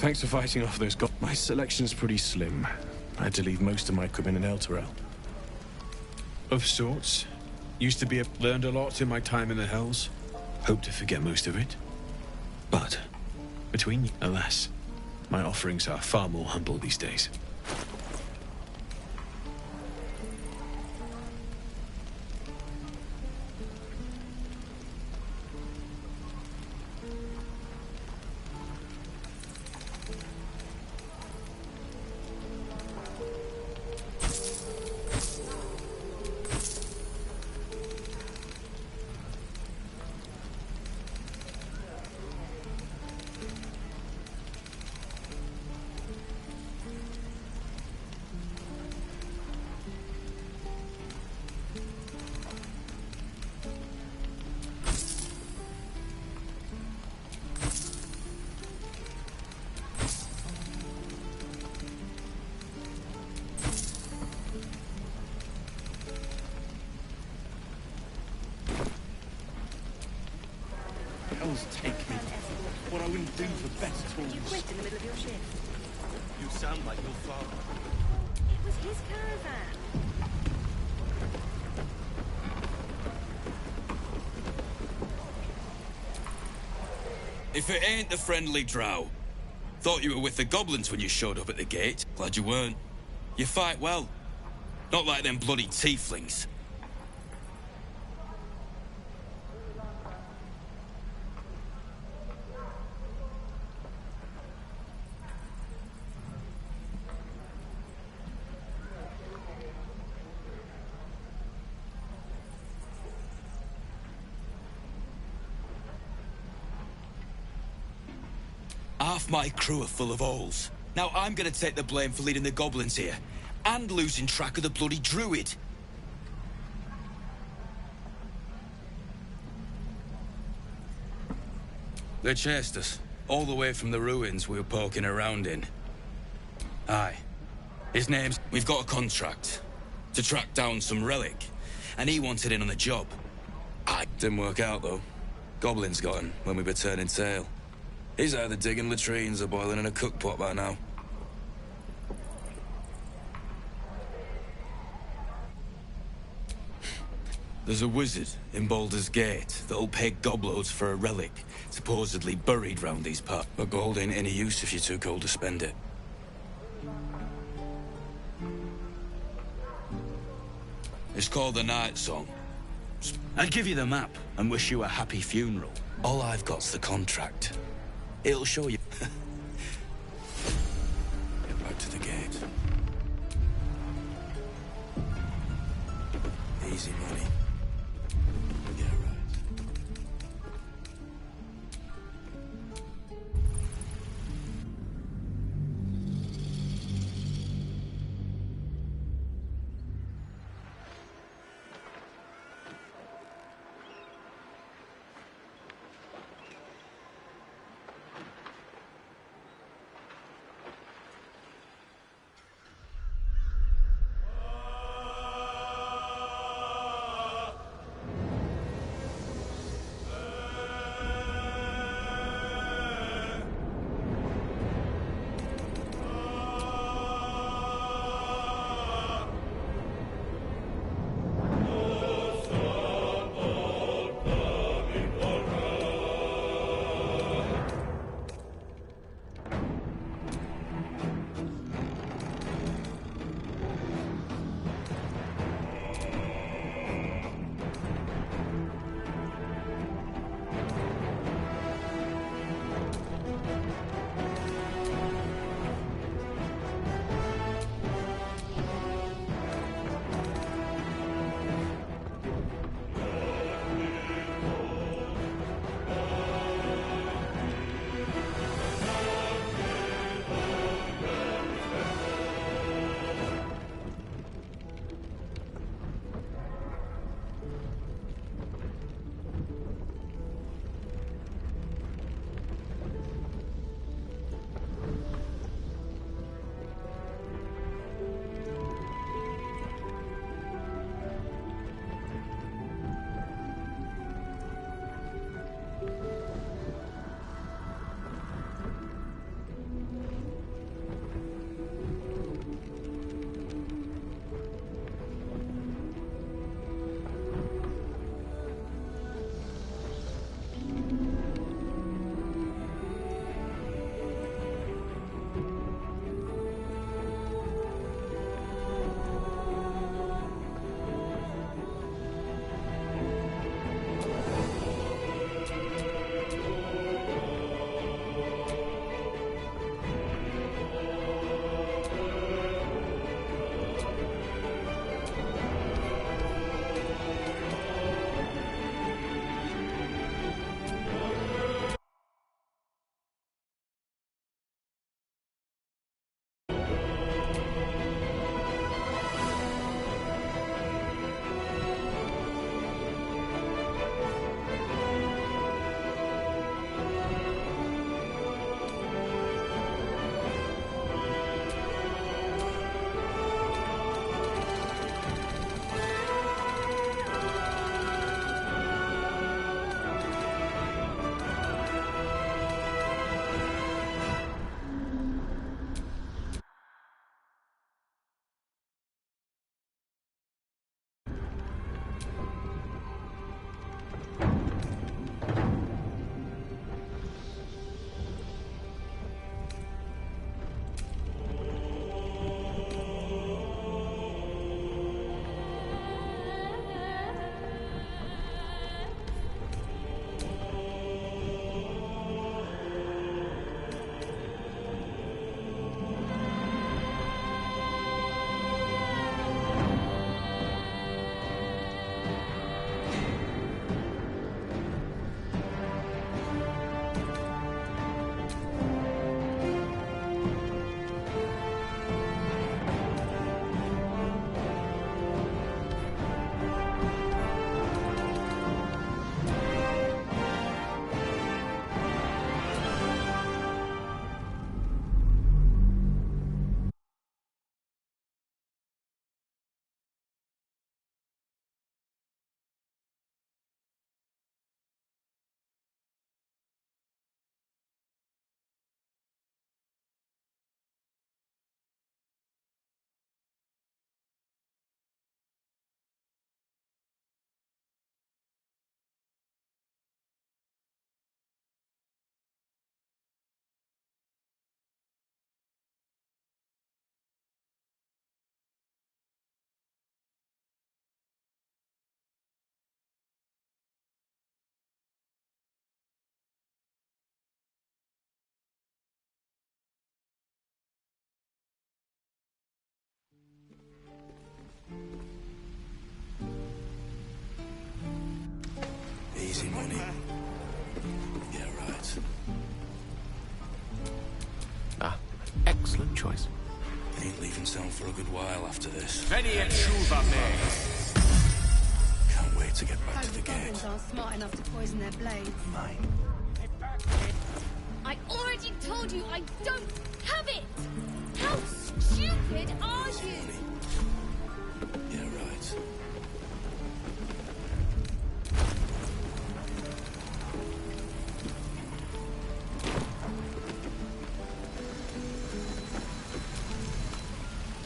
Thanks for fighting off those goblins. My selection's pretty slim. I had to leave most of my equipment in Elturel. Of sorts. Used to be learned a lot in my time in the Hells. Hope to forget most of it. But, between you, alas, my offerings are far more humble these days. Hells take me. What I wouldn't do for better tools. You quit in the middle of your shift. You sound like your father. It was his caravan. If it ain't the friendly drow. Thought you were with the goblins when you showed up at the gate. Glad you weren't. You fight well. Not like them bloody tieflings. Half my crew are full of holes. Now I'm gonna take the blame for leading the goblins here. And losing track of the bloody druid. They chased us. All the way from the ruins we were poking around in. Aye. His name's... We've got a contract. To track down some relic. And he wanted in on the job. Didn't work out, though. Goblins got him when we were turning tail. He's either digging latrines or boiling in a cookpot by now. There's a wizard in Baldur's Gate that'll pay gobloads for a relic, supposedly buried round these parts. But gold ain't any use if you're too cold to spend it. It's called the Night Song. I'd give you the map and wish you a happy funeral. All I've got's the contract. It'll show you. Get back to the gate. Easy money. Get it right. choice. Ain't leaving town for a good while after this. Can't wait to get back to the gate. Goblins aren't smart enough to poison their blades. Mine. I already told you I don't have it! How stupid are you? Yeah, right.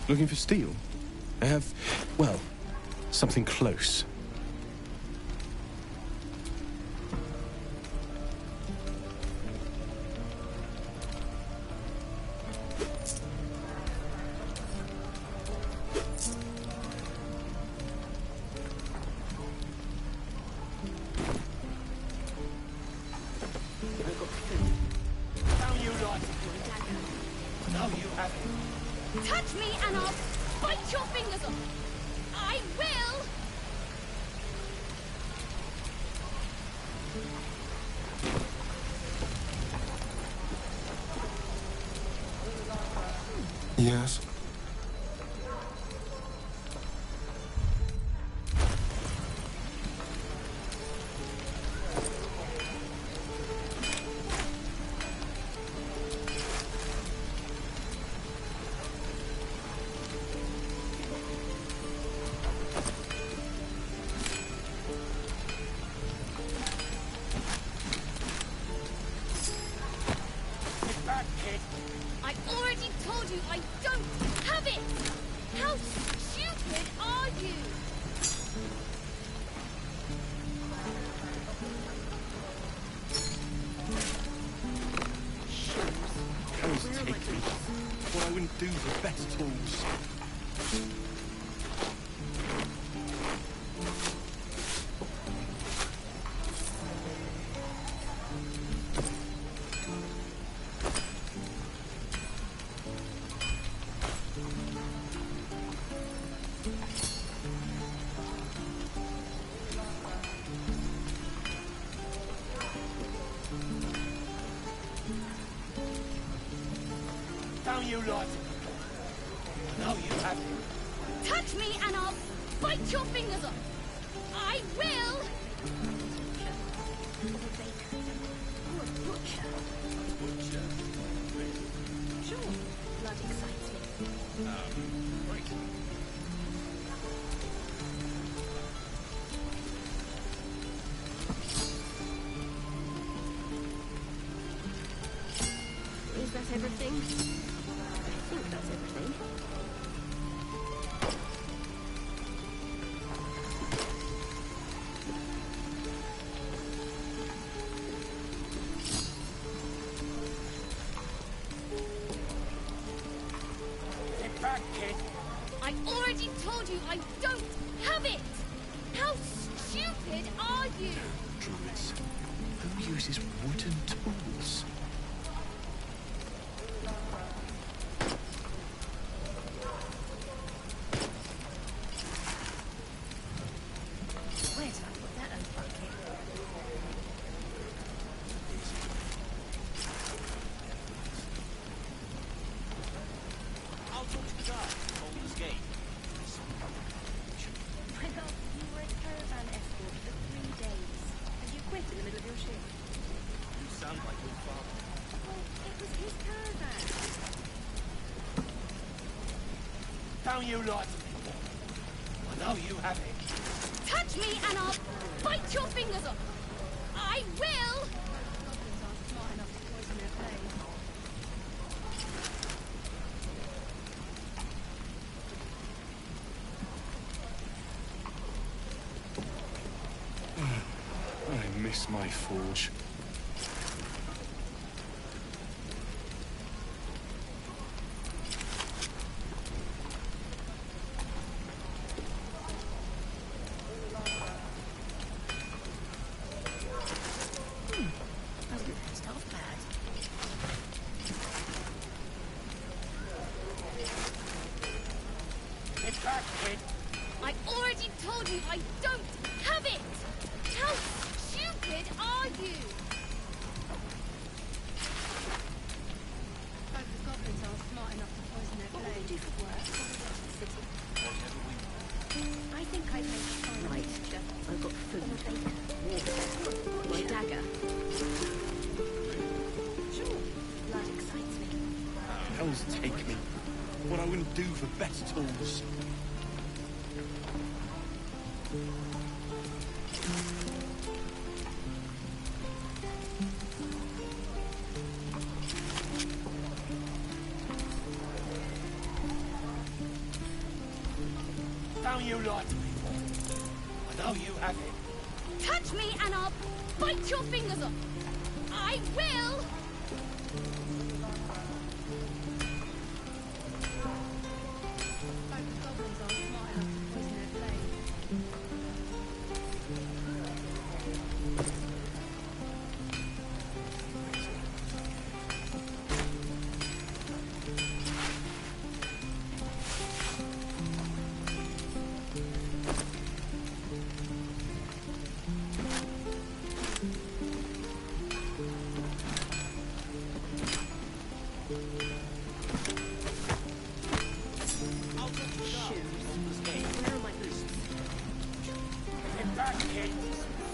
Looking for steel? I have, well, something close. Down you lot! Now you have it. Touch me and I'll bite your fingers off! I will! Yes. Get back, kid! I already told you I don't have it! How stupid are you? Tools take me. What I wouldn't do for better tools. Down you lot! Now you have it. Touch me and I'll bite your fingers off! I will! Sure, blood excites me. Is that everything? I think that's everything. Get back, kid! I already told you I don't have it! How stupid are you? Druids. Who uses wooden tools? Where did I put that old bucket? I'll talk to the guy. Balder's gate. My God, you were a caravan escort for 3 days, and you quit in the middle of your shift. You sound like your father. Well, it was his caravan. Down you lot! Now you have it. Touch me and I'll bite your fingers off! I will! Goblins aren't smart enough to poison their blades. I miss my forge. Doesn't taste half bad. Get back, kid! I already told you I don't have it! How stupid are you? Hells take me. What I wouldn't do for better tools. Now you lie to people. I know you have it. Touch me and I'll bite your fingers off. I will!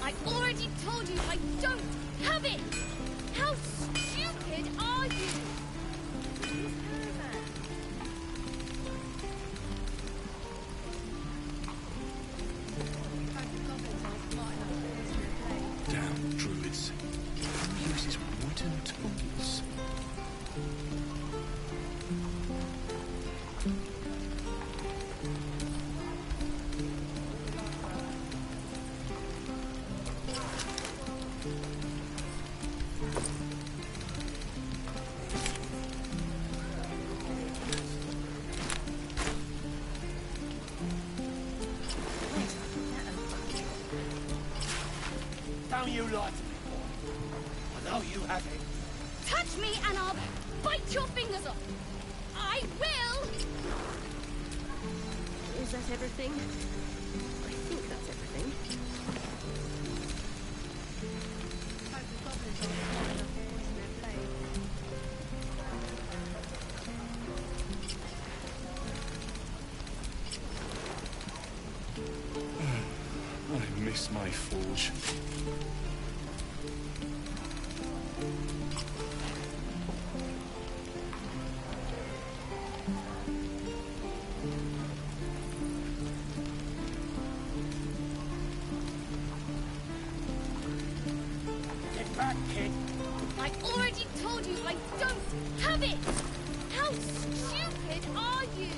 I already told you I don't have it! How stupid are you? Damn druids. Who uses wooden tools? Now you lie to people. I know you have it. Touch me and I'll bite your fingers off. I will! Is that everything? I think that's everything. I miss my forge. Get back, kid. I already told you I don't have it! How stupid are you?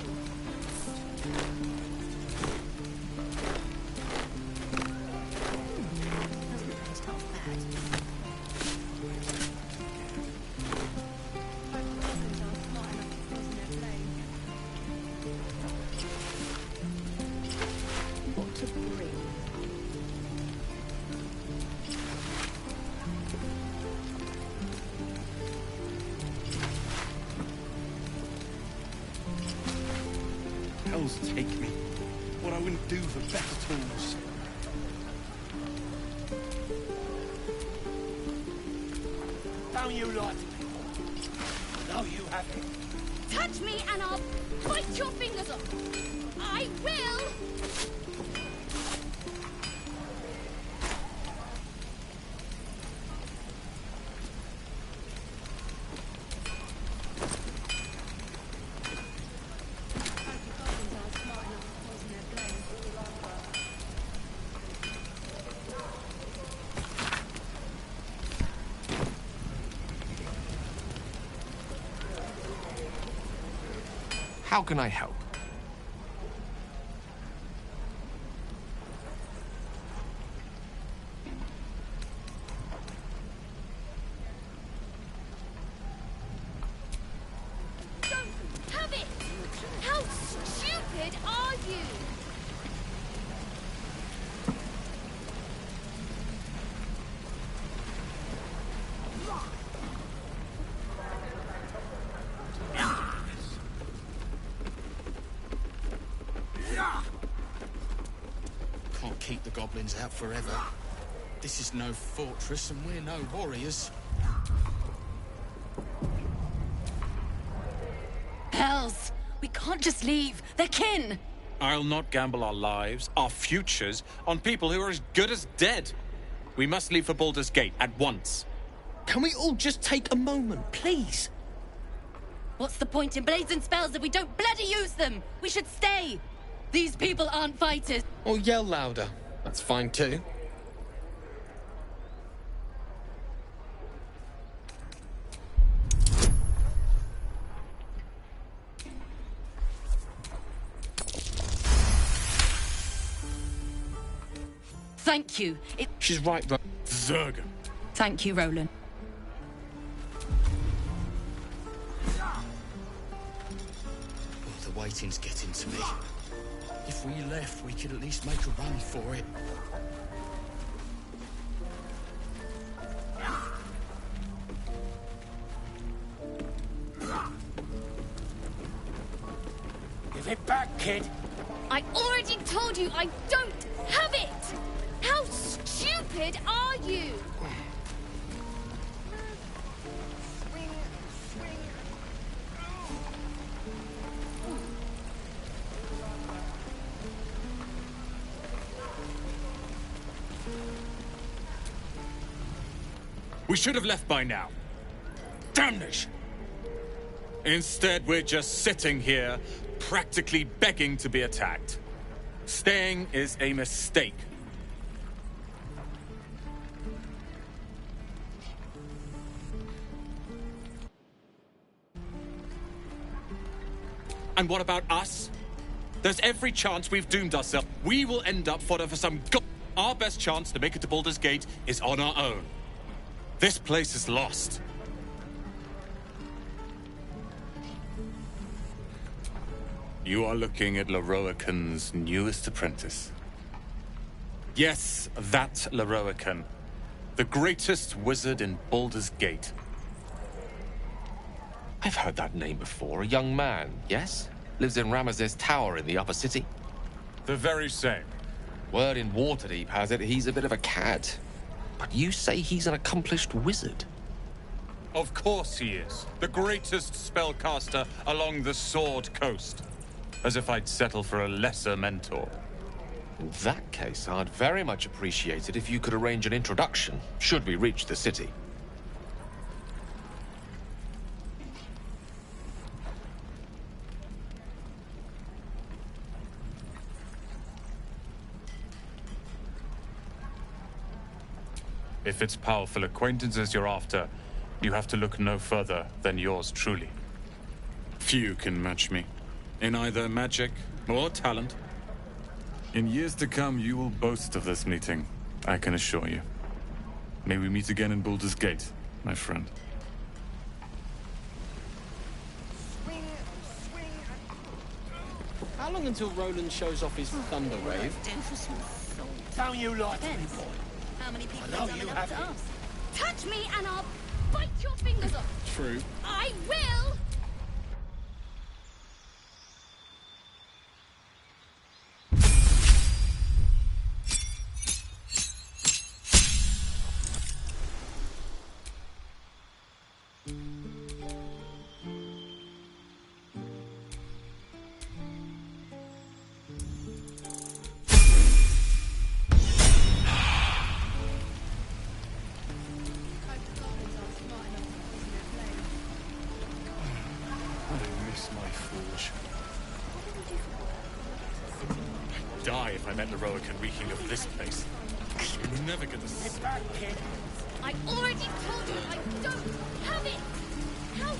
What to bring? Hells take me. What I wouldn't do for better tools. Now you lie to people. I know you have it. Touch me and I'll bite your fingers off. I will! How can I help? Don't have it! How stupid are you? Can't keep the goblins out forever. This is no fortress and we're no warriors. Hells! We can't just leave. They're kin! I'll not gamble our lives, our futures, on people who are as good as dead. We must leave for Baldur's Gate at once. Can we all just take a moment, please? What's the point in blazing spells if we don't bloody use them? We should stay. These people aren't fighters. Or yell louder. That's fine too. Thank you. She's right, Zerg. Thank you, Roland. The waiting's getting to me. If we left, we could at least make a run for it. Give it back, kid. I already told you I don't have it! How stupid are you? We should have left by now. Damnation! Instead, we're just sitting here, practically begging to be attacked. Staying is a mistake. And what about us? There's every chance we've doomed ourselves. We will end up fodder for some Our best chance to make it to Baldur's Gate is on our own. This place is lost. You are looking at Leroican's newest apprentice. Yes, that Leroican. The greatest wizard in Baldur's Gate. I've heard that name before. A young man, yes? Lives in Ramazes Tower in the upper city. The very same. Word in Waterdeep has it he's a bit of a cad. But you say he's an accomplished wizard. Of course he is. The greatest spellcaster along the Sword Coast. As if I'd settle for a lesser mentor. In that case, I'd very much appreciate it if you could arrange an introduction, should we reach the city. If it's powerful acquaintances you're after, you have to look no further than yours truly. Few can match me, in either magic or talent. In years to come, you will boast of this meeting, I can assure you. May we meet again in Baldur's Gate, my friend. How long until Roland shows off his thunder wave? Don't you like me, Depends. boy? How many people I know are you up to have us? Touch me and I'll bite your fingers off. True. I will! Die if I met Leroican reeking of this place. You're never gonna Get back, kid. I already told you I don't have it! How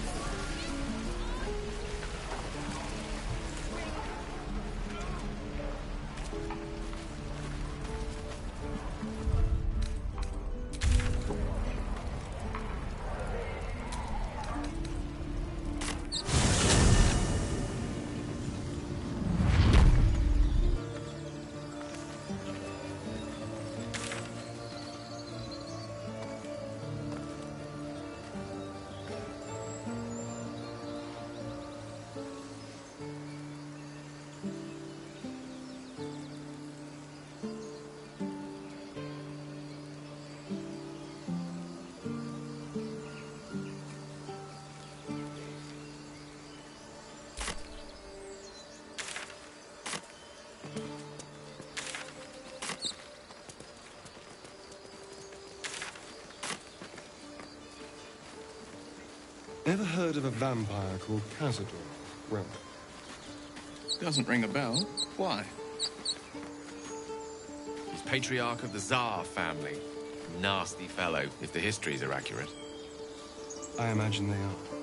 Ever heard of a vampire called Cazador? Well, Doesn't ring a bell. Why? He's patriarch of the Tsar family. Nasty fellow, if the histories are accurate. I imagine they are.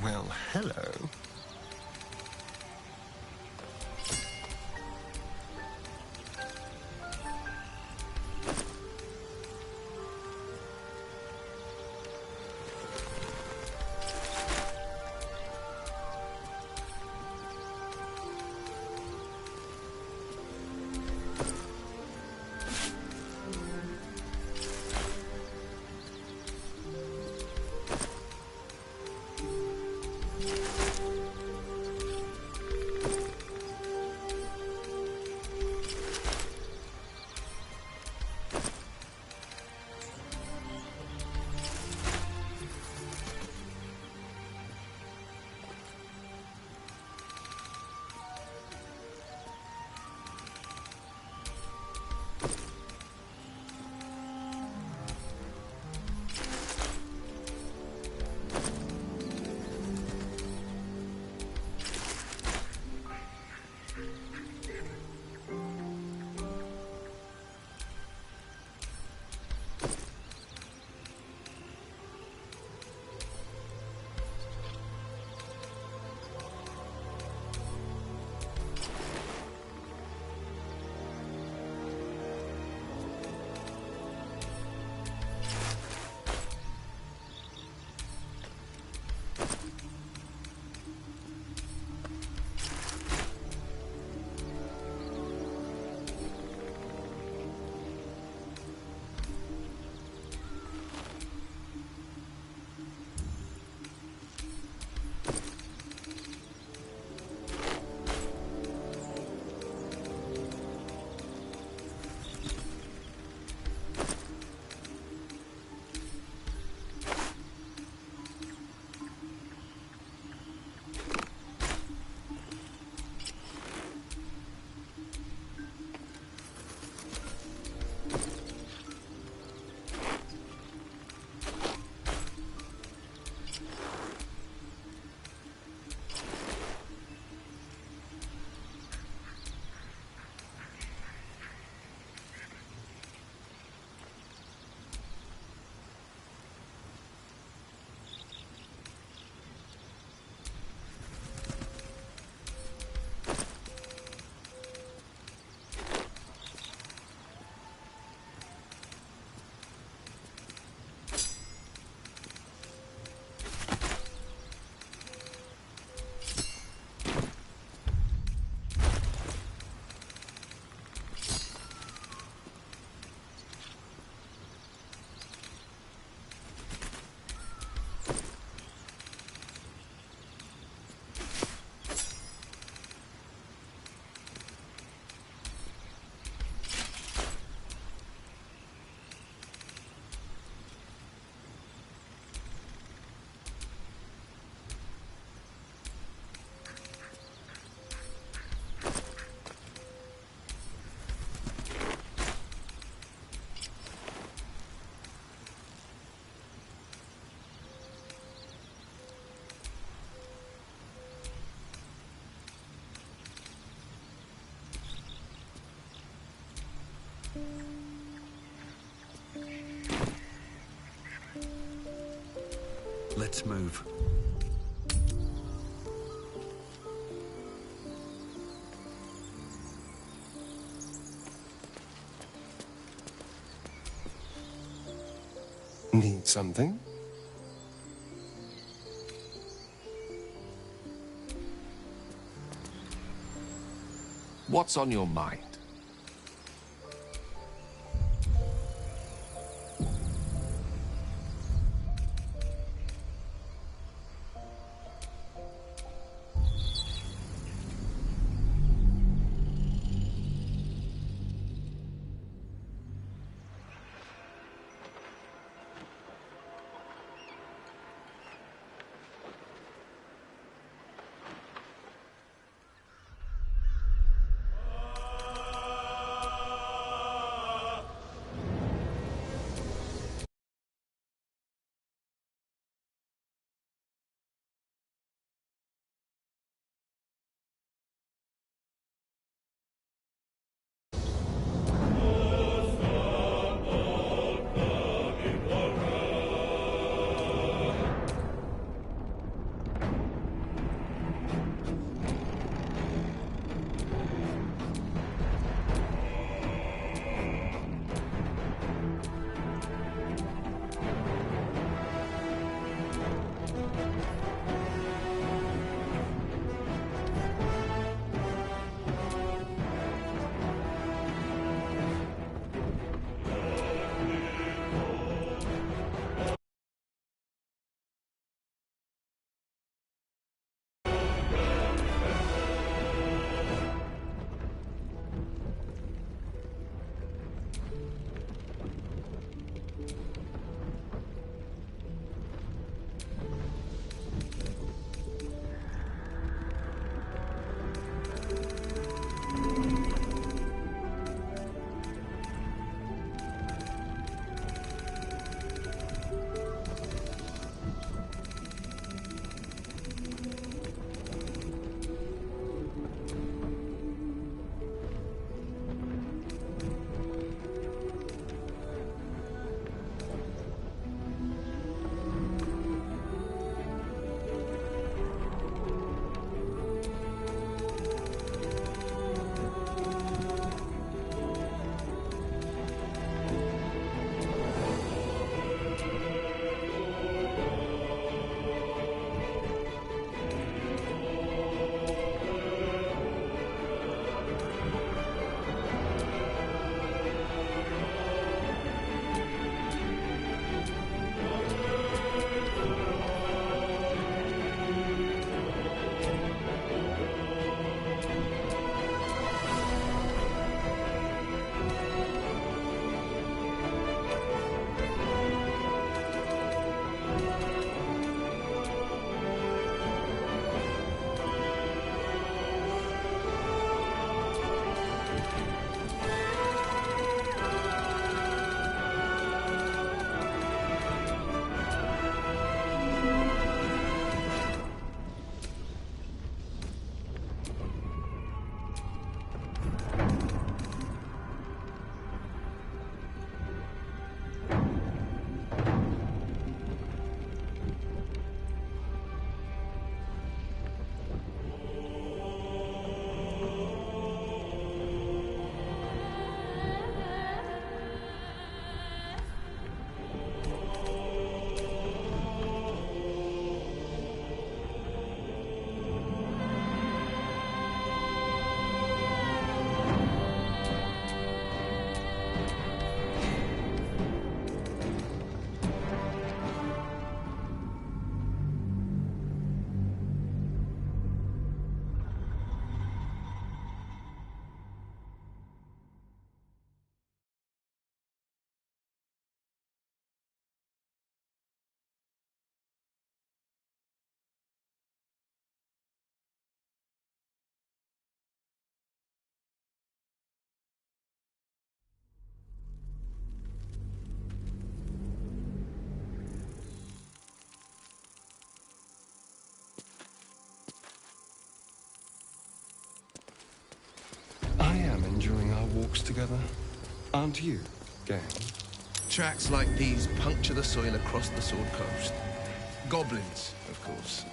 Well, hello. Let's move. Something? What's on your mind? I am enjoying our walks together. Aren't you, gang? Tracks like these puncture the soil across the Sword Coast. Goblins, of course.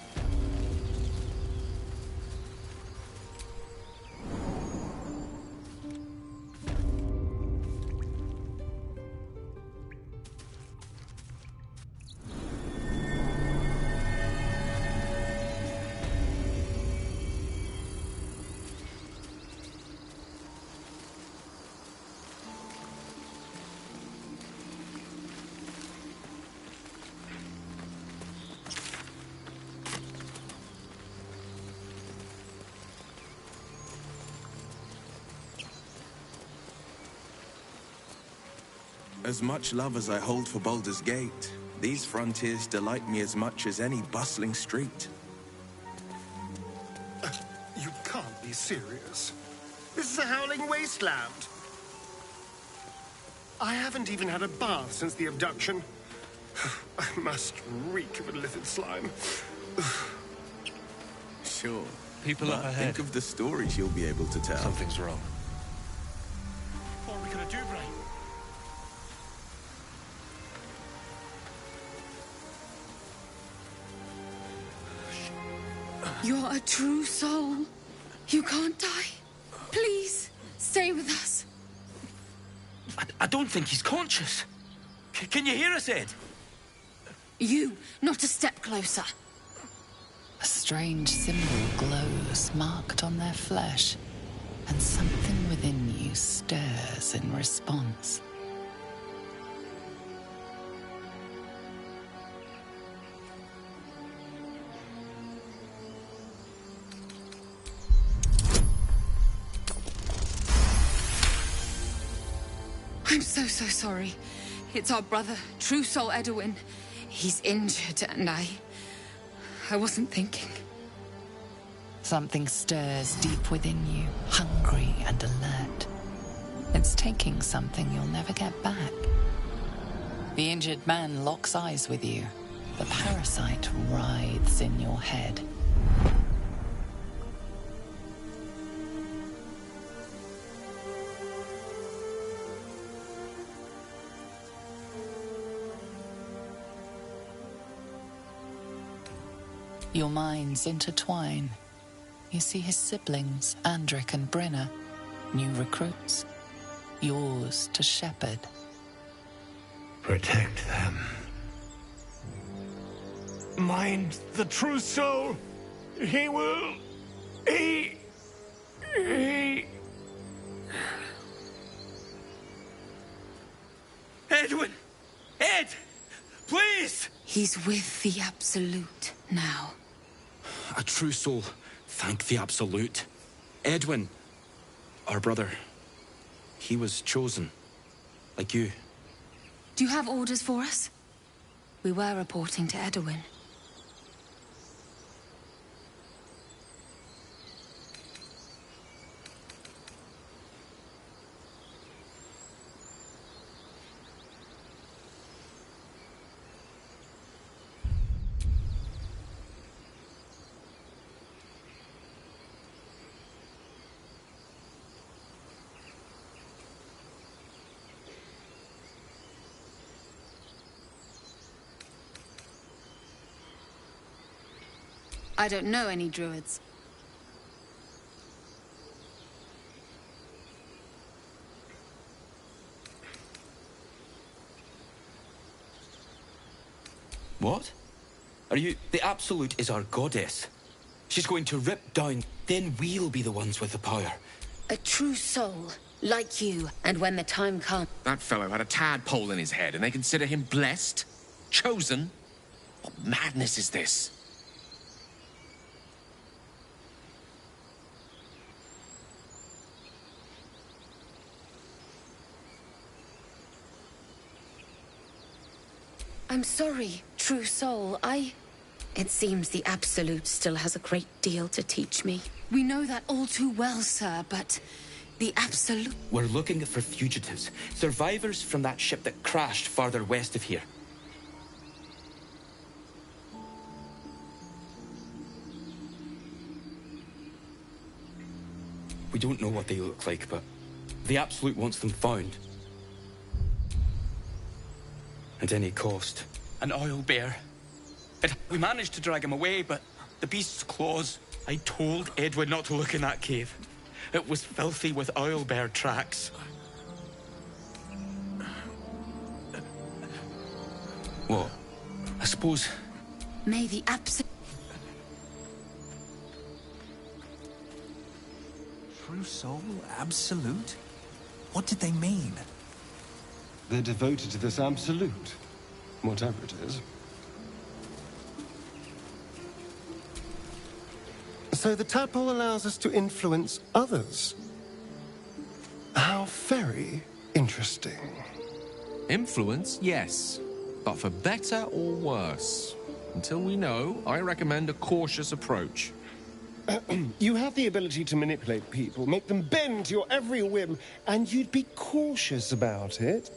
As much love as I hold for Baldur's Gate, these frontiers delight me as much as any bustling street. You can't be serious. This is a howling wasteland. I haven't even had a bath since the abduction. I must reek of illithid slime. Sure. People up But ahead. think of the stories you'll be able to tell. Something's wrong. What are we gonna do, Brain? You're a true soul. You can't die. Please, stay with us. I don't think he's conscious. Can you hear us, Ed? You, not a step closer. A strange symbol glows marked on their flesh, and something within you stirs in response. I'm so sorry. It's our brother, True Soul Edwin. He's injured, and I wasn't thinking. Something stirs deep within you, hungry and alert. It's taking something you'll never get back. The injured man locks eyes with you. The parasite writhes in your head. Your minds intertwine. You see his siblings, Andric and Brenna, new recruits, yours to shepherd. Protect them. Mind the true soul. He will... He... Edwin! Ed! Please! He's with the Absolute now. A true soul. Thank the Absolute. Edwin, our brother, he was chosen. Like you. Do you have orders for us? We were reporting to Edwin. I don't know any druids. What? Are you... The Absolute is our goddess. She's going to rip down, then we'll be the ones with the power. A true soul, like you, and when the time comes... That fellow had a tadpole in his head, and they consider him blessed? Chosen? What madness is this? I'm sorry, true soul. It seems the Absolute still has a great deal to teach me. We know that all too well, sir, but the Absolute... We're looking for fugitives. Survivors from that ship that crashed farther west of here. We don't know what they look like, but the Absolute wants them found. At any cost. An oil bear. We managed to drag him away, but the beast's claws... I told Edward not to look in that cave. It was filthy with oil bear tracks. What? I suppose... May the Absolute... True soul? Absolute? What did they mean? They're devoted to this Absolute, whatever it is. So the tadpole allows us to influence others. How very interesting. Influence, yes. But for better or worse? Until we know, I recommend a cautious approach. You have the ability to manipulate people, make them bend to your every whim, and you'd be cautious about it?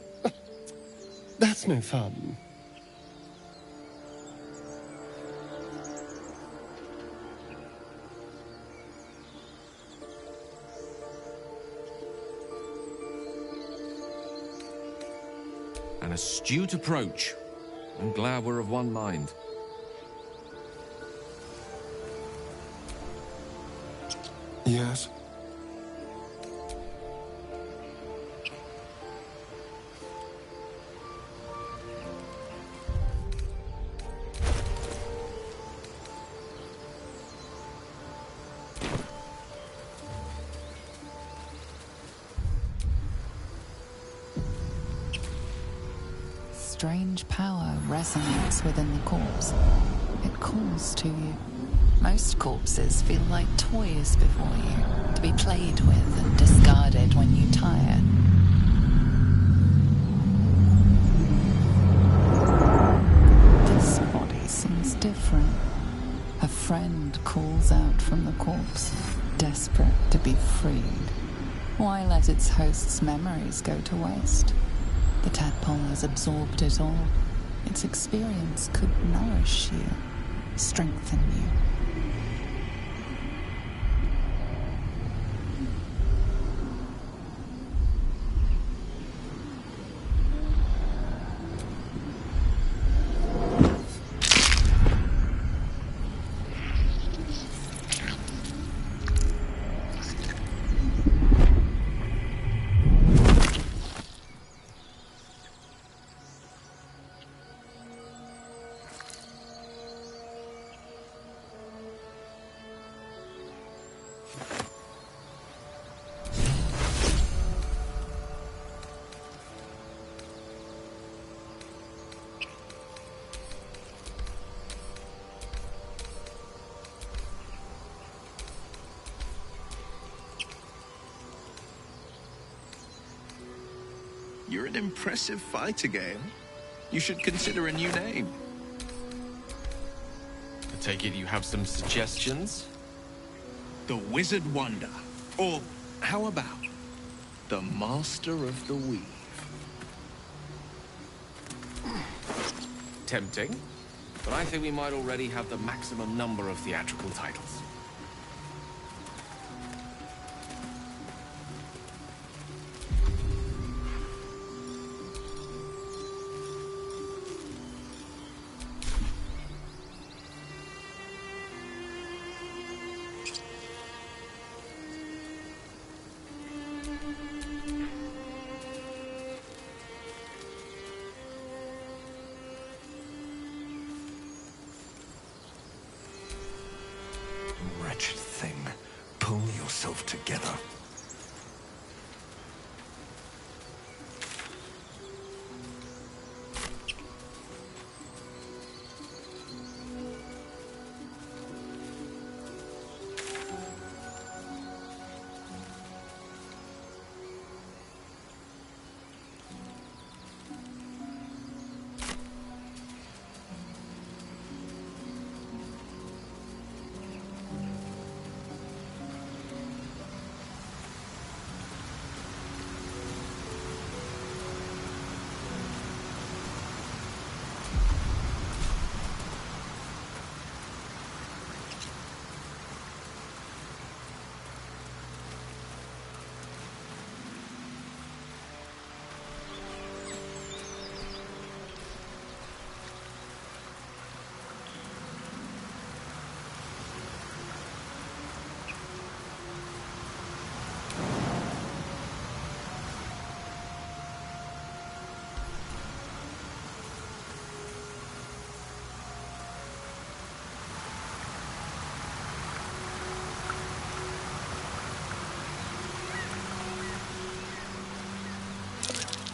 That's no fun. An astute approach. I'm glad we're of one mind. Yes? Strange power resonates within the corpse. It calls to you. Most corpses feel like toys before you, to be played with and discarded when you tire. This body seems different. A friend calls out from the corpse, desperate to be freed. Why let its host's memories go to waste? The tadpole has absorbed it all. Its experience could nourish you, strengthen you. You're an impressive fighter, Gale. You should consider a new name. I take it you have some suggestions? The Wizard Wonder. Or, how about, the Master of the Weave? Tempting. But I think we might already have the maximum number of theatrical titles. Wretched thing. Pull yourself together.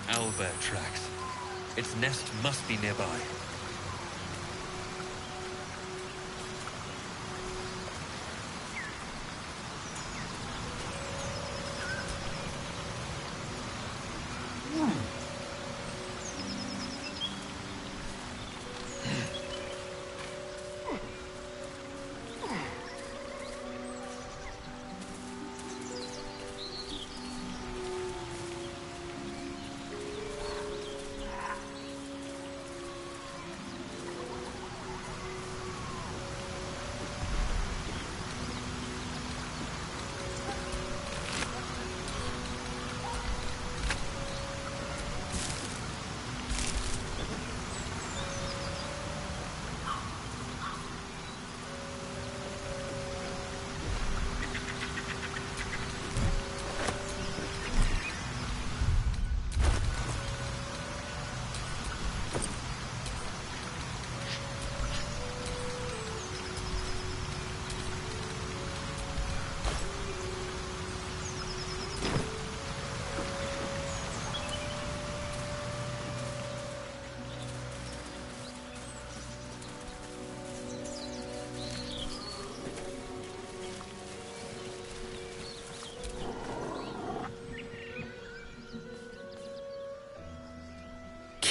Owlbear tracks. Its nest must be nearby.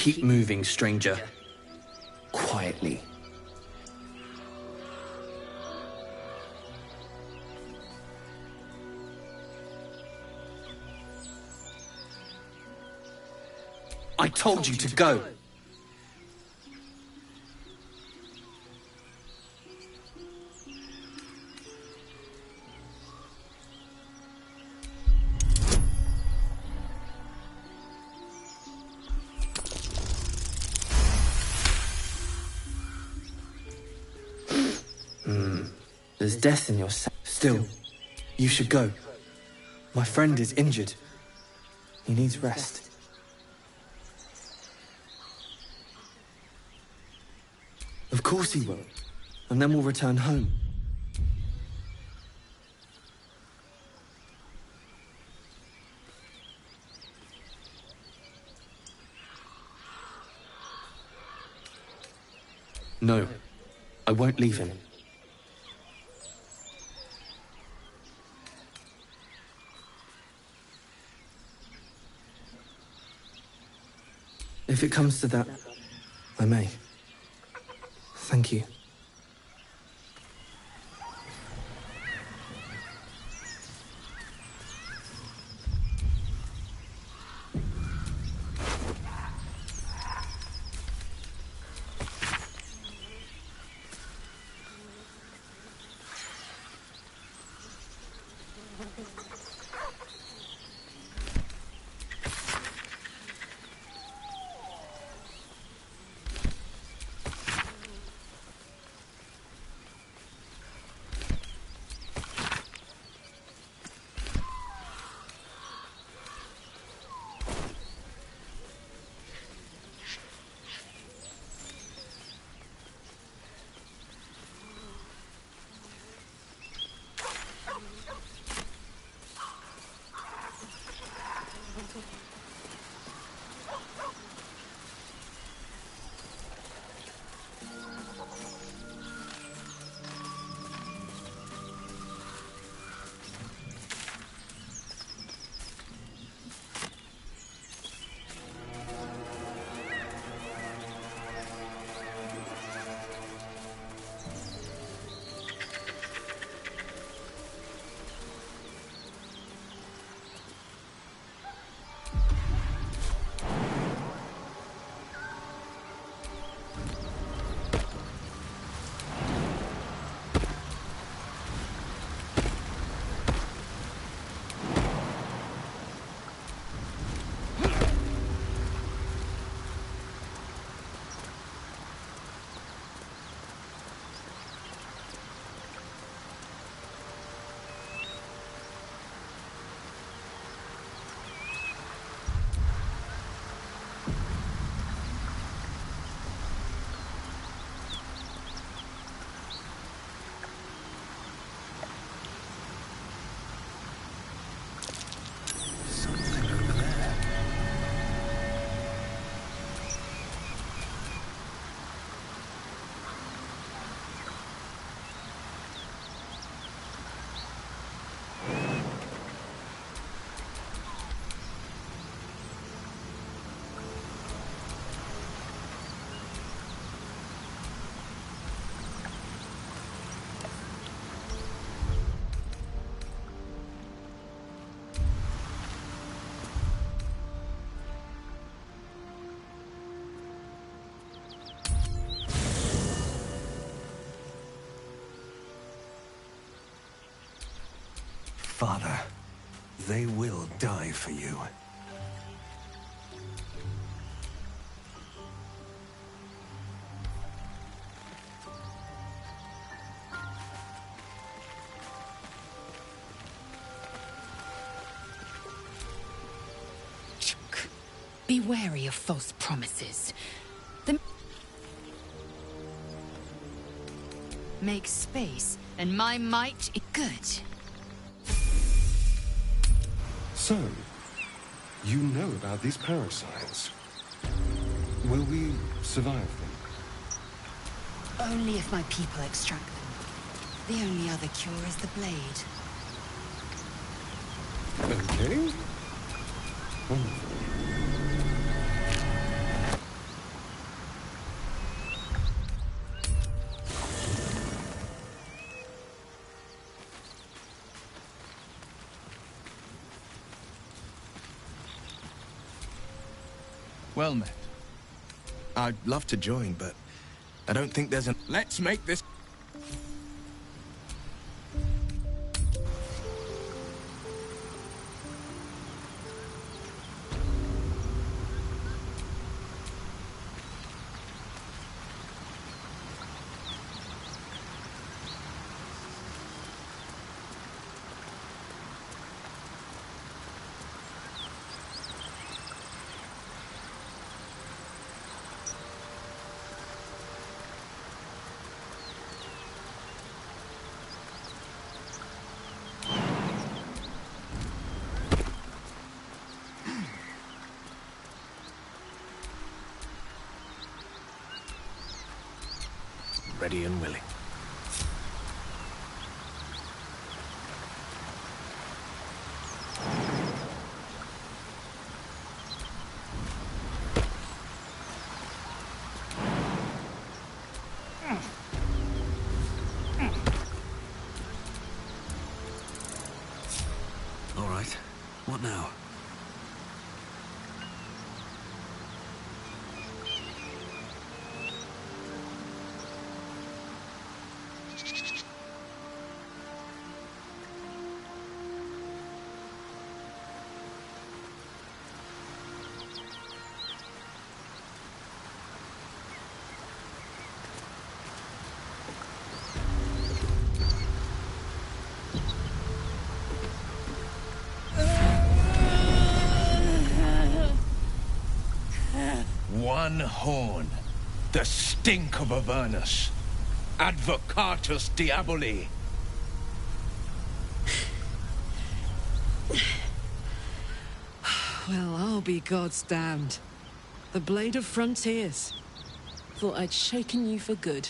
Keep moving, stranger. Quietly. I told you to go. There's death in your Still, you should go. My friend is injured. He needs rest. Of course he will. And then we'll return home. No, I won't leave him. If it comes to that, I may. Thank you. Father, they will die for you. Be wary of false promises. Make space, and my might is good. So, you know about these parasites. Will we survive them? Only if my people extract them. The only other cure is the blade. Okay. Wonderful. Well met. I'd love to join, but I don't think there's an... Let's make this... Ready and willing. All right. What now? One horn. The stink of Avernus. Advocatus Diaboli. Well, I'll be God's damned. The Blade of Frontiers. Thought I'd shaken you for good.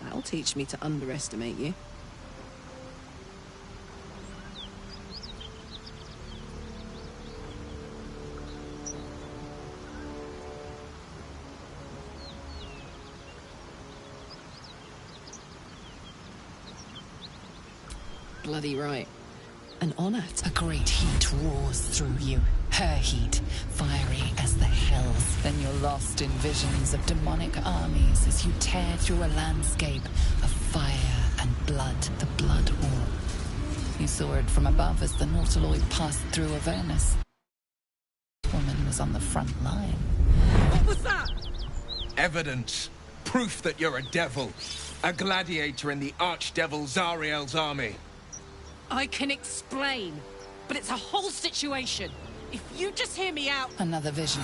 That'll teach me to underestimate you. Bloody right. An honor. A great heat roars through you. Her heat, fiery as the hells. Then you're lost in visions of demonic armies as you tear through a landscape of fire and blood. The Blood War. You saw it from above as the Nautiloid passed through Avernus. Woman was on the front line. What was that? Evidence. Proof that you're a devil. A gladiator in the archdevil Zariel's army. I can explain, but it's a whole situation. If you just hear me out... Another vision.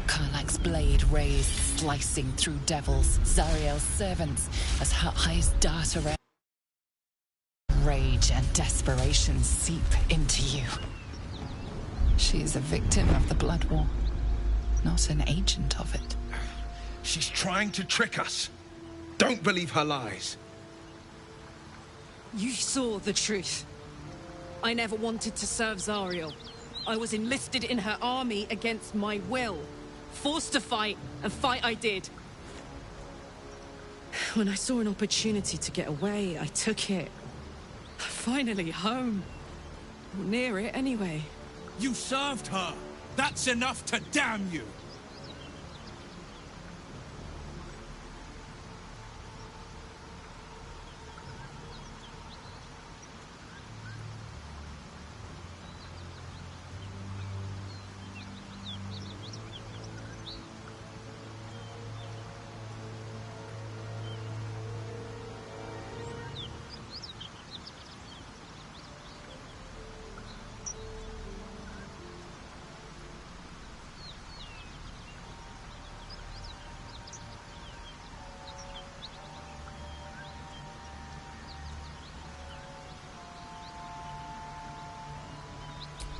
Karlach's blade raised, slicing through devils, Zariel's servants, as her eyes dart around. Rage and desperation seep into you. She is a victim of the Blood War, not an agent of it. She's trying to trick us. Don't believe her lies. You saw the truth. I never wanted to serve Zariel. I was enlisted in her army against my will. Forced to fight, and fight I did. When I saw an opportunity to get away, I took it. Finally home. Near it, anyway. You served her! That's enough to damn you!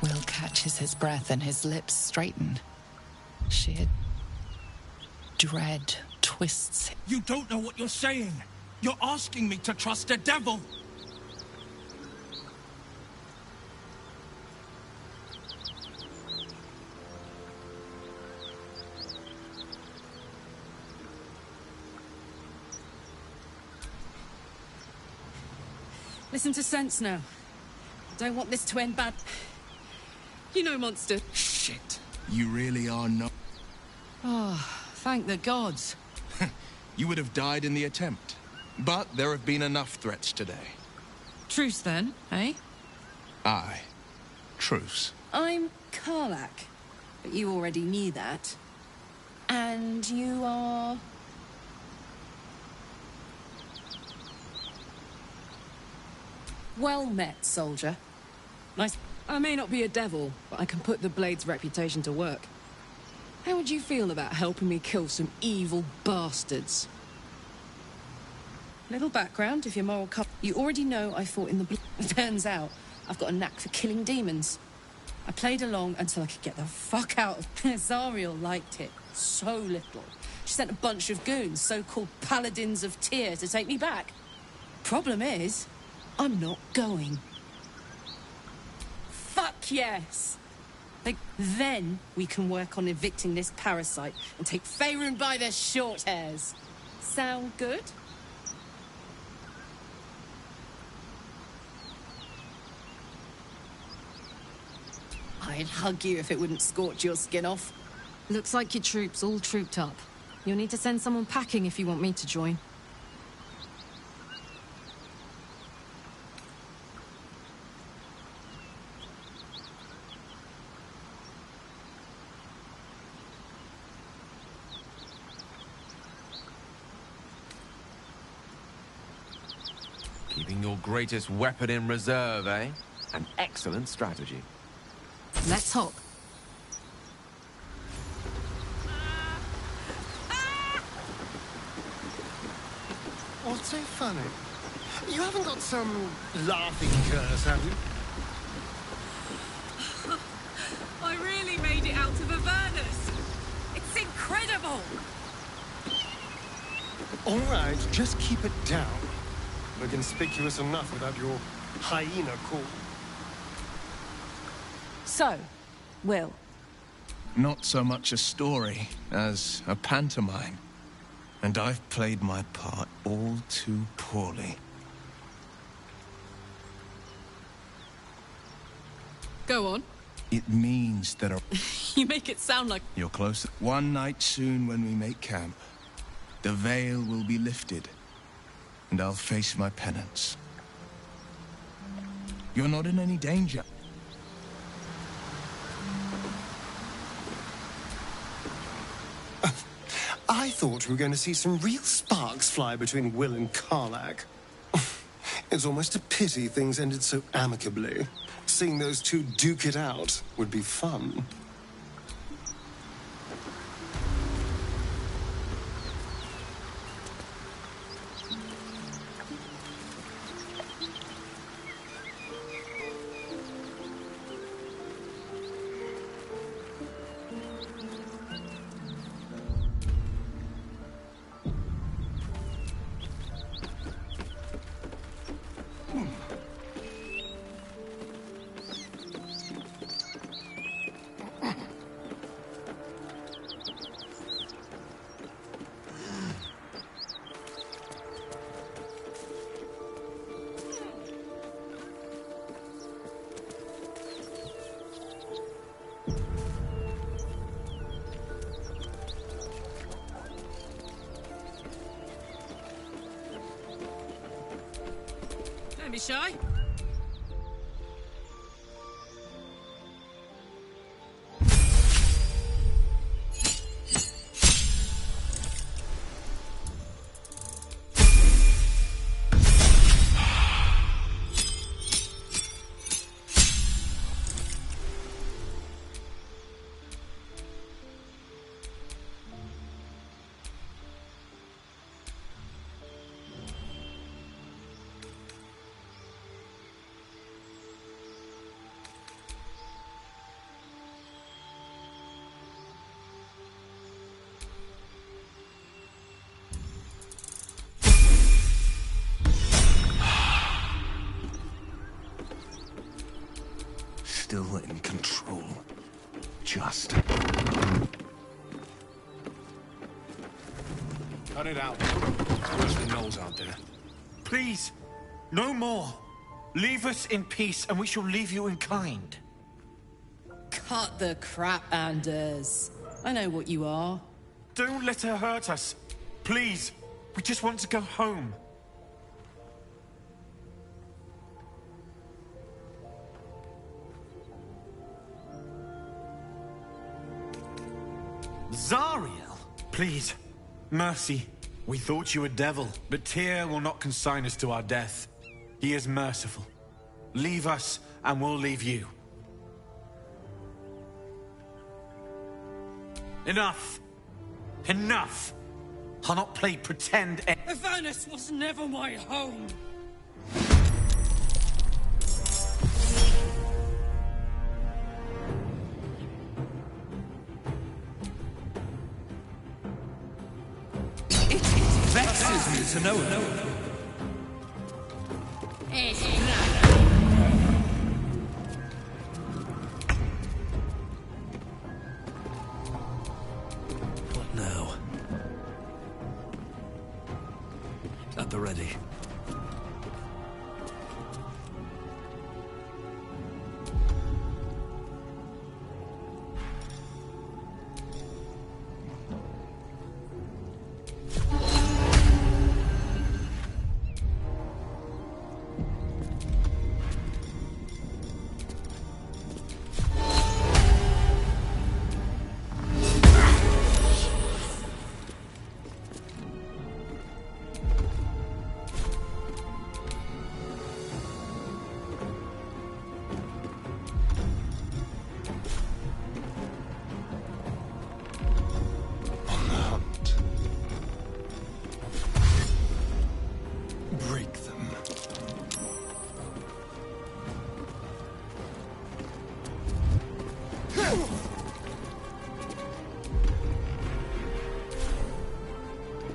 Will catches his breath and his lips straighten. Sheer dread twists. You don't know what you're saying! You're asking me to trust a devil! Listen to sense now. Don't want this to end bad. You know, monster. Shit. You really are not... Oh, thank the gods. You would have died in the attempt. But there have been enough threats today. Truce then, eh? Aye. Truce. I'm Karlak, but you already knew that. And you are... Well met, soldier. Nice. I may not be a devil, but I can put the Blade's reputation to work. How would you feel about helping me kill some evil bastards? Little background, if you're moral you already know I fought in the Turns out, I've got a knack for killing demons. I played along until I could get the fuck out of... Zariel liked it so little. She sent a bunch of goons, so-called paladins of Tyr, to take me back. Problem is, I'm not going. Fuck yes! Then we can work on evicting this parasite and take Faerun by their short hairs. Sound good? I'd hug you if it wouldn't scorch your skin off. Looks like your troops all trooped up. You'll need to send someone packing if you want me to join. Keeping your greatest weapon in reserve, eh? An excellent strategy. Let's hop. What's so funny? You haven't got some laughing curse, have you? I really made it out of Avernus. It's incredible. All right, just keep it down. We're conspicuous enough without your hyena call. So, Will. Not so much a story as a pantomime. And I've played my part all too poorly. Go on. It means that You make it sound like... You're close. One night soon when we make camp, the veil will be lifted, and I'll face my penance. You're not in any danger. I thought we were going to see some real sparks fly between Will and Karlak. It's almost a pity things ended so amicably. Seeing those two duke it out would be fun. Don't be shy. Still in control. Just. Cut it out. Especially Knowles out there. Please, no more. Leave us in peace, and we shall leave you in kind. Cut the crap, Anders. I know what you are. don't let her hurt us. Please. We just want to go home. Zariel? Please. Mercy. We thought you a devil, but Tyr will not consign us to our death. He is merciful. Leave us, and we'll leave you. Enough! Enough! I'll not play pretend. Avernus was never my home! It vexes me to know. What now? At the ready.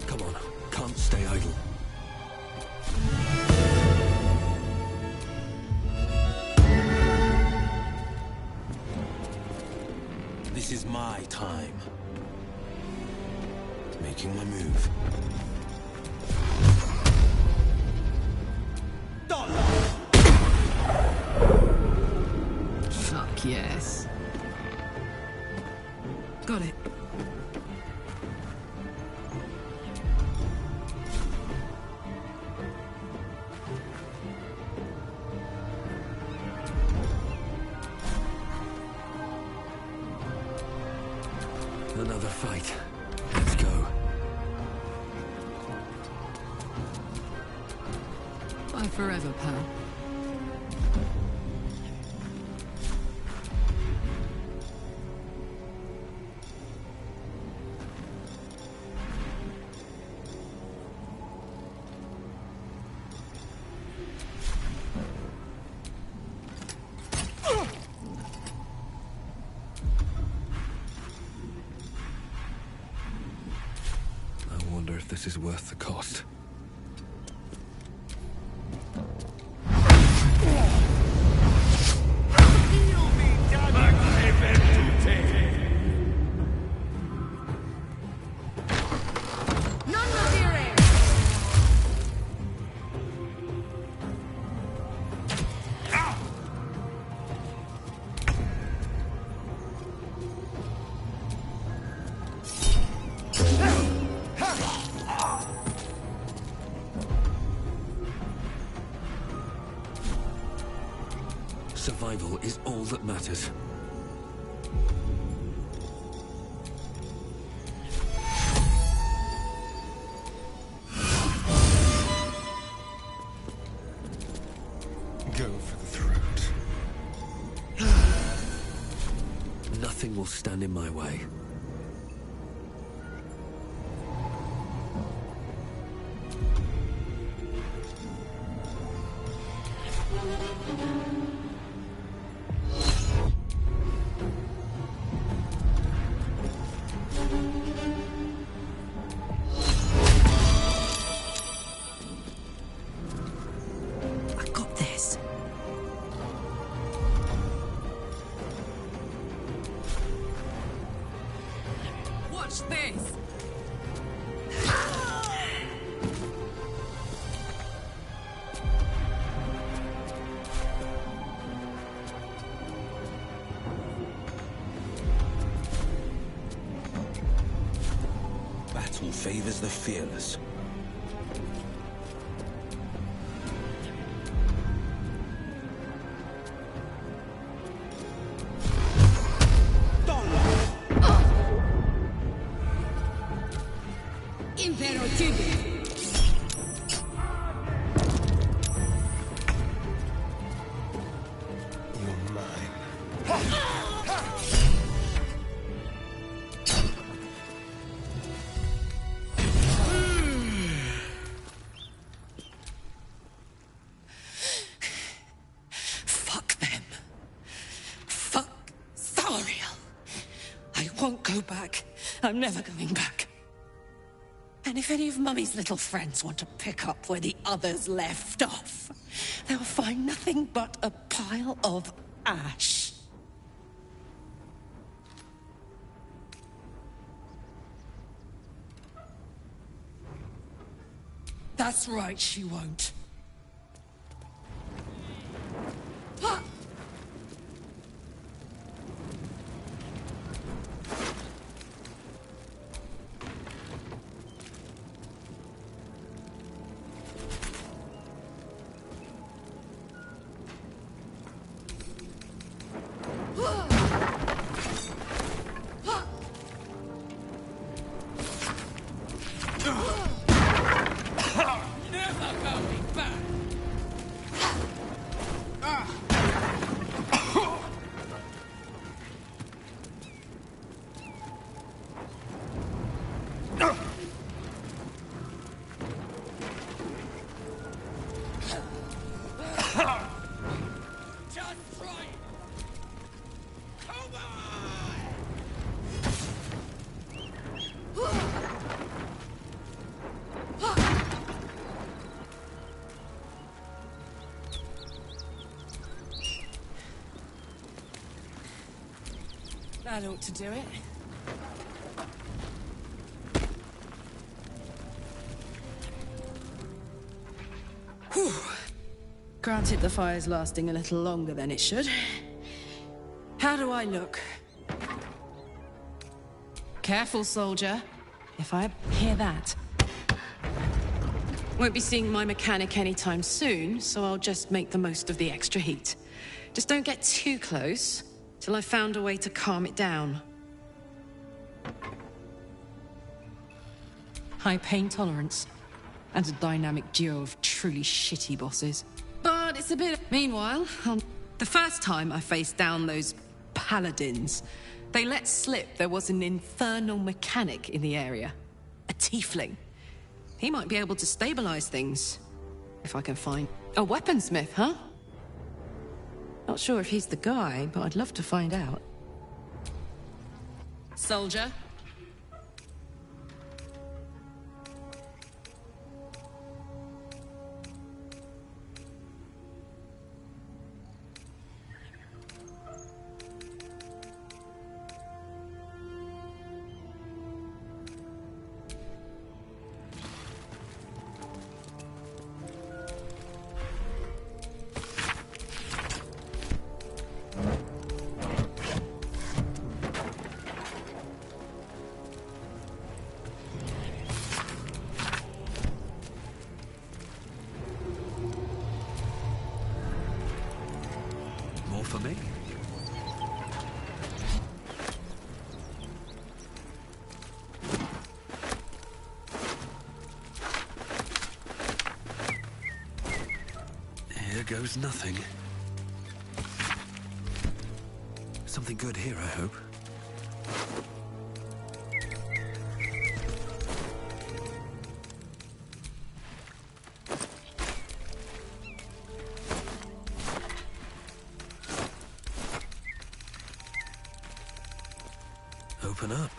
Come on, can't stay idle. This is my time. Making my move. Fuck yes. Got it. Another fight. Let's go. Bye forever, pal. I wonder if this is worth the cost. Survival is all that matters. Go for the throat. Nothing will stand in my way. I got this. Watch this. favors the fearless. Impero Tibi! You're mine. Fuck them. Fuck Thariel. I won't go back. I'm never going back. And if any of Mummy's little friends want to pick up where the others left off, they'll find nothing but a pile of ash. That's right, she won't. Ah! Never going back! Just try it! Come That ought to do it. Whew. Granted, the fire's lasting a little longer than it should. How do I look? Careful, soldier. If I hear that. Won't be seeing my mechanic anytime soon, so I'll just make the most of the extra heat. Just don't get too close, till I've found a way to calm it down. High pain tolerance, and a dynamic duo of truly shitty bosses. But it's a bit... Meanwhile, the first time I faced down those paladins, they let slip there was an infernal mechanic in the area. A tiefling. He might be able to stabilize things, if I can find... A weaponsmith, huh? Not sure if he's the guy, but I'd love to find out. Soldier? For me? Here goes nothing. Something good here, I hope. Open up.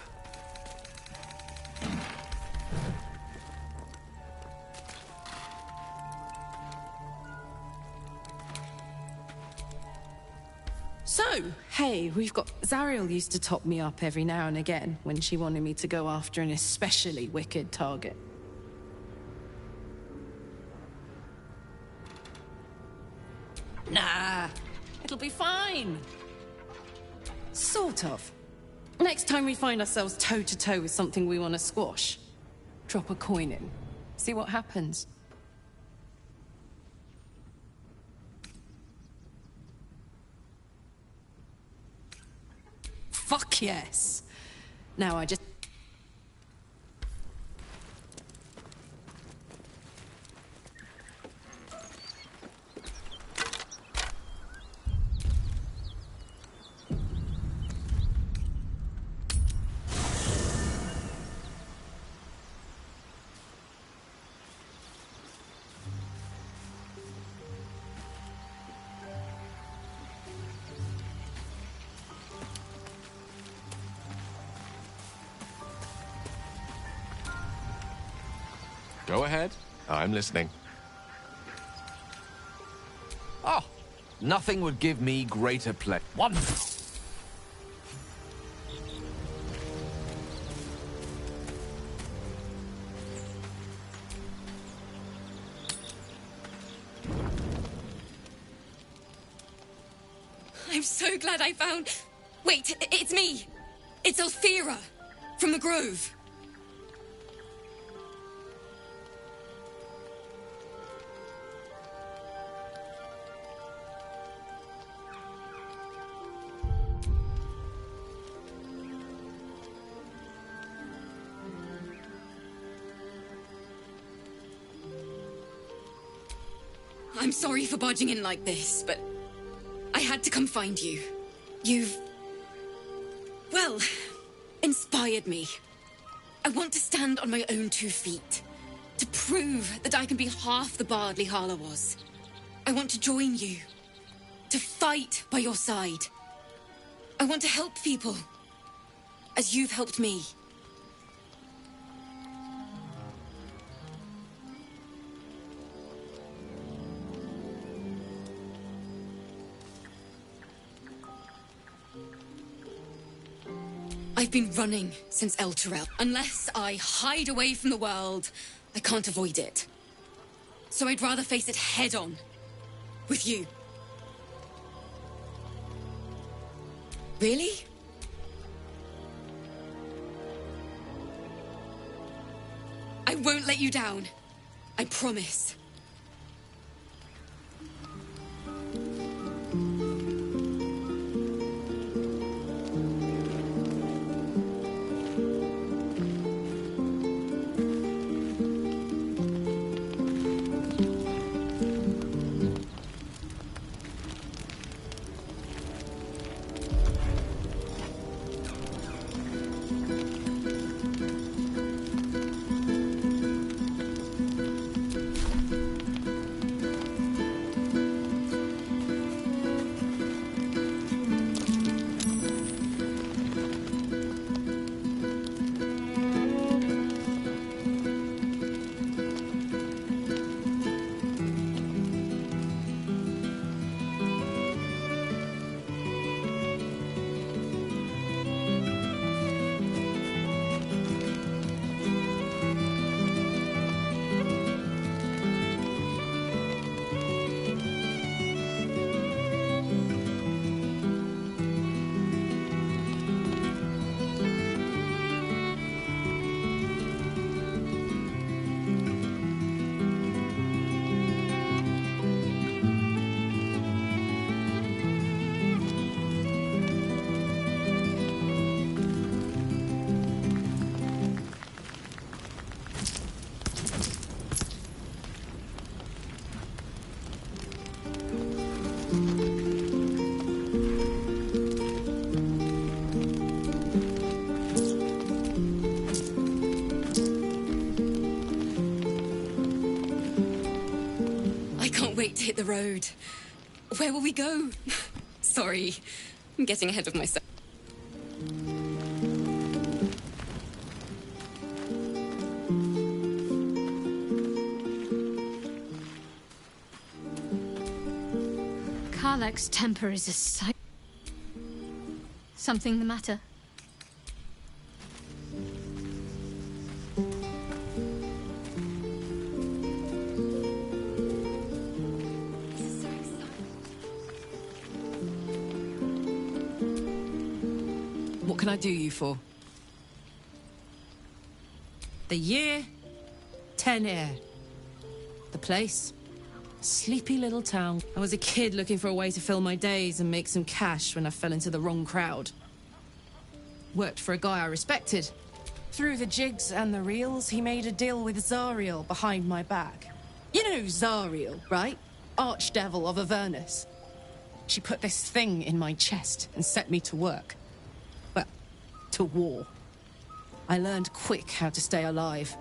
So, hey, we've got... Zariel used to top me up every now and again when she wanted me to go after an especially wicked target. Nah, it'll be fine. Sort of. Next time we find ourselves toe-to-toe with something we want to squash, Drop a coin in. See what happens. Fuck yes. Now I just... Go ahead. I'm listening. Oh, nothing would give me greater pleasure. Wonderful. I'm so glad I found... Wait, it's me! It's Althera, from the Grove. I'm sorry for barging in like this, but I had to come find you. You've... well, inspired me. I want to stand on my own 2 feet, to prove that I can be half the bard Lihala was. I want to join you, to fight by your side. I want to help people, as you've helped me. I've been running since Elturel. Unless I hide away from the world, I can't avoid it. So I'd rather face it head-on. With you. Really? I won't let you down. I promise. Wait to hit the road. Where will we go? Sorry, I'm getting ahead of myself. Karlach's temper is a sight. Something the matter? What can I do you for? The year Tenir. The place? Sleepy little town. I was a kid looking for a way to fill my days and make some cash when I fell into the wrong crowd. Worked for a guy I respected. Through the jigs and the reels, he made a deal with Zariel behind my back. You know Zariel, right? Archdevil of Avernus. She put this thing in my chest and set me to work. Well, to war. I learned quick how to stay alive.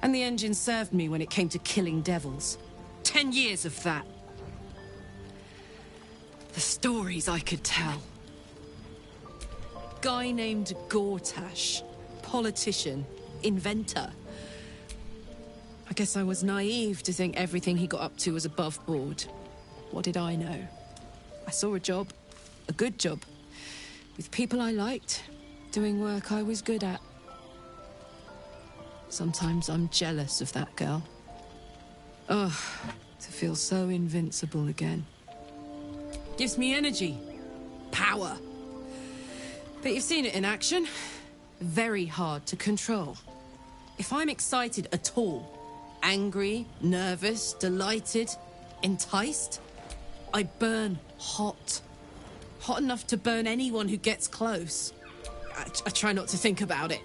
And the engine served me when it came to killing devils. 10 years of that. The stories I could tell. Guy named Gortash. Politician. Inventor. I guess I was naive to think everything he got up to was above board. What did I know? I saw a job. A good job. With people I liked. Doing work I was good at. Sometimes I'm jealous of that girl. Ugh, to feel so invincible again. Gives me energy. Power. But you've seen it in action. Very hard to control. If I'm excited at all, angry, nervous, delighted, enticed, I burn hot. Hot enough to burn anyone who gets close. I try not to think about it.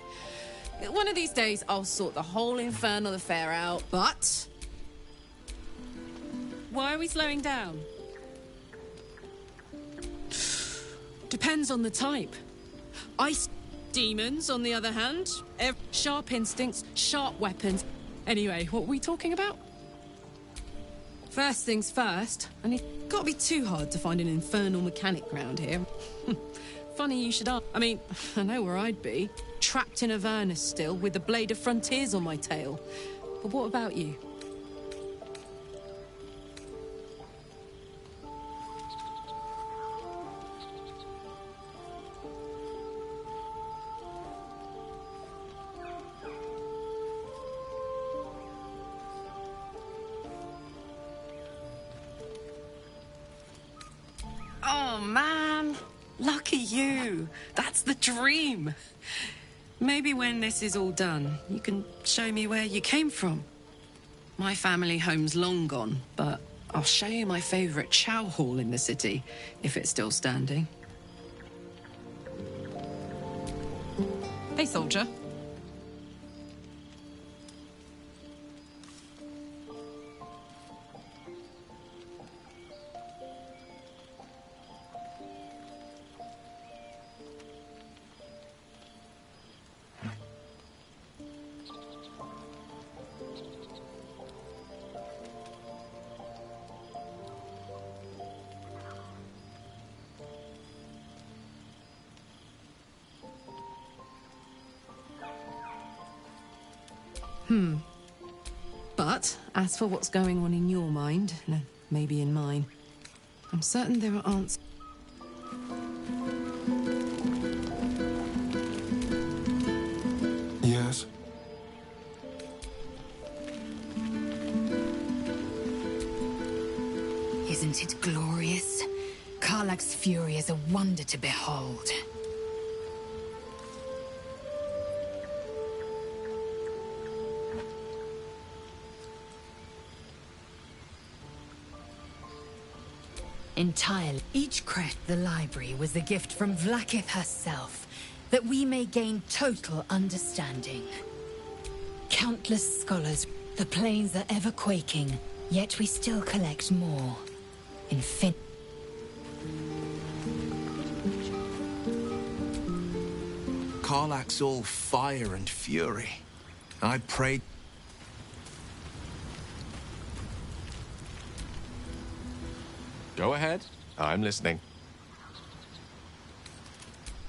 One of these days, I'll sort the whole infernal affair out, but... Why are we slowing down? Depends on the type. Ice demons, on the other hand. Sharp instincts, sharp weapons. Anyway, what were we talking about? First things first, and it can't be too hard to find an infernal mechanic round here. Funny you should ask. I mean, I know where I'd be. Trapped in Avernus still, with the Blade of Frontiers on my tail. But what about you? Oh, man. Lucky you. That's the dream. Maybe when this is all done, you can show me where you came from. My family home's long gone, but I'll show you my favourite chow hall in the city, if it's still standing. Hey, soldier. But, as for what's going on in your mind, no, maybe in mine, I'm certain there are answers. Yes? Isn't it glorious? Karlach's fury is a wonder to behold. Entirely. Each crest the library was the gift from Vlaakith herself, that we may gain total understanding. Countless scholars, the plains are ever quaking, yet we still collect more. Karlach's all fire and fury. I pray... Go ahead. I'm listening.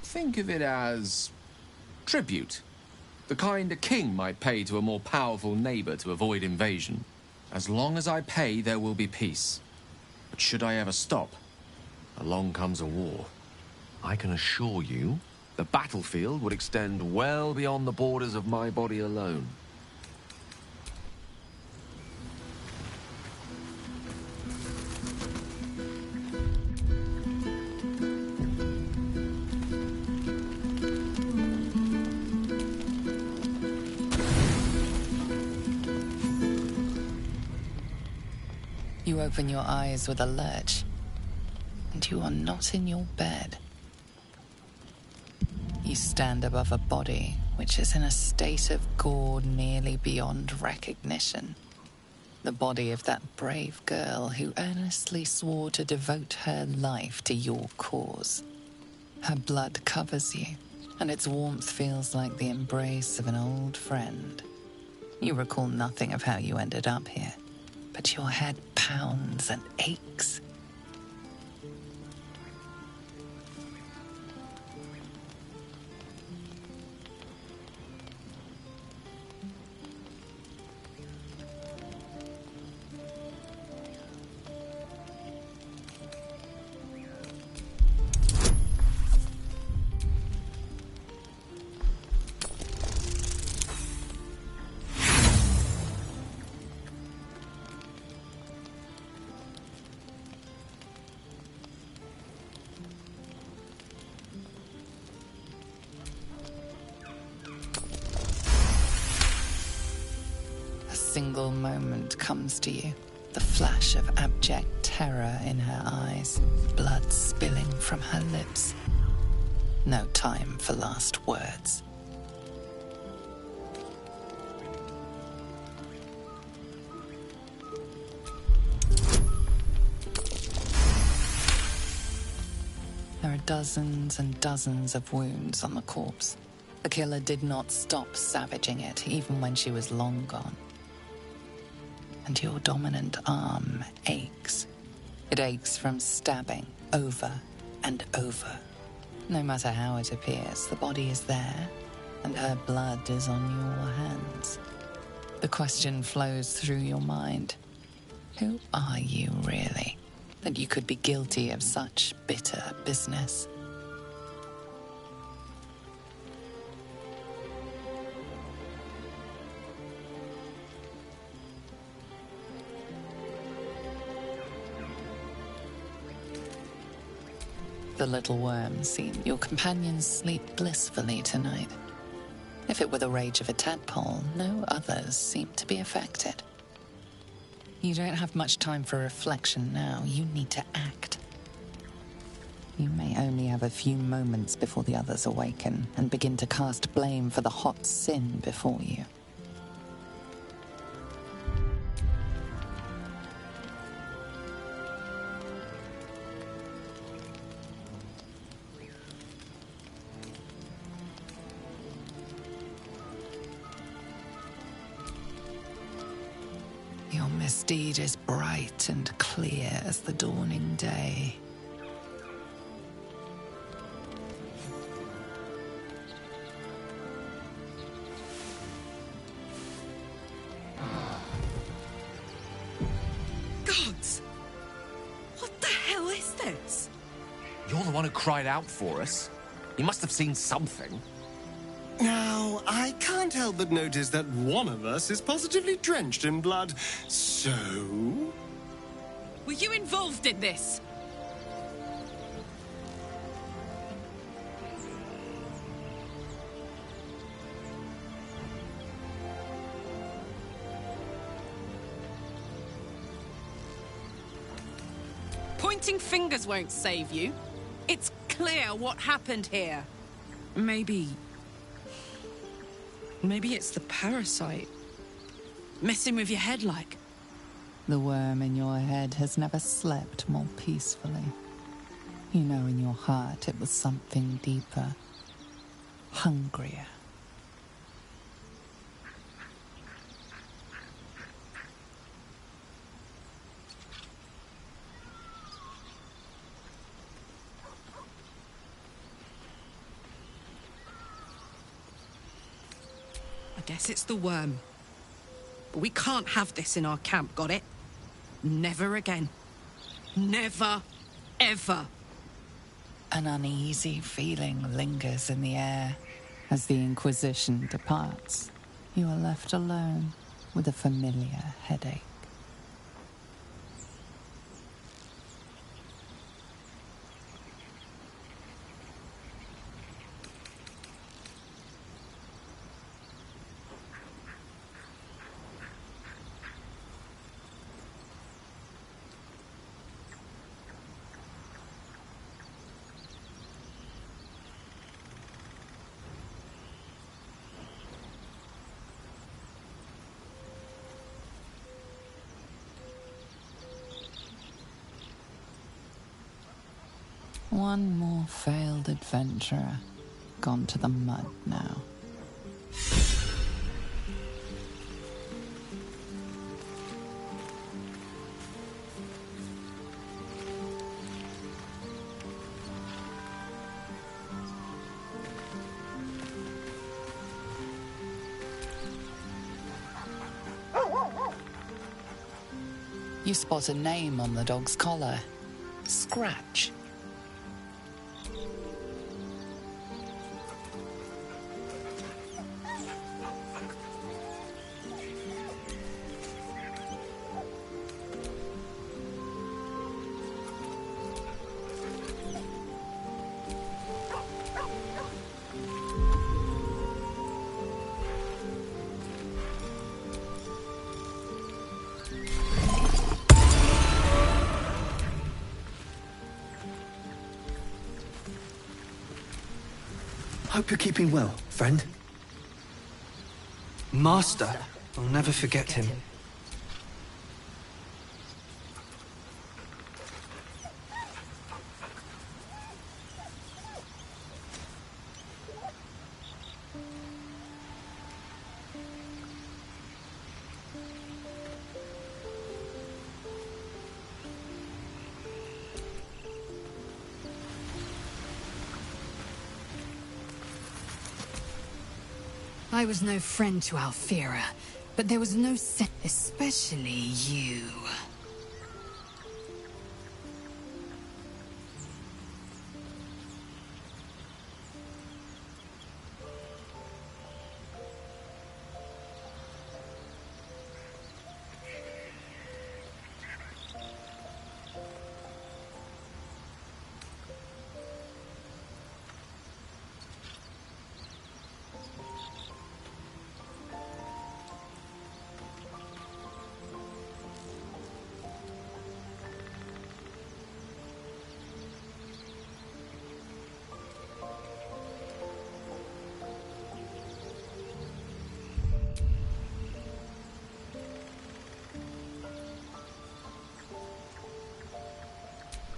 Think of it as... tribute. The kind a king might pay to a more powerful neighbor to avoid invasion. As long as I pay, there will be peace. But should I ever stop, along comes a war. I can assure you, the battlefield would extend well beyond the borders of my body alone. You open your eyes with a lurch, and you are not in your bed. You stand above a body which is in a state of gore nearly beyond recognition. The body of that brave girl who earnestly swore to devote her life to your cause. Her blood covers you, and its warmth feels like the embrace of an old friend. You recall nothing of how you ended up here, but your head pounds and aches. Single moment comes to you, the flash of abject terror in her eyes, blood spilling from her lips. No time for last words. There are dozens and dozens of wounds on the corpse. The killer did not stop savaging it, even when she was long gone. And your dominant arm aches. It aches from stabbing over and over. No matter how it appears, the body is there, and her blood is on your hands. The question flows through your mind. Who are you, really, that you could be guilty of such bitter business? The little worm seemed your companions sleep blissfully tonight. If it were the rage of a tadpole, no others seemed to be affected. You don't have much time for reflection now. You need to act. You may only have a few moments before the others awaken and begin to cast blame for the hot sin before you. Your misdeed is bright and clear as the dawning day. Gods! What the hell is this? You're the one who cried out for us. You must have seen something. Now, I can't help but notice that one of us is positively drenched in blood. So? Were you involved in this? Pointing fingers won't save you. It's clear what happened here. Maybe it's the parasite. Messing with your head like. The worm in your head has never slept more peacefully. You know in your heart it was something deeper, hungrier. I guess it's the worm. But we can't have this in our camp, got it? Never again. Never, ever. An uneasy feeling lingers in the air. As the Inquisition departs, you are left alone with a familiar headache. One more failed adventurer. Gone to the mud now. You spot a name on the dog's collar. Scratch. Hope you're keeping well, friend. Master. I'll never forget him. I was no friend to Alfira, but there was no sense, especially you.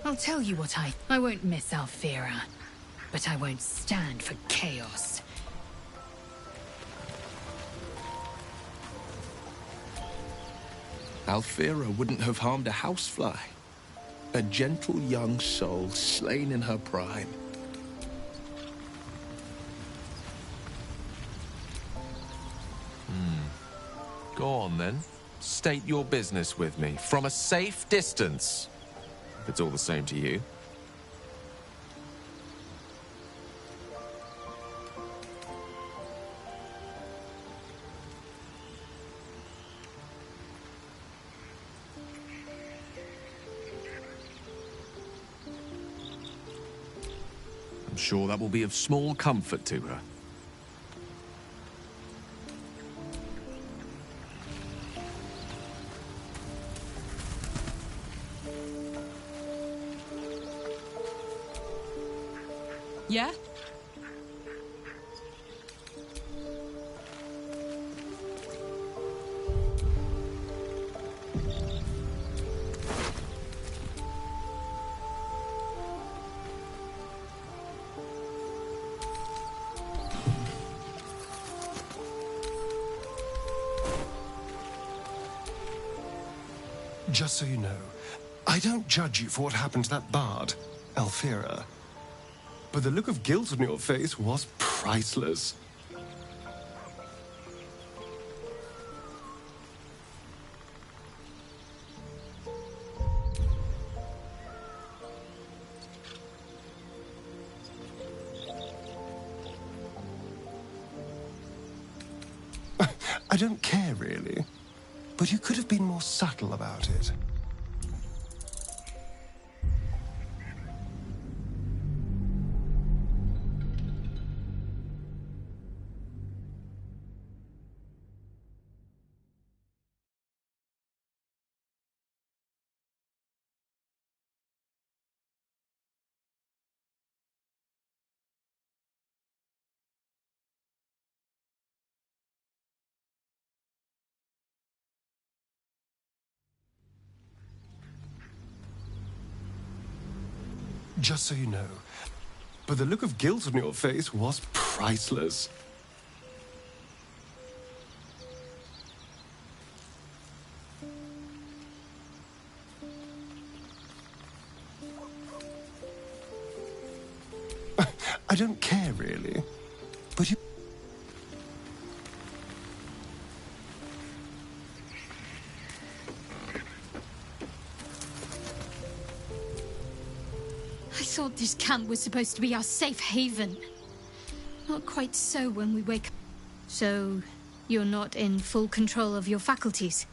I'll tell you what I won't miss Alfira, but I won't stand for chaos. Alfira wouldn't have harmed a housefly. A gentle young soul slain in her prime. Go on, then. State your business with me, from a safe distance. If it's all the same to you. I'm sure that will be of small comfort to her. Yeah? Just so you know, I don't judge you for what happened to that bard, Alfira. But the look of guilt on your face was priceless. I don't care, really. But you could have been more subtle about it. just so you know. But the look of guilt on your face was priceless. I don't care, really. But you... I thought this camp was supposed to be our safe haven. Not quite so when we wake up. So, you're not in full control of your faculties?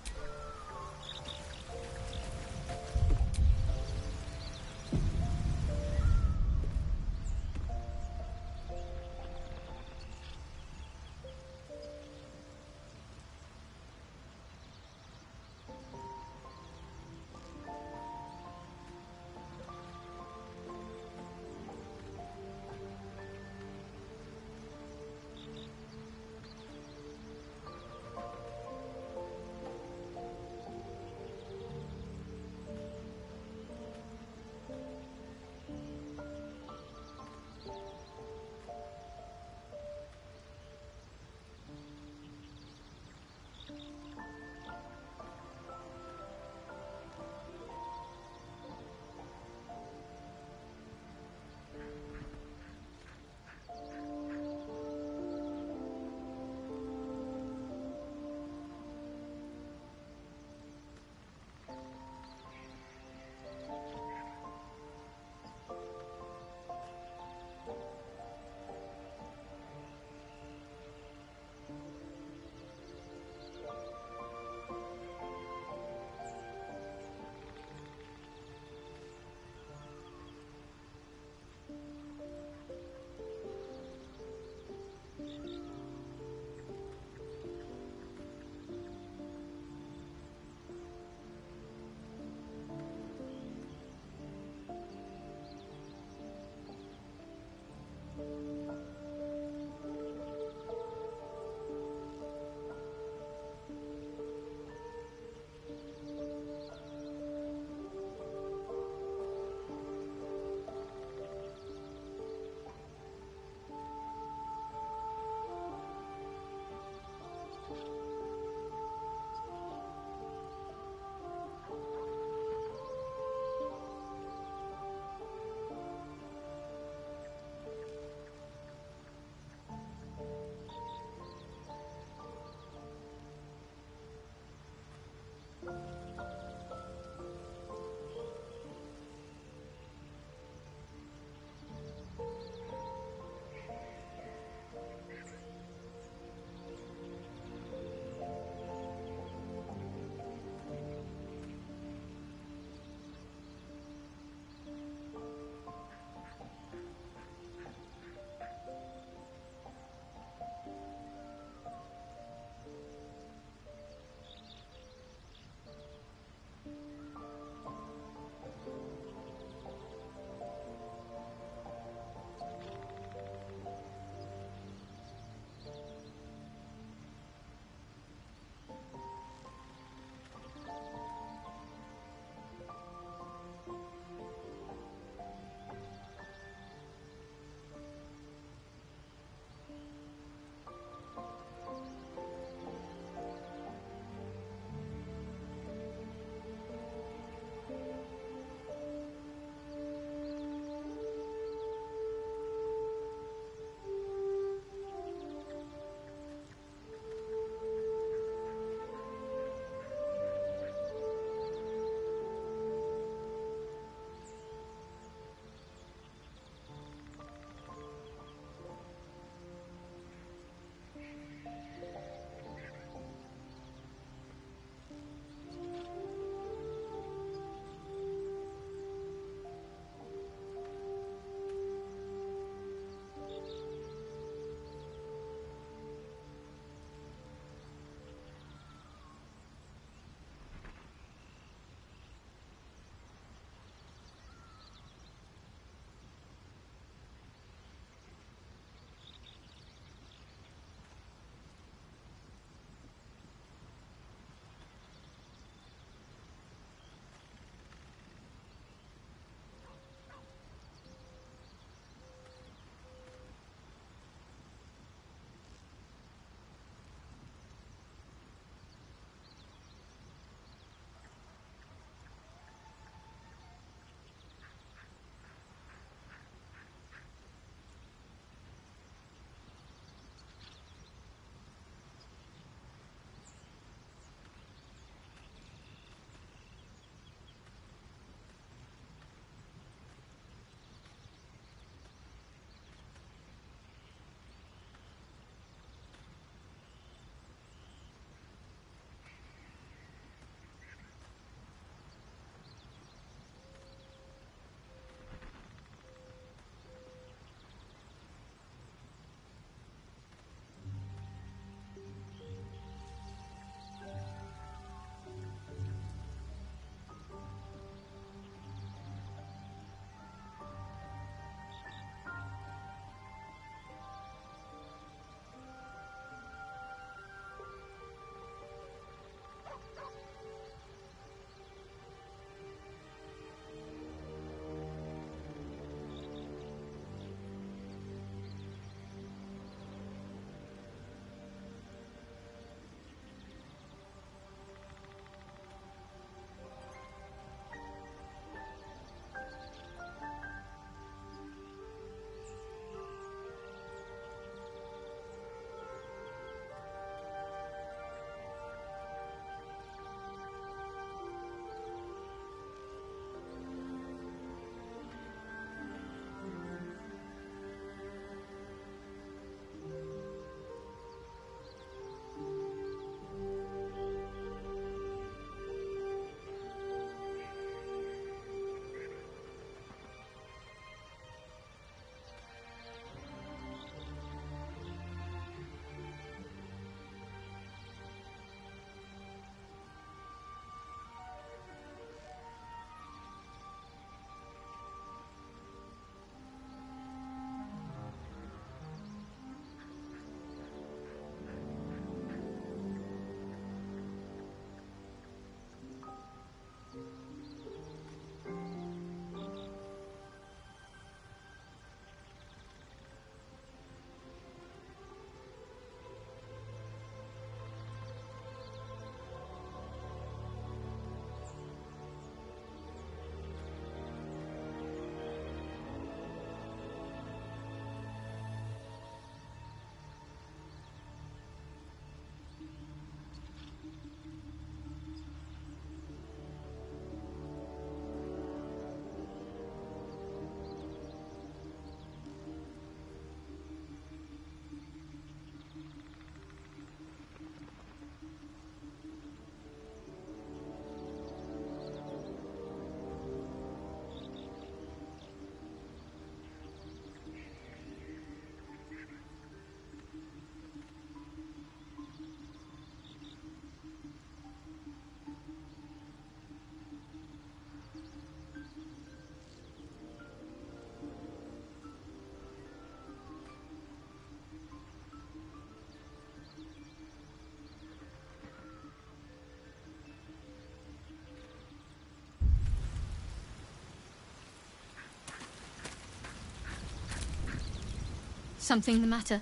Something the matter?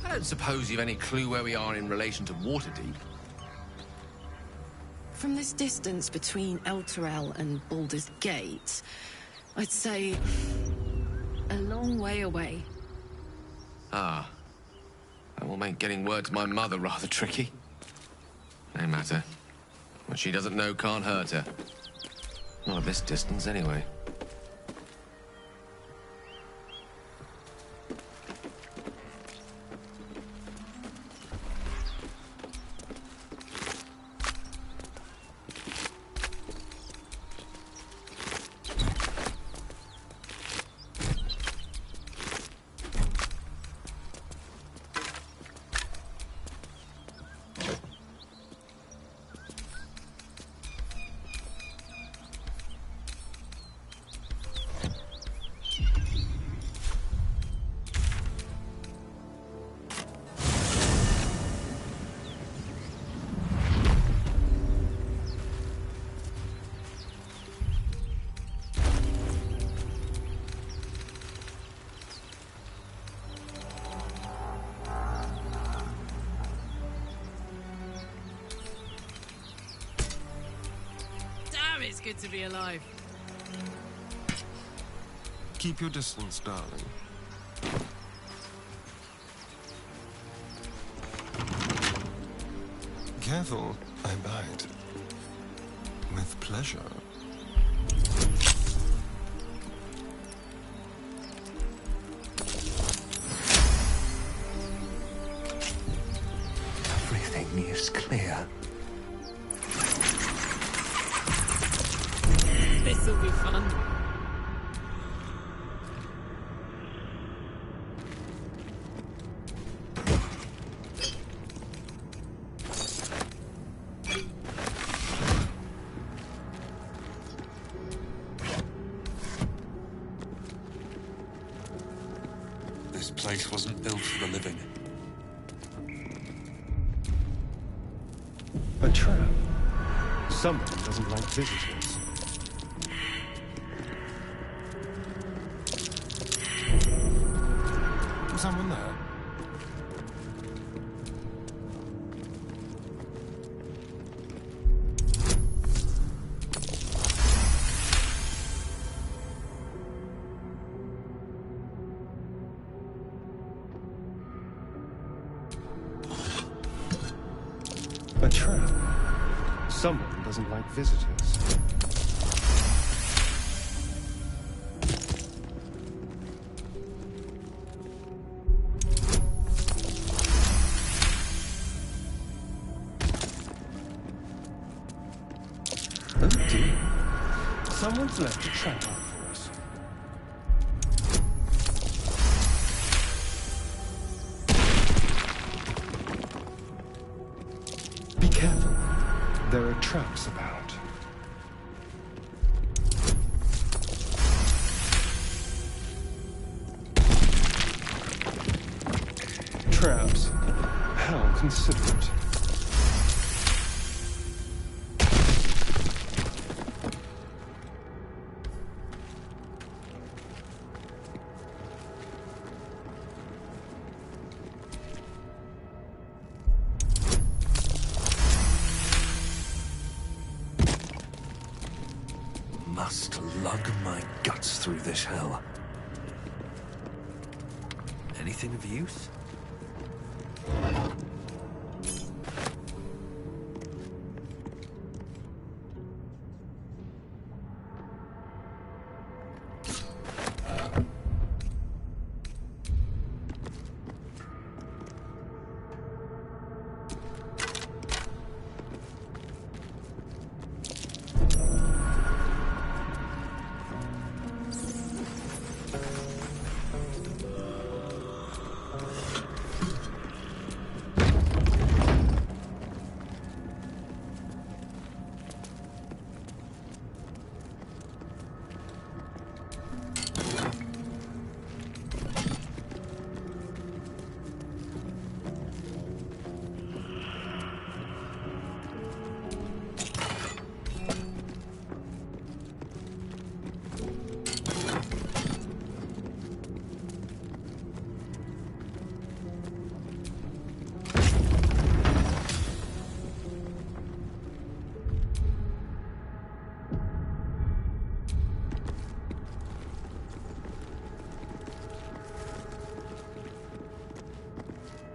I don't suppose you've any clue where we are in relation to Waterdeep. From this distance between Elturel and Baldur's Gate, I'd say a long way away. Ah. That will make getting word to my mother rather tricky. No matter. What she doesn't know can't hurt her. Not at this distance, anyway. It's good to be alive. Keep your distance, darling. Careful, I bite. With pleasure. Everything is clear. This'll be fun. This place wasn't built for the living. A trap. Someone doesn't like visitors. Someone there? A trap. Someone doesn't like visitors. Someone's left a trap out for us. Be careful. There are traps about. Traps? How considerate. Must lug my guts through this hell. Anything of use?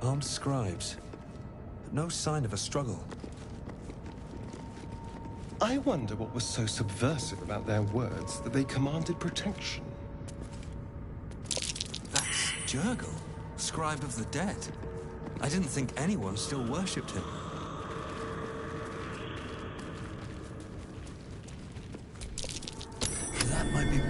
Armed scribes. But no sign of a struggle. I wonder what was so subversive about their words that they commanded protection. That's Jurgle, scribe of the dead. I didn't think anyone still worshipped him. That might be...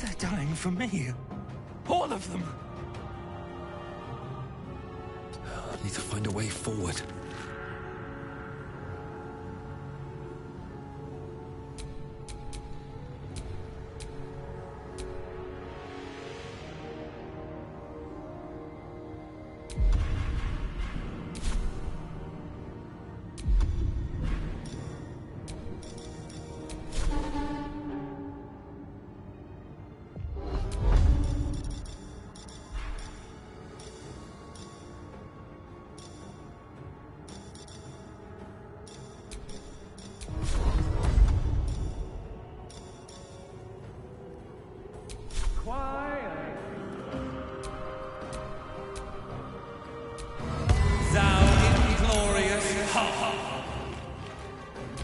They're dying for me. All of them. I need to find a way forward.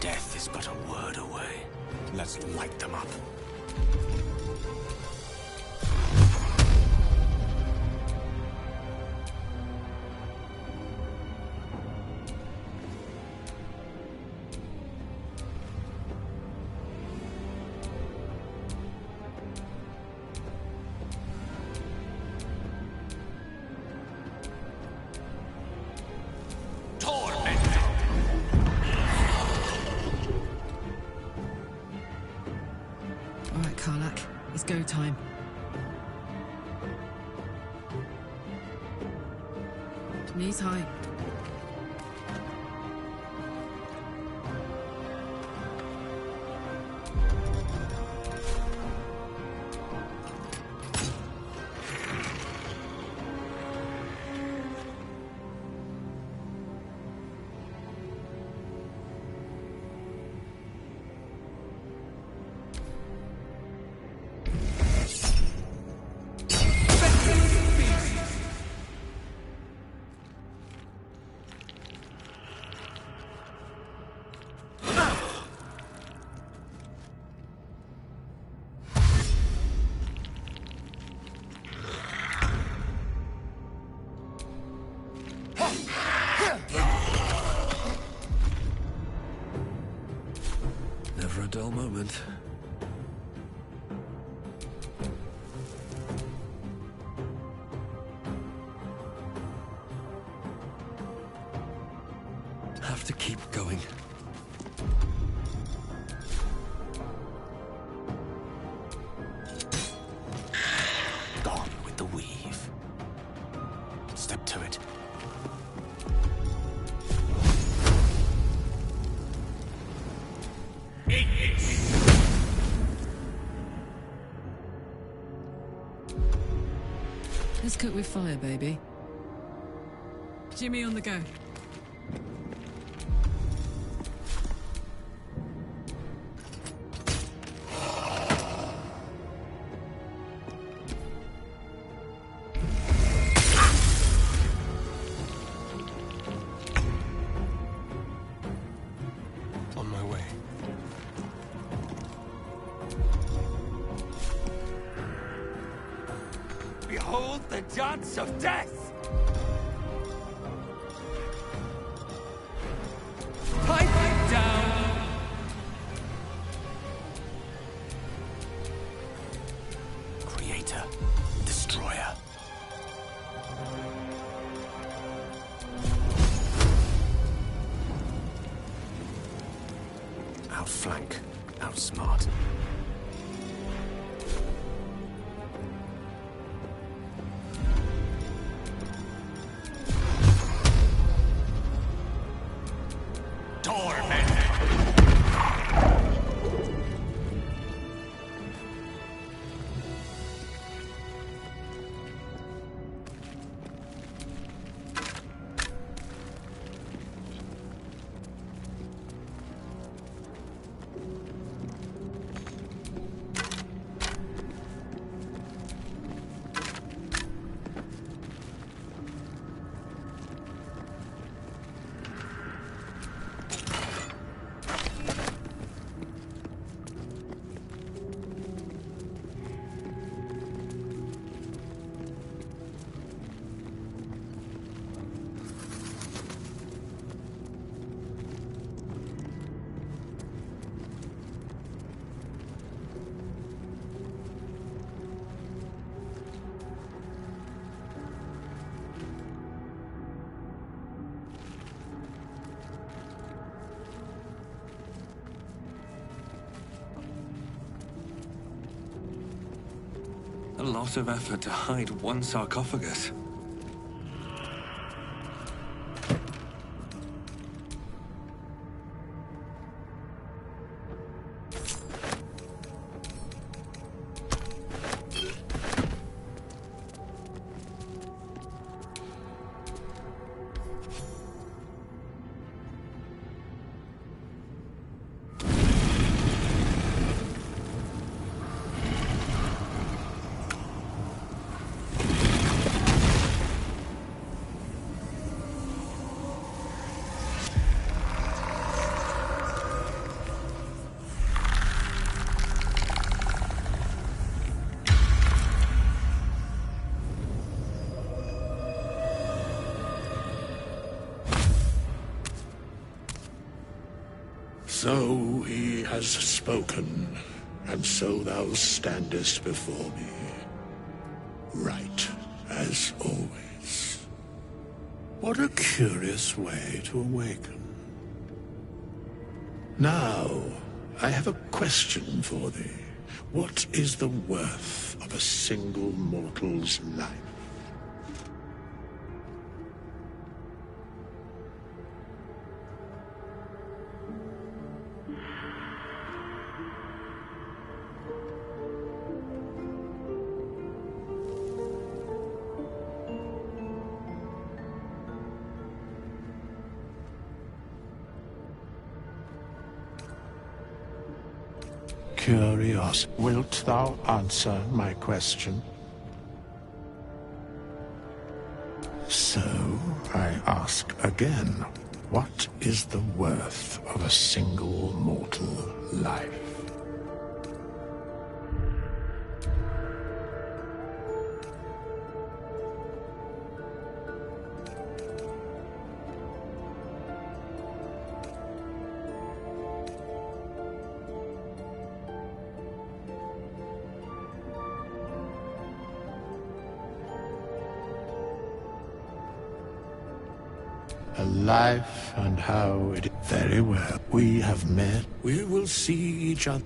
Death is but a word away. Let's light them up. All right, Karlak, it's go time. Knees high. dull moment. Have to keep going. Gone with the weave. Step to it. Let's cook with fire, baby. Jimmy on the go. On my way. Behold the dance of death! Pipe down! Creator. Destroyer. Outflank. Outsmart. A lot of effort to hide one sarcophagus. So he has spoken, and so thou standest before me. Right, as always. What a curious way to awaken. Now, I have a question for thee. What is the worth of a single mortal's life? Curious. Wilt thou answer my question? So, I ask again, what is the worth of a single mortal life? a life and how it... Very well. We have met. We will see each other.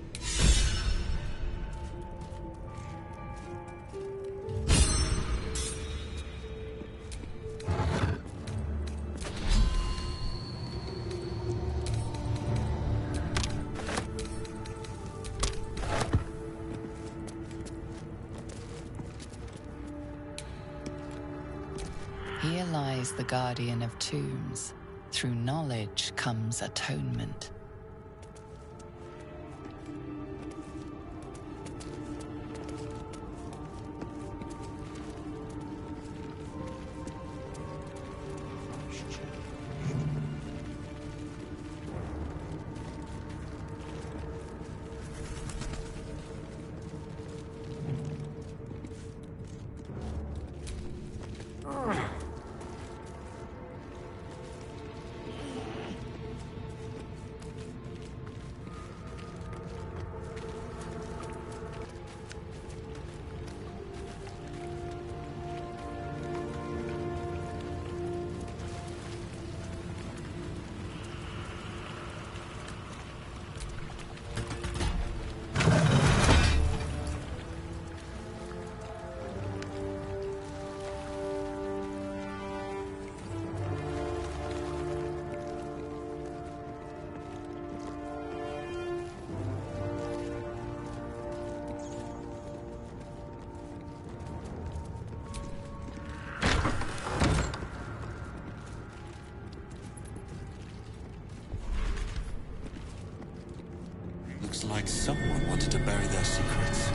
Here lies the guardian of tombs. Through knowledge comes atonement. Looks like someone wanted to bury their secrets.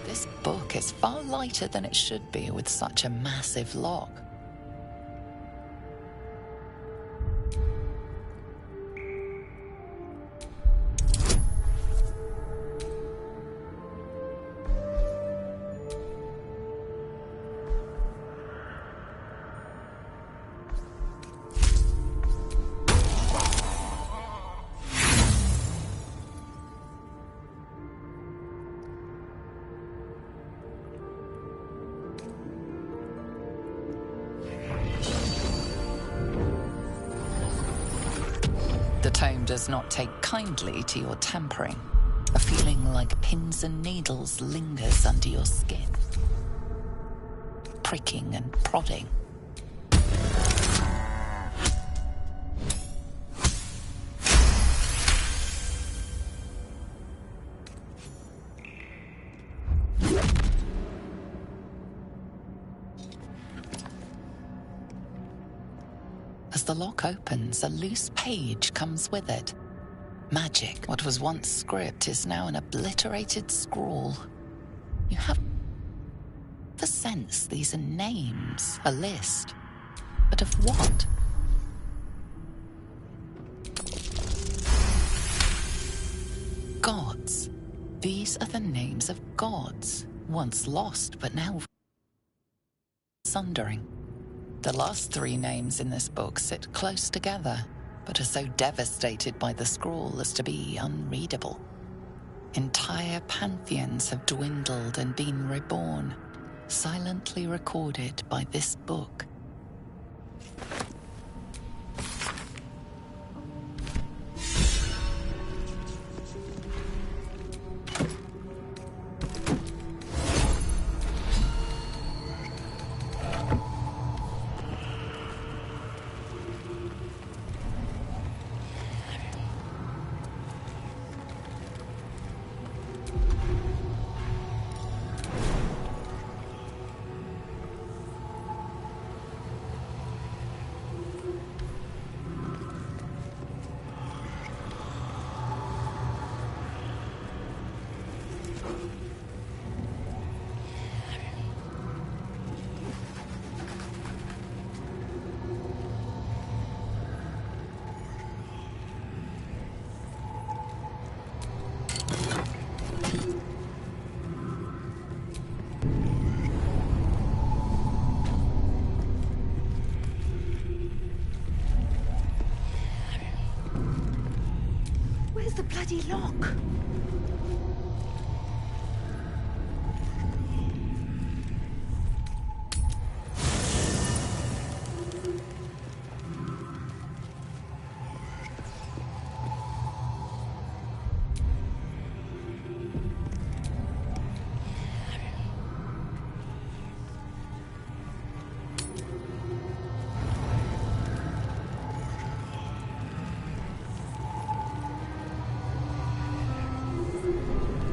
This book is far lighter than it should be with such a massive lock. The tome does not take kindly to your tampering. A feeling like pins and needles lingers under your skin, pricking and prodding. As the lock opens, a loose page comes with it. Magic. What was once script is now an obliterated scrawl. You have the sense these are names, a list. But of what? Gods. These are the names of gods, once lost but now sundering. The last three names in this book sit close together, but are so devastated by the scrawl as to be unreadable. Entire pantheons have dwindled and been reborn, silently recorded by this book. Where's the bloody lock?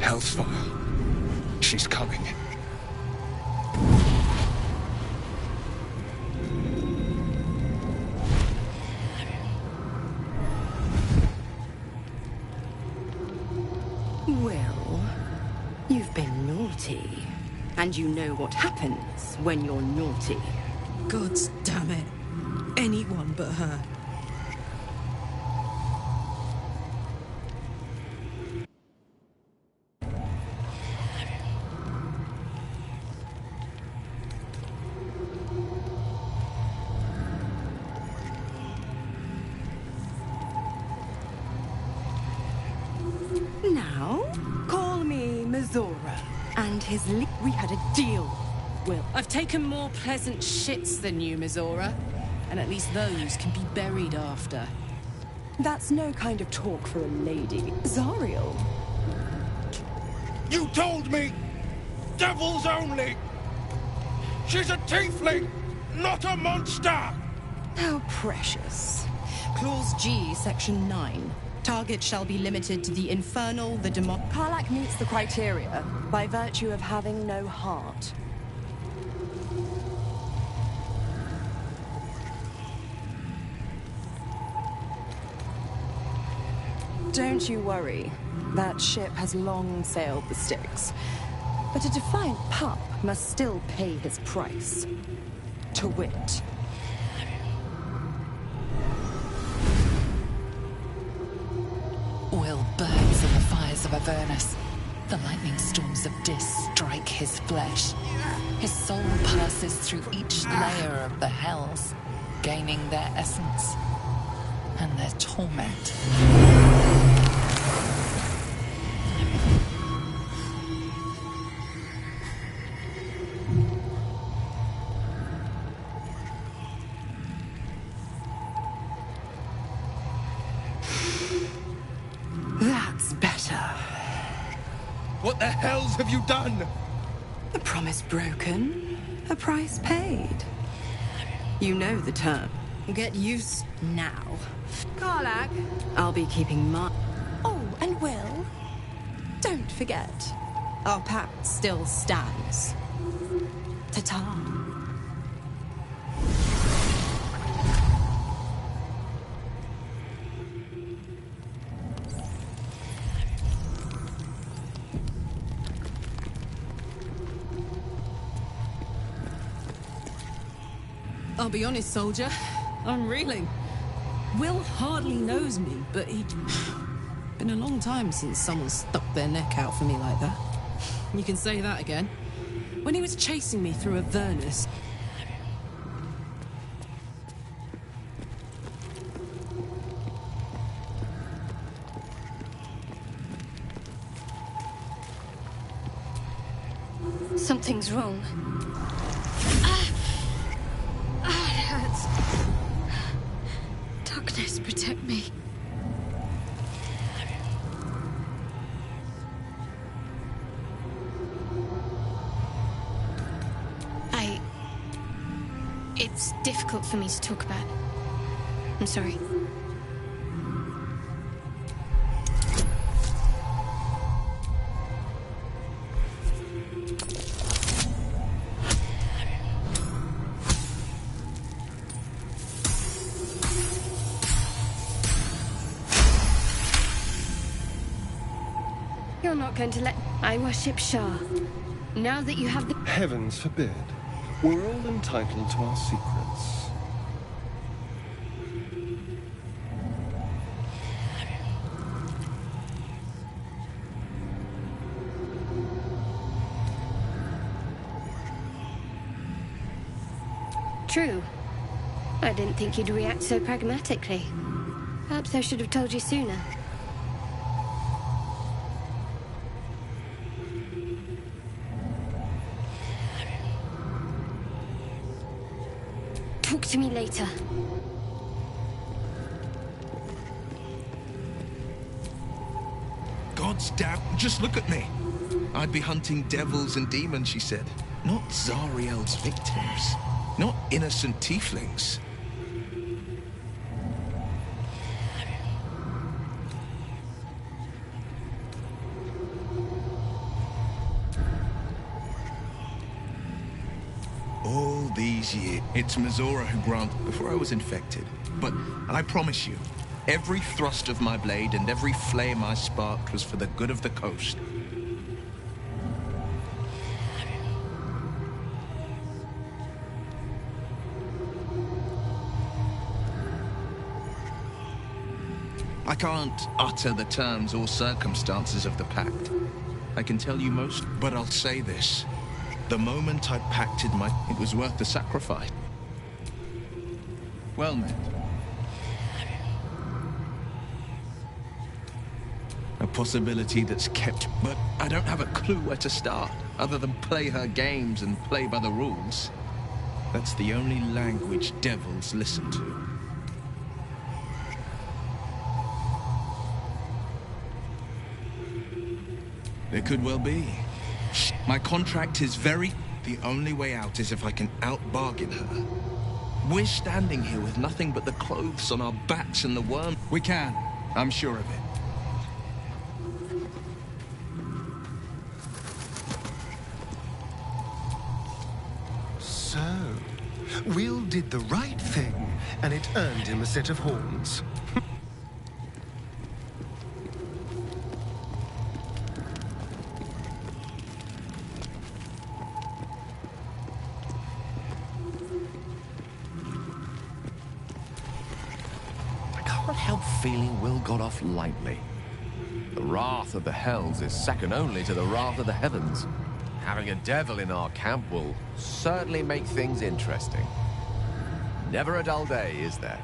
Hellsfire. She's coming. Well, you've been naughty. And you know what happens when you're naughty. God damn it. Anyone but her. Now, call me Mazora. And we had a deal. Will, I've taken more pleasant shits than you, Mizora. And at least those can be buried after. That's no kind of talk for a lady. Zariel. You told me! Devils only! She's a tiefling, not a monster! How precious. Clause G, Section 9. Target shall be limited to the infernal, the demon... Karlach meets the criteria by virtue of having no heart. Don't you worry. That ship has long sailed the Styx. But a defiant pup must still pay his price. To wit. Will burns in the fires of Avernus. The lightning storms of Dis strike his flesh. His soul passes through each layer of the hells, gaining their essence and their torment. That's better. What the hells have you done? A promise broken, a price paid. You know the term. Get used now. Karlach, I'll be keeping my... Oh, and Will, don't forget, our pact still stands. Ta-ta. I'll be honest, soldier. I'm reeling. Will hardly knows me, but he'd... Been a long time since someone stuck their neck out for me like that. You can say that again. When he was chasing me through Avernus... Something's wrong. It hurts. Darkness, protect me. It's difficult for me to talk about. I'm sorry. You're not going to let... I worship Shah. Now that you have the... Heavens forbid. We're all entitled to our secrets. True. I didn't think you'd react so pragmatically. Perhaps I should have told you sooner. Talk to me later. God's damn, just look at me. I'd be hunting devils and demons, she said. Not Zariel's victims. Not innocent tieflings. these years. It's Mizora who granted before I was infected. But I promise you, every thrust of my blade and every flame I sparked was for the good of the coast. I can't utter the terms or circumstances of the pact. I can tell you most, but I'll say this. The moment I pacted it was worth the sacrifice. Well met. A possibility that's kept, but I don't have a clue where to start, other than play her games and play by the rules. That's the only language devils listen to. It could well be. My contract is the only way out is if I can out-bargain her. We're standing here with nothing but the clothes on our backs and the worm. We can. I'm sure of it. So, Will did the right thing, and it earned him a set of horns. Feeling Will got off lightly. The wrath of the Hells is second only to the wrath of the heavens. Having a devil in our camp will certainly make things interesting. Never a dull day, is there?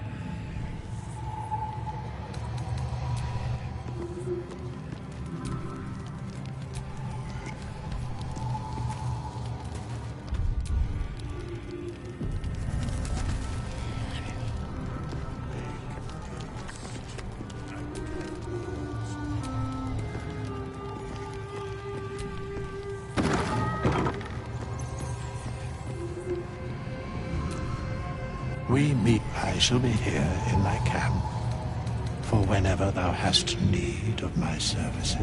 We meet. I shall be here in my camp for whenever thou hast need of my services.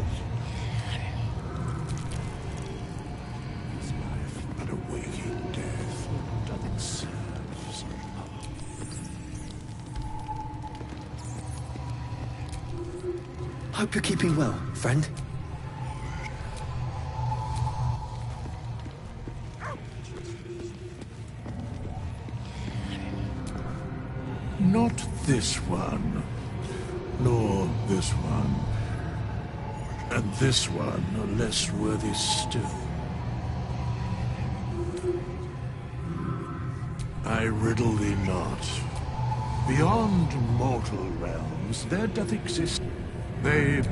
Is life but a waking death? Doth it serve some Hope you're keeping well, friend. Not this one, nor this one, and this one are less worthy still. I riddle thee not. Beyond mortal realms there doth exist. They,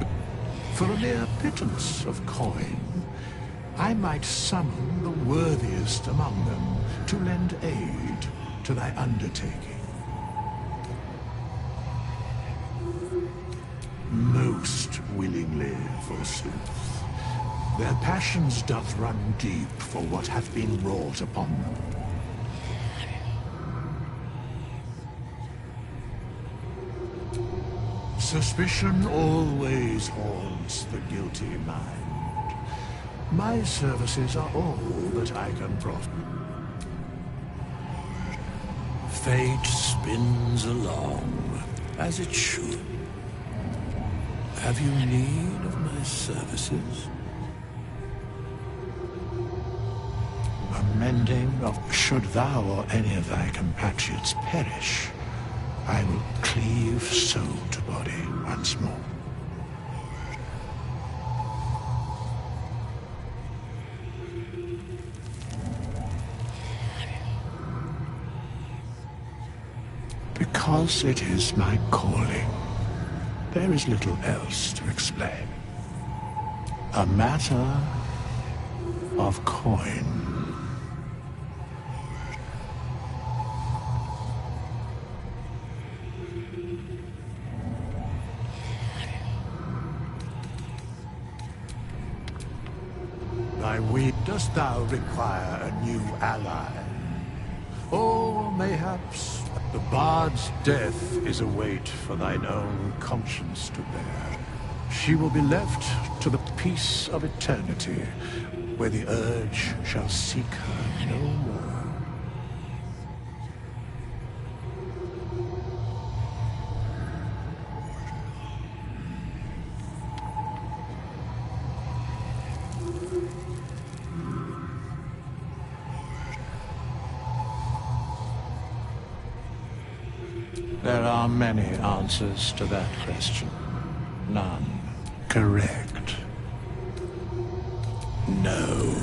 for a mere pittance of coin, I might summon the worthiest among them to lend aid to thy undertaking. Most willingly, forsooth. Their passions doth run deep for what hath been wrought upon them. Suspicion always haunts the guilty mind. My services are all that I can proffer. Fate spins along, as it should. Have you need of my services? Amending of should thou or any of thy compatriots perish, I will cleave soul to body once more. Because it is my calling. There is little else to explain. A matter of coin. Thy weed, dost thou require a new ally? Or mayhaps the bard's death is a weight for thine own conscience to bear. She will be left to the peace of eternity, where the urge shall seek her no more. are many answers to that question. None correct. No.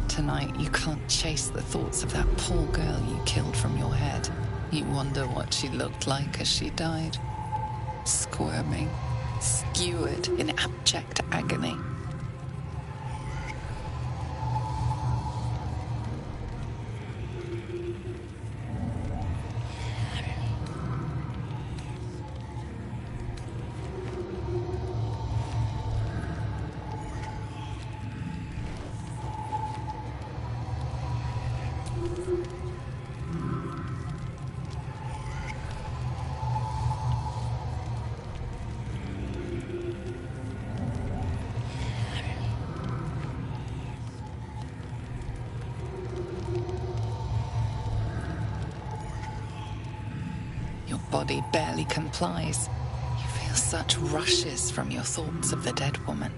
Tonight, you can't chase the thoughts of that poor girl you killed from your head. You wonder what she looked like as she died. Squirming, skewered in abject agony. Your body barely complies. You feel such rushes from your thoughts of the dead woman.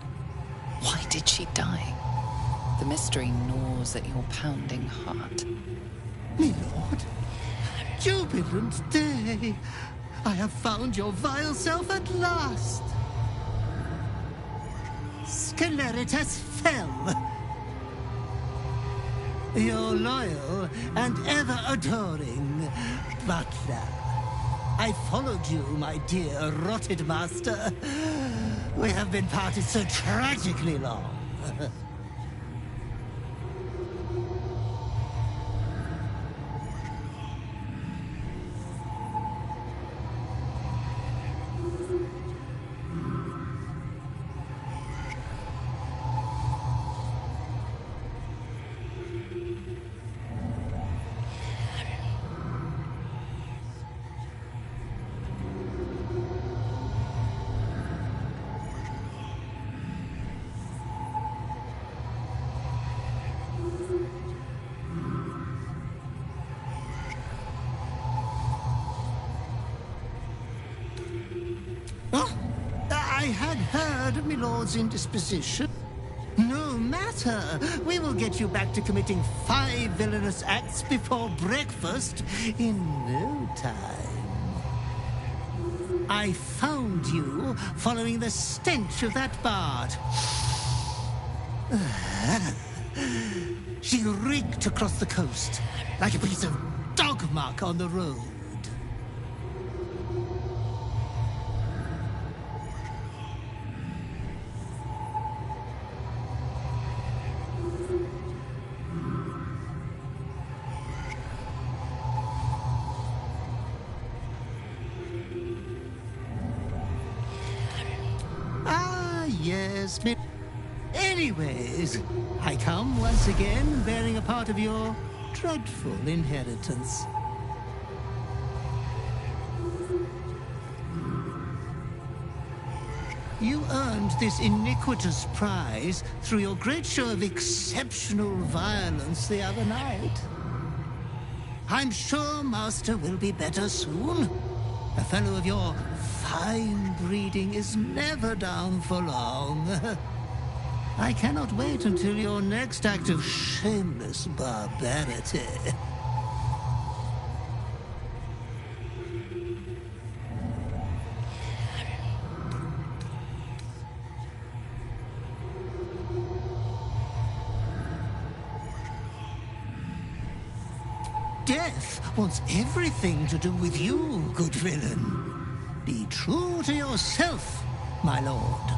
Why did she die? The mystery gnaws at your pounding heart. My lord, jubilant day! I have found your vile self at last! Sceleritas fell! Your loyal and ever-adoring butler. I followed you, my dear rotted master. We have been parted so tragically long. I had heard of my lord's indisposition. No matter. We will get you back to committing 5 villainous acts before breakfast in no time. I found you following the stench of that bard. She reeked across the coast like a piece of dog muck on the road. Yes, but anyways, I come once again bearing a part of your dreadful inheritance. You earned this iniquitous prize through your great show of exceptional violence the other night. I'm sure Master will be better soon. A fellow of your fine breeding is never down for long. I cannot wait until your next act of shameless barbarity. Death wants everything to do with you, good villain. Be true to yourself, my lord.